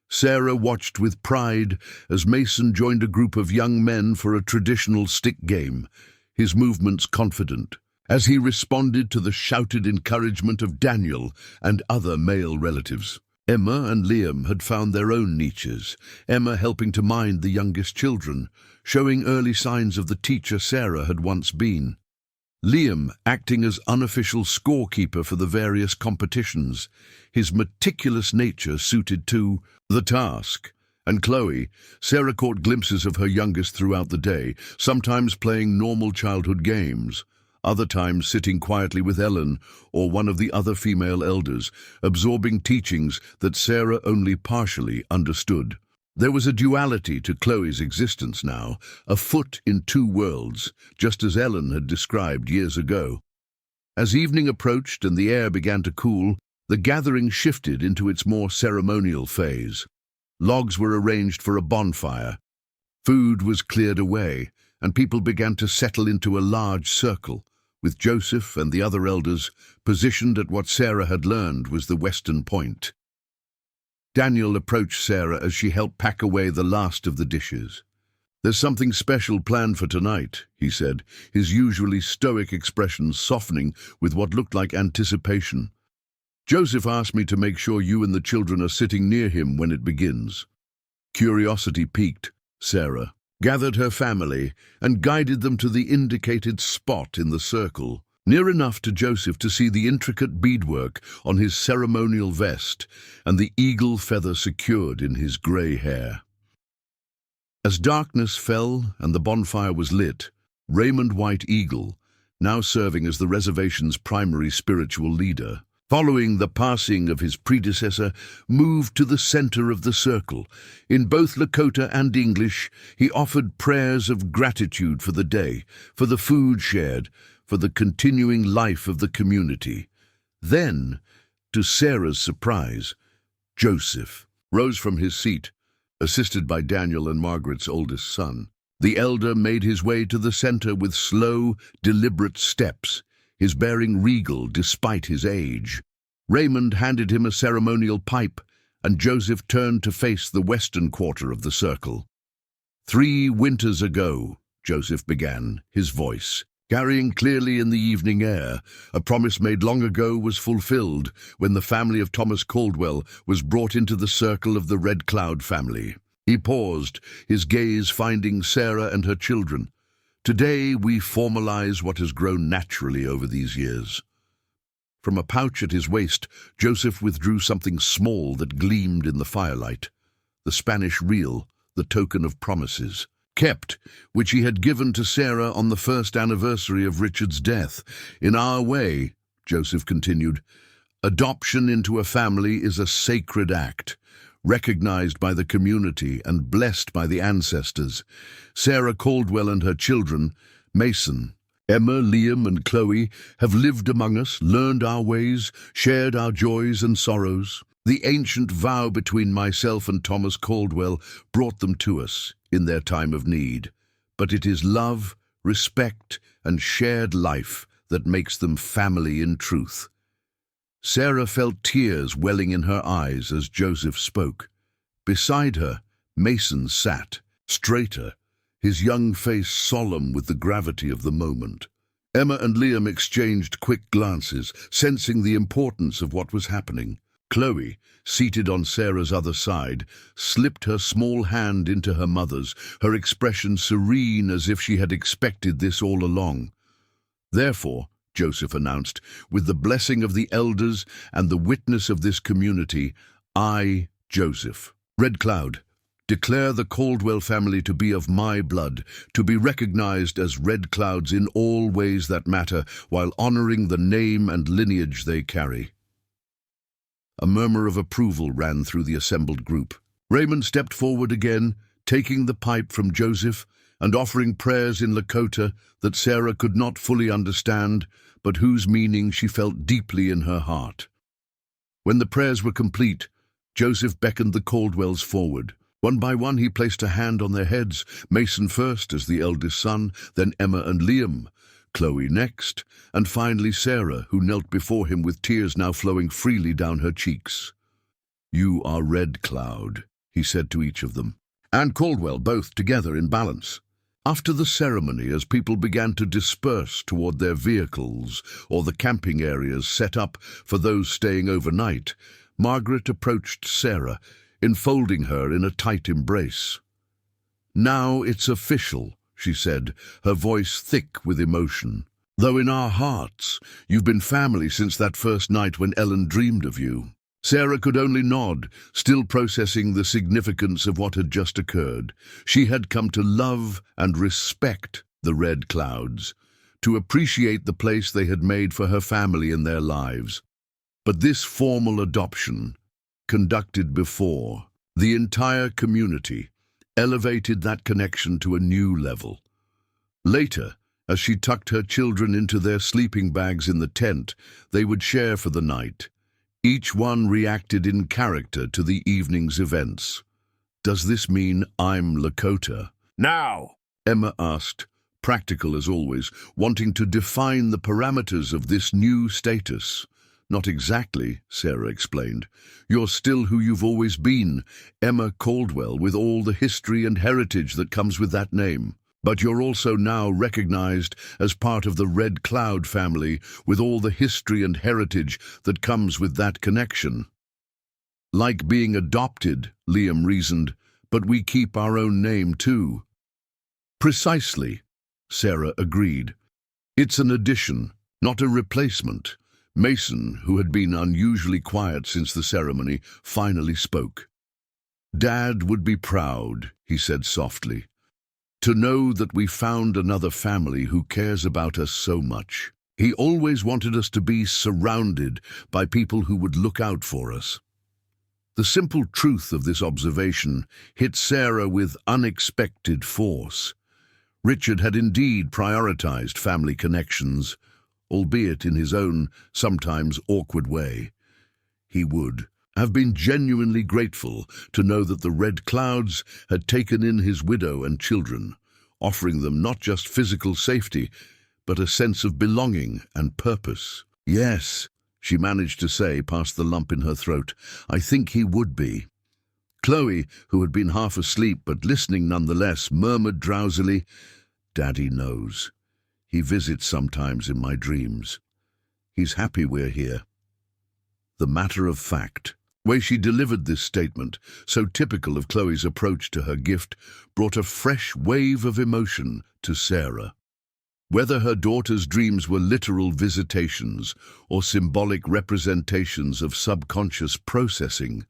Sarah watched with pride as Mason joined a group of young men for a traditional stick game, his movements confident, as he responded to the shouted encouragement of Daniel and other male relatives. Emma and Liam had found their own niches, Emma helping to mind the youngest children, showing early signs of the teacher Sarah had once been. Liam acting as unofficial scorekeeper for the various competitions, his meticulous nature suited to the task. And Chloe, Sarah caught glimpses of her youngest throughout the day, sometimes playing normal childhood games, other times sitting quietly with Ellen or one of the other female elders, absorbing teachings that Sarah only partially understood. There was a duality to Chloe's existence now, a foot in two worlds, just as Ellen had described years ago. As evening approached and the air began to cool, the gathering shifted into its more ceremonial phase. Logs were arranged for a bonfire. Food was cleared away, and people began to settle into a large circle, with Joseph and the other elders positioned at what Sarah had learned was the western point. Daniel approached Sarah as she helped pack away the last of the dishes. "There's something special planned for tonight," he said, his usually stoic expression softening with what looked like anticipation. "Joseph asked me to make sure you and the children are sitting near him when it begins." Curiosity piqued. Sarah gathered her family and guided them to the indicated spot in the circle, near enough to Joseph to see the intricate beadwork on his ceremonial vest and the eagle feather secured in his grey hair. As darkness fell and the bonfire was lit, Raymond White Eagle, now serving as the reservation's primary spiritual leader, following the passing of his predecessor, moved to the center of the circle. In both Lakota and English, he offered prayers of gratitude for the day, for the food shared, for the continuing life of the community. Then, to Sarah's surprise, Joseph rose from his seat, assisted by Daniel and Margaret's oldest son. The elder made his way to the center with slow, deliberate steps, his bearing regal despite his age. Raymond handed him a ceremonial pipe, and Joseph turned to face the western quarter of the circle. "3 winters ago," Joseph began, his voice carrying clearly in the evening air, "a promise made long ago was fulfilled when the family of Thomas Caldwell was brought into the circle of the Red Cloud family." He paused, his gaze finding Sarah and her children. "Today we formalize what has grown naturally over these years." From a pouch at his waist, Joseph withdrew something small that gleamed in the firelight. The Spanish reel, the token of promises kept, which he had given to Sarah on the first anniversary of Richard's death. "In our way," Joseph continued, "adoption into a family is a sacred act, recognized by the community and blessed by the ancestors. Sarah Caldwell and her children, Mason, Emma, Liam, and Chloe, have lived among us, learned our ways, shared our joys and sorrows. The ancient vow between myself and Thomas Caldwell brought them to us in their time of need. But it is love, respect, and shared life that makes them family in truth." Sarah felt tears welling in her eyes as Joseph spoke. Beside her, Mason sat, straighter, his young face solemn with the gravity of the moment. Emma and Liam exchanged quick glances, sensing the importance of what was happening. Chloe, seated on Sarah's other side, slipped her small hand into her mother's, her expression serene as if she had expected this all along. "Therefore," Joseph announced, "with the blessing of the elders and the witness of this community, I, Joseph, Red Cloud, declare the Caldwell family to be of my blood, to be recognized as Red Clouds in all ways that matter, while honoring the name and lineage they carry." A murmur of approval ran through the assembled group. Raymond stepped forward again, taking the pipe from Joseph and offering prayers in Lakota that Sarah could not fully understand, but whose meaning she felt deeply in her heart. When the prayers were complete, Joseph beckoned the Caldwells forward. One by one he placed a hand on their heads, Mason first as the eldest son, then Emma and Liam, Chloe next, and finally Sarah, who knelt before him with tears now flowing freely down her cheeks. "You are Red Cloud," he said to each of them, and Caldwell, both together in balance. After the ceremony, as people began to disperse toward their vehicles or the camping areas set up for those staying overnight, Margaret approached Sarah, enfolding her in a tight embrace. "Now it's official," she said, her voice thick with emotion. "Though in our hearts, you've been family since that first night when Ellen dreamed of you." Sarah could only nod, still processing the significance of what had just occurred. She had come to love and respect the Red Clouds, to appreciate the place they had made for her family in their lives. But this formal adoption, conducted before the entire community, elevated that connection to a new level. Later, as she tucked her children into their sleeping bags in the tent they would share for the night, each one reacted in character to the evening's events. "Does this mean I'm Lakota now?" Emma asked, practical as always, wanting to define the parameters of this new status. "Not exactly," Sarah explained. "You're still who you've always been, Emma Caldwell, with all the history and heritage that comes with that name. But you're also now recognized as part of the Red Cloud family, with all the history and heritage that comes with that connection." "Like being adopted," Liam reasoned, "but we keep our own name too." "Precisely," Sarah agreed. "It's an addition, not a replacement." Mason, who had been unusually quiet since the ceremony, finally spoke. "Dad would be proud," he said softly, "to know that we found another family who cares about us so much. He always wanted us to be surrounded by people who would look out for us." The simple truth of this observation hit Sarah with unexpected force. Richard had indeed prioritized family connections, albeit in his own, sometimes awkward way. He would have been genuinely grateful to know that the Red Clouds had taken in his widow and children, offering them not just physical safety, but a sense of belonging and purpose. "Yes," she managed to say past the lump in her throat, "I think he would be." Chloe, who had been half asleep but listening nonetheless, murmured drowsily, "Daddy knows. He visits sometimes in my dreams. He's happy we're here." The matter-of-fact way she delivered this statement, so typical of Chloe's approach to her gift, brought a fresh wave of emotion to Sarah. Whether her daughter's dreams were literal visitations or symbolic representations of subconscious processing,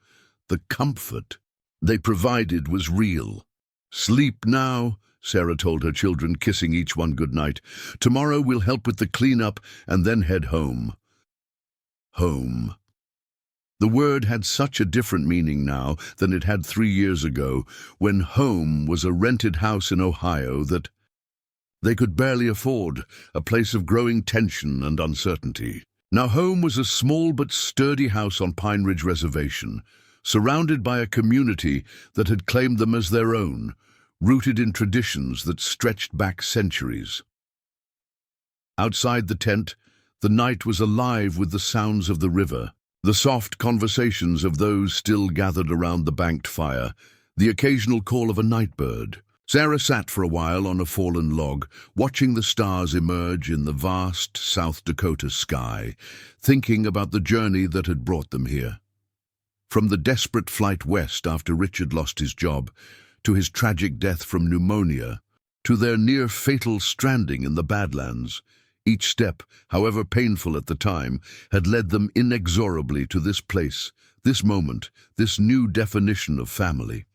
the comfort they provided was real. "Sleep now," Sarah told her children, kissing each one goodnight. "Tomorrow we'll help with the cleanup and then head home." Home. The word had such a different meaning now than it had 3 years ago, when home was a rented house in Ohio that they could barely afford, a place of growing tension and uncertainty. Now home was a small but sturdy house on Pine Ridge Reservation, surrounded by a community that had claimed them as their own, rooted in traditions that stretched back centuries. Outside the tent, the night was alive with the sounds of the river, the soft conversations of those still gathered around the banked fire, the occasional call of a night bird. Sarah sat for a while on a fallen log, watching the stars emerge in the vast South Dakota sky, thinking about the journey that had brought them here. From the desperate flight west after Richard lost his job, to his tragic death from pneumonia, to their near-fatal stranding in the Badlands, each step, however painful at the time, had led them inexorably to this place, this moment, this new definition of family.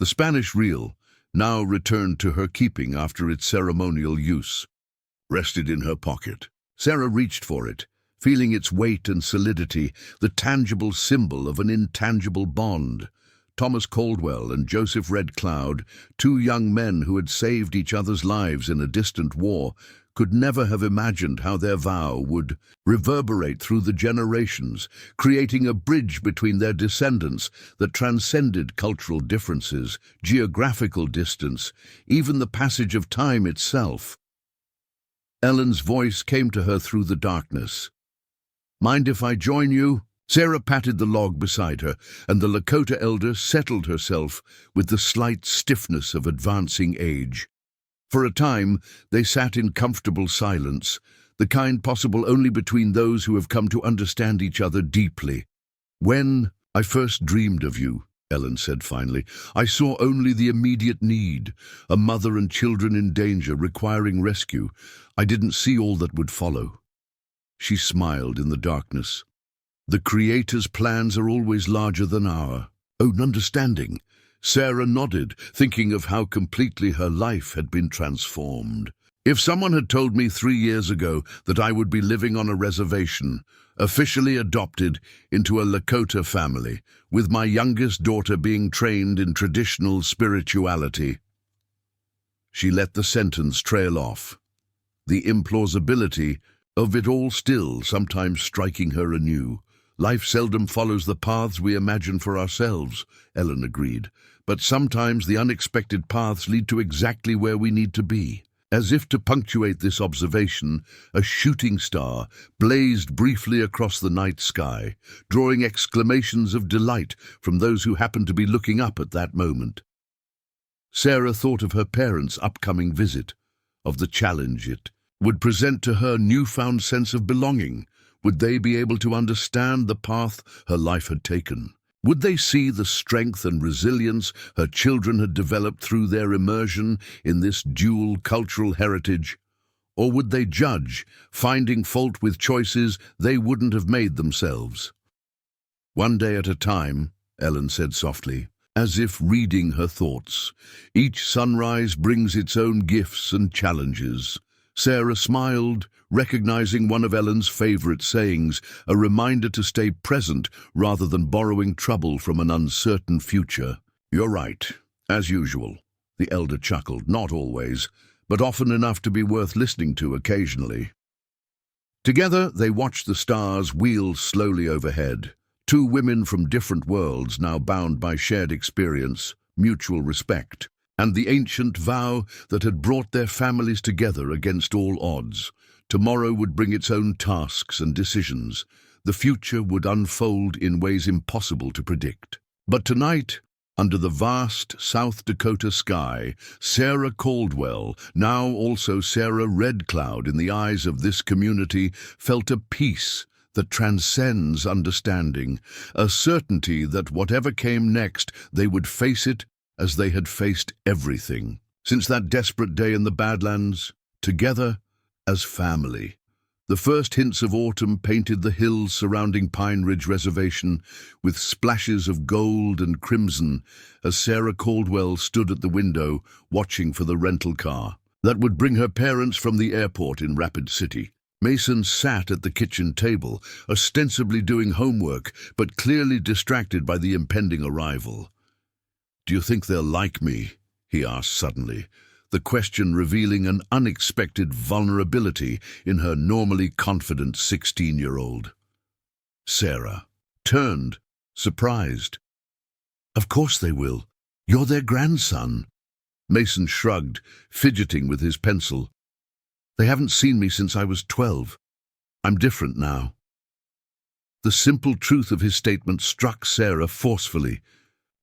The Spanish reel, now returned to her keeping after its ceremonial use, rested in her pocket. Sarah reached for it, feeling its weight and solidity, the tangible symbol of an intangible bond. Thomas Caldwell and Joseph Red Cloud, two young men who had saved each other's lives in a distant war, could never have imagined how their vow would reverberate through the generations, creating a bridge between their descendants that transcended cultural differences, geographical distance, even the passage of time itself. Ellen's voice came to her through the darkness. "Mind if I join you?" Sarah patted the log beside her, and the Lakota elder settled herself with the slight stiffness of advancing age. For a time, they sat in comfortable silence, the kind possible only between those who have come to understand each other deeply. "When I first dreamed of you," Ellen said finally, "I saw only the immediate need, a mother and children in danger requiring rescue. I didn't see all that would follow." She smiled in the darkness. "The Creator's plans are always larger than our own understanding." Sarah nodded, thinking of how completely her life had been transformed. "If someone had told me 3 years ago that I would be living on a reservation, officially adopted into a Lakota family, with my youngest daughter being trained in traditional spirituality." She let the sentence trail off, the implausibility of it all still sometimes striking her anew. "Life seldom follows the paths we imagine for ourselves," Ellen agreed, "but sometimes the unexpected paths lead to exactly where we need to be." As if to punctuate this observation, a shooting star blazed briefly across the night sky, drawing exclamations of delight from those who happened to be looking up at that moment. Sarah thought of her parents' upcoming visit, of the challenge it would present to her newfound sense of belonging. Would they be able to understand the path her life had taken? Would they see the strength and resilience her children had developed through their immersion in this dual cultural heritage? Or would they judge, finding fault with choices they wouldn't have made themselves? "One day at a time," Ellen said softly, as if reading her thoughts. "Each sunrise brings its own gifts and challenges." Sarah smiled, recognizing one of Ellen's favorite sayings, a reminder to stay present rather than borrowing trouble from an uncertain future. "You're right, as usual," the elder chuckled. "Not always, but often enough to be worth listening to occasionally." Together they watched the stars wheel slowly overhead, two women from different worlds now bound by shared experience, mutual respect, and the ancient vow that had brought their families together against all odds. Tomorrow would bring its own tasks and decisions. The future would unfold in ways impossible to predict. But tonight, under the vast South Dakota sky, Sarah Caldwell, now also Sarah Red Cloud in the eyes of this community, felt a peace that transcends understanding, a certainty that whatever came next, they would face it as they had faced everything. Since that desperate day in the Badlands, together as family. The first hints of autumn painted the hills surrounding Pine Ridge Reservation with splashes of gold and crimson as Sarah Caldwell stood at the window watching for the rental car that would bring her parents from the airport in Rapid City. Mason sat at the kitchen table, ostensibly doing homework, but clearly distracted by the impending arrival. "Do you think they'll like me?" he asked suddenly, the question revealing an unexpected vulnerability in her normally confident 16-year-old. Sarah turned, surprised. "Of course they will. You're their grandson." Mason shrugged, fidgeting with his pencil. "They haven't seen me since I was 12. I'm different now." The simple truth of his statement struck Sarah forcefully.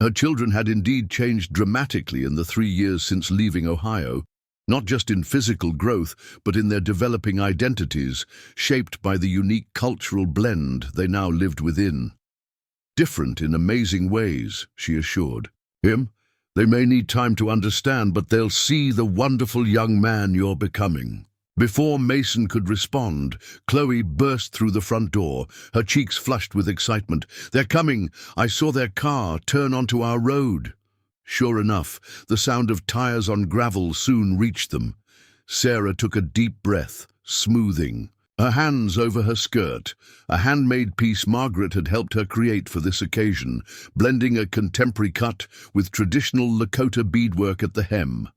Her children had indeed changed dramatically in the 3 years since leaving Ohio, not just in physical growth, but in their developing identities, shaped by the unique cultural blend they now lived within. Different in amazing ways, she assured him. They may need time to understand, but they'll see the wonderful young man you're becoming. Before Mason could respond, Chloe burst through the front door, her cheeks flushed with excitement. "They're coming! I saw their car turn onto our road." Sure enough, the sound of tires on gravel soon reached them. Sarah took a deep breath, smoothing her hands over her skirt, a handmade piece Margaret had helped her create for this occasion, blending a contemporary cut with traditional Lakota beadwork at the hem.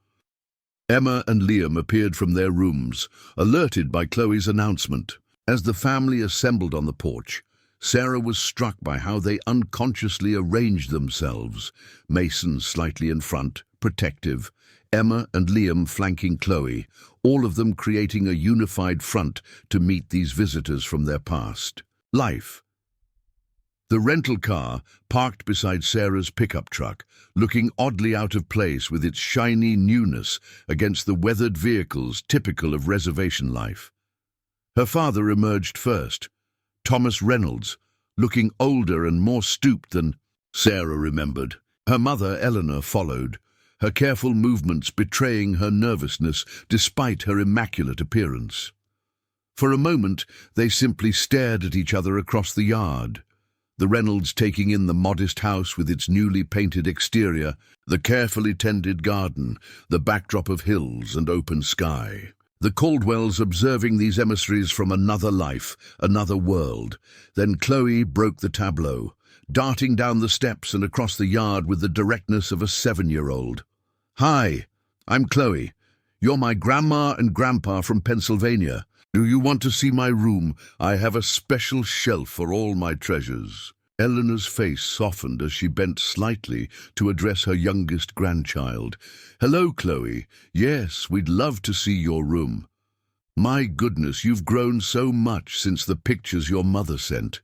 Emma and Liam appeared from their rooms, alerted by Chloe's announcement. As the family assembled on the porch, Sarah was struck by how they unconsciously arranged themselves, Mason slightly in front, protective, Emma and Liam flanking Chloe, all of them creating a unified front to meet these visitors from their past life. The rental car, parked beside Sarah's pickup truck, looking oddly out of place with its shiny newness against the weathered vehicles typical of reservation life. Her father emerged first, Thomas Reynolds, looking older and more stooped than Sarah remembered. Her mother, Eleanor, followed, her careful movements betraying her nervousness despite her immaculate appearance. For a moment, they simply stared at each other across the yard, the Reynolds taking in the modest house with its newly painted exterior, the carefully tended garden, the backdrop of hills and open sky. The Caldwells observing these emissaries from another life, another world. Then Chloe broke the tableau, darting down the steps and across the yard with the directness of a 7-year-old. "Hi, I'm Chloe. You're my grandma and grandpa from Pennsylvania. Do you want to see my room? I have a special shelf for all my treasures." Eleanor's face softened as she bent slightly to address her youngest grandchild. "Hello, Chloe. Yes, we'd love to see your room. My goodness, you've grown so much since the pictures your mother sent."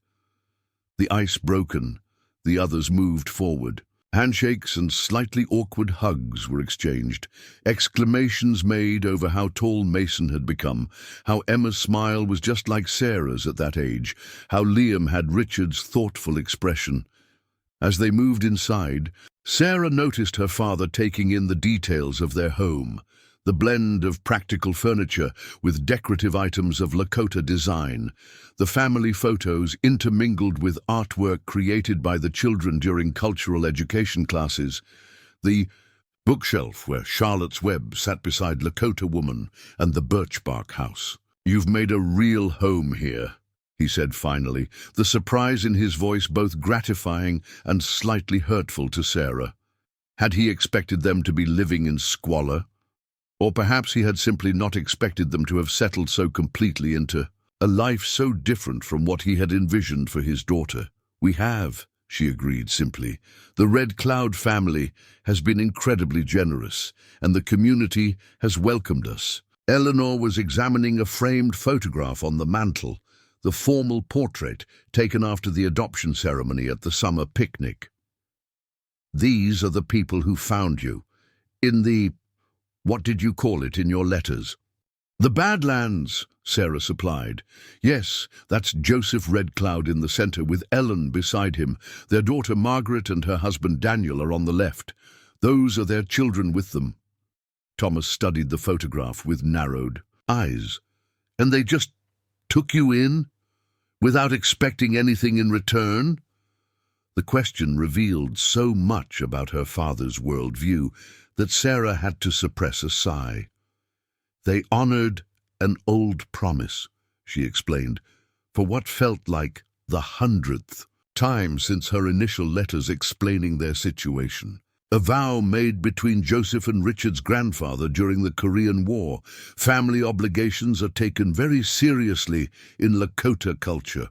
The ice broken, the others moved forward. Handshakes and slightly awkward hugs were exchanged, exclamations made over how tall Mason had become, how Emma's smile was just like Sarah's at that age, how Liam had Richard's thoughtful expression. As they moved inside, Sarah noticed her father taking in the details of their home, the blend of practical furniture with decorative items of Lakota design, the family photos intermingled with artwork created by the children during cultural education classes, the bookshelf where Charlotte's Web sat beside Lakota Woman, and the birchbark house. "You've made a real home here," he said finally, the surprise in his voice both gratifying and slightly hurtful to Sarah. Had he expected them to be living in squalor? Or perhaps he had simply not expected them to have settled so completely into a life so different from what he had envisioned for his daughter. "We have," she agreed simply. "The Red Cloud family has been incredibly generous, and the community has welcomed us." Eleanor was examining a framed photograph on the mantel, the formal portrait taken after the adoption ceremony at the summer picnic. "These are the people who found you. In the... what did you call it in your letters?" "The Badlands," Sarah supplied. "Yes, that's Joseph Red Cloud in the center with Ellen beside him. Their daughter Margaret and her husband Daniel are on the left. Those are their children with them." Thomas studied the photograph with narrowed eyes. "And they just took you in? Without expecting anything in return?" The question revealed so much about her father's worldview that Sarah had to suppress a sigh. "They honored an old promise," she explained, for what felt like the 100th time since her initial letters explaining their situation. "A vow made between Joseph and Richard's grandfather during the Korean War. Family obligations are taken very seriously in Lakota culture."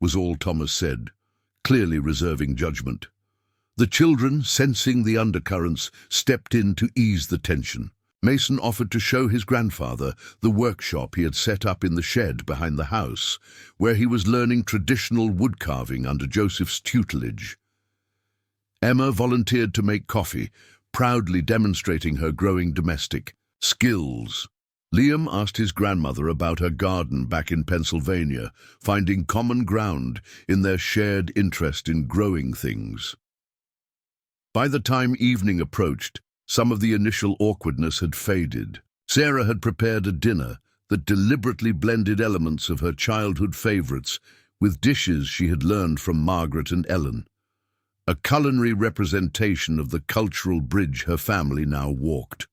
Was all Thomas said, clearly reserving judgment. The children, sensing the undercurrents, stepped in to ease the tension. Mason offered to show his grandfather the workshop he had set up in the shed behind the house, where he was learning traditional woodcarving under Joseph's tutelage. Emma volunteered to make coffee, proudly demonstrating her growing domestic skills. Liam asked his grandmother about her garden back in Pennsylvania, finding common ground in their shared interest in growing things. By the time evening approached, some of the initial awkwardness had faded. Sarah had prepared a dinner that deliberately blended elements of her childhood favorites with dishes she had learned from Margaret and Ellen, a culinary representation of the cultural bridge her family now walked.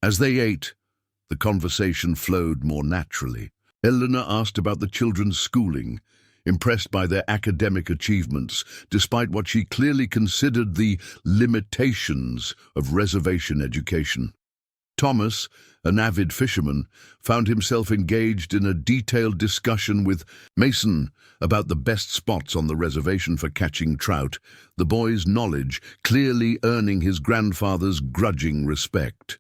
As they ate, the conversation flowed more naturally. Eleanor asked about the children's schooling, impressed by their academic achievements, despite what she clearly considered the limitations of reservation education. Thomas, an avid fisherman, found himself engaged in a detailed discussion with Mason about the best spots on the reservation for catching trout, the boy's knowledge clearly earning his grandfather's grudging respect.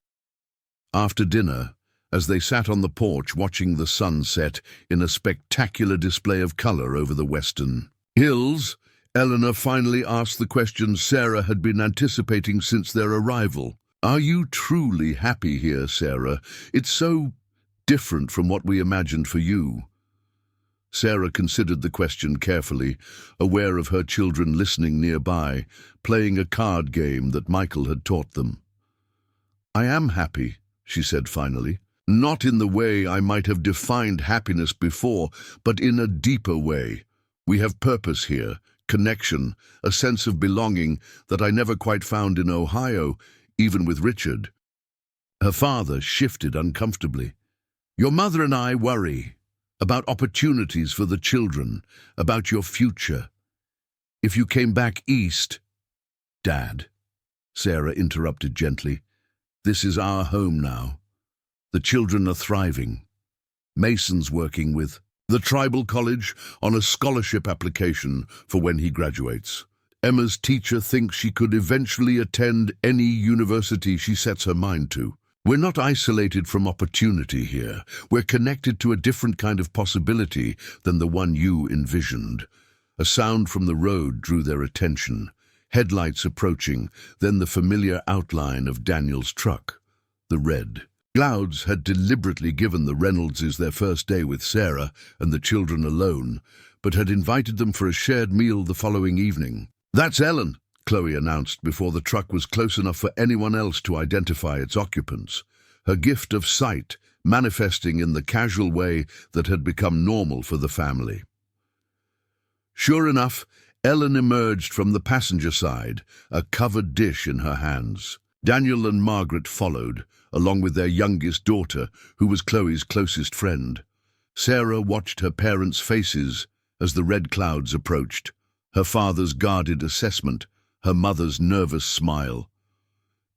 After dinner, as they sat on the porch watching the sun set in a spectacular display of color over the western hills, Eleanor finally asked the question Sarah had been anticipating since their arrival. "Are you truly happy here, Sarah? It's so different from what we imagined for you." Sarah considered the question carefully, aware of her children listening nearby, playing a card game that Michael had taught them. "I am happy," she said finally. "Not in the way I might have defined happiness before, but in a deeper way. We have purpose here, connection, a sense of belonging that I never quite found in Ohio, even with Richard." Her father shifted uncomfortably. "Your mother and I worry about opportunities for the children, about your future. If you came back east—" "Dad," Sarah interrupted gently, "this is our home now. The children are thriving. Mason's working with the tribal college on a scholarship application for when he graduates. Emma's teacher thinks she could eventually attend any university she sets her mind to. We're not isolated from opportunity here. We're connected to a different kind of possibility than the one you envisioned." A sound from the road drew their attention. Headlights approaching, then the familiar outline of Daniel's truck, the red. Clouds had deliberately given the Reynoldses their first day with Sarah and the children alone, but had invited them for a shared meal the following evening. "That's Ellen," Chloe announced before the truck was close enough for anyone else to identify its occupants, her gift of sight manifesting in the casual way that had become normal for the family. Sure enough, Ellen emerged from the passenger side, a covered dish in her hands. Daniel and Margaret followed, along with their youngest daughter, who was Chloe's closest friend. Sarah watched her parents' faces as the red clouds approached, her father's guarded assessment, her mother's nervous smile.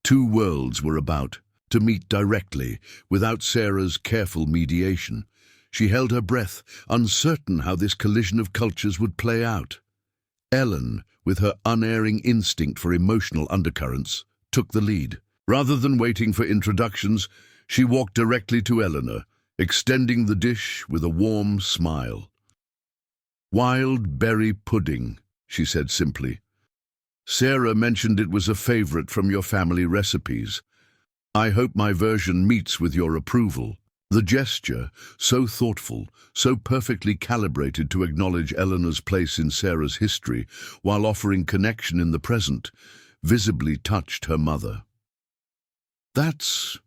Two worlds were about to meet directly, without Sarah's careful mediation. She held her breath, uncertain how this collision of cultures would play out. Ellen, with her unerring instinct for emotional undercurrents, took the lead. Rather than waiting for introductions, she walked directly to Eleanor, extending the dish with a warm smile. "Wild berry pudding," she said simply. "Sarah mentioned it was a favorite from your family recipes. I hope my version meets with your approval." The gesture, so thoughtful, so perfectly calibrated to acknowledge Eleanor's place in Sarah's history while offering connection in the present, visibly touched her mother. "That's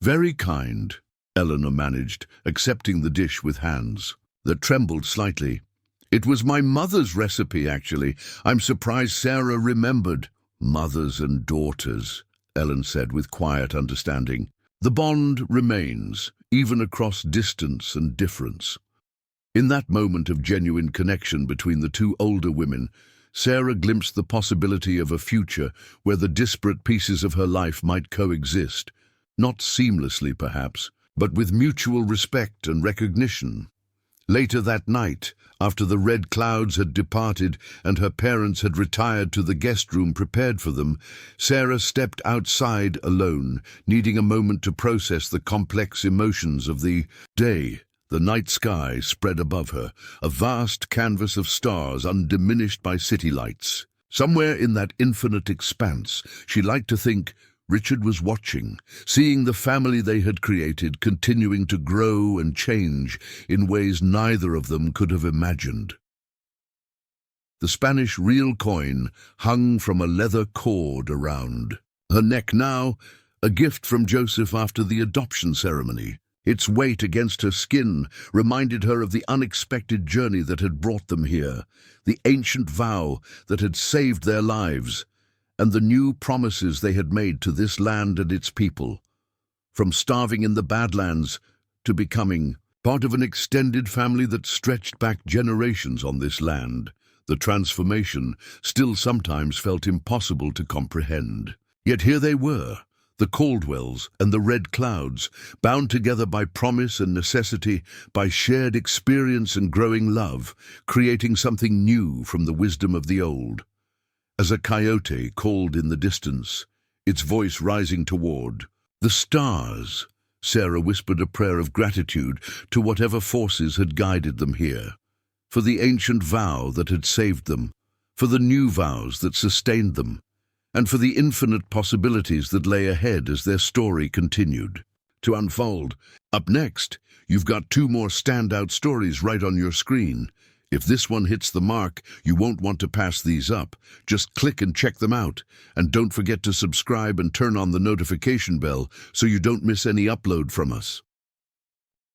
very kind," Eleanor managed, accepting the dish with hands that trembled slightly. "It was my mother's recipe, actually. I'm surprised Sarah remembered." "Mothers and daughters," Ellen said with quiet understanding. "The bond remains, even across distance and difference." In that moment of genuine connection between the two older women, Sarah glimpsed the possibility of a future where the disparate pieces of her life might coexist, not seamlessly perhaps, but with mutual respect and recognition. Later that night, after the red clouds had departed and her parents had retired to the guest room prepared for them, Sarah stepped outside alone, needing a moment to process the complex emotions of the day. The night sky spread above her, a vast canvas of stars undiminished by city lights. Somewhere in that infinite expanse, she liked to think Richard was watching, seeing the family they had created continuing to grow and change in ways neither of them could have imagined. The Spanish real coin hung from a leather cord around her neck now, a gift from Joseph after the adoption ceremony. Its weight against her skin reminded her of the unexpected journey that had brought them here, the ancient vow that had saved their lives, and the new promises they had made to this land and its people, from starving in the Badlands to becoming part of an extended family that stretched back generations on this land. The transformation still sometimes felt impossible to comprehend. Yet here they were, the Caldwells and the Red Clouds, bound together by promise and necessity, by shared experience and growing love, creating something new from the wisdom of the old. As a coyote called in the distance, its voice rising toward the stars, Sarah whispered a prayer of gratitude to whatever forces had guided them here, for the ancient vow that had saved them, for the new vows that sustained them, and for the infinite possibilities that lay ahead as their story continued to unfold. Up next, you've got 2 more standout stories right on your screen. If this one hits the mark, you won't want to pass these up. Just click and check them out. And don't forget to subscribe and turn on the notification bell so you don't miss any upload from us.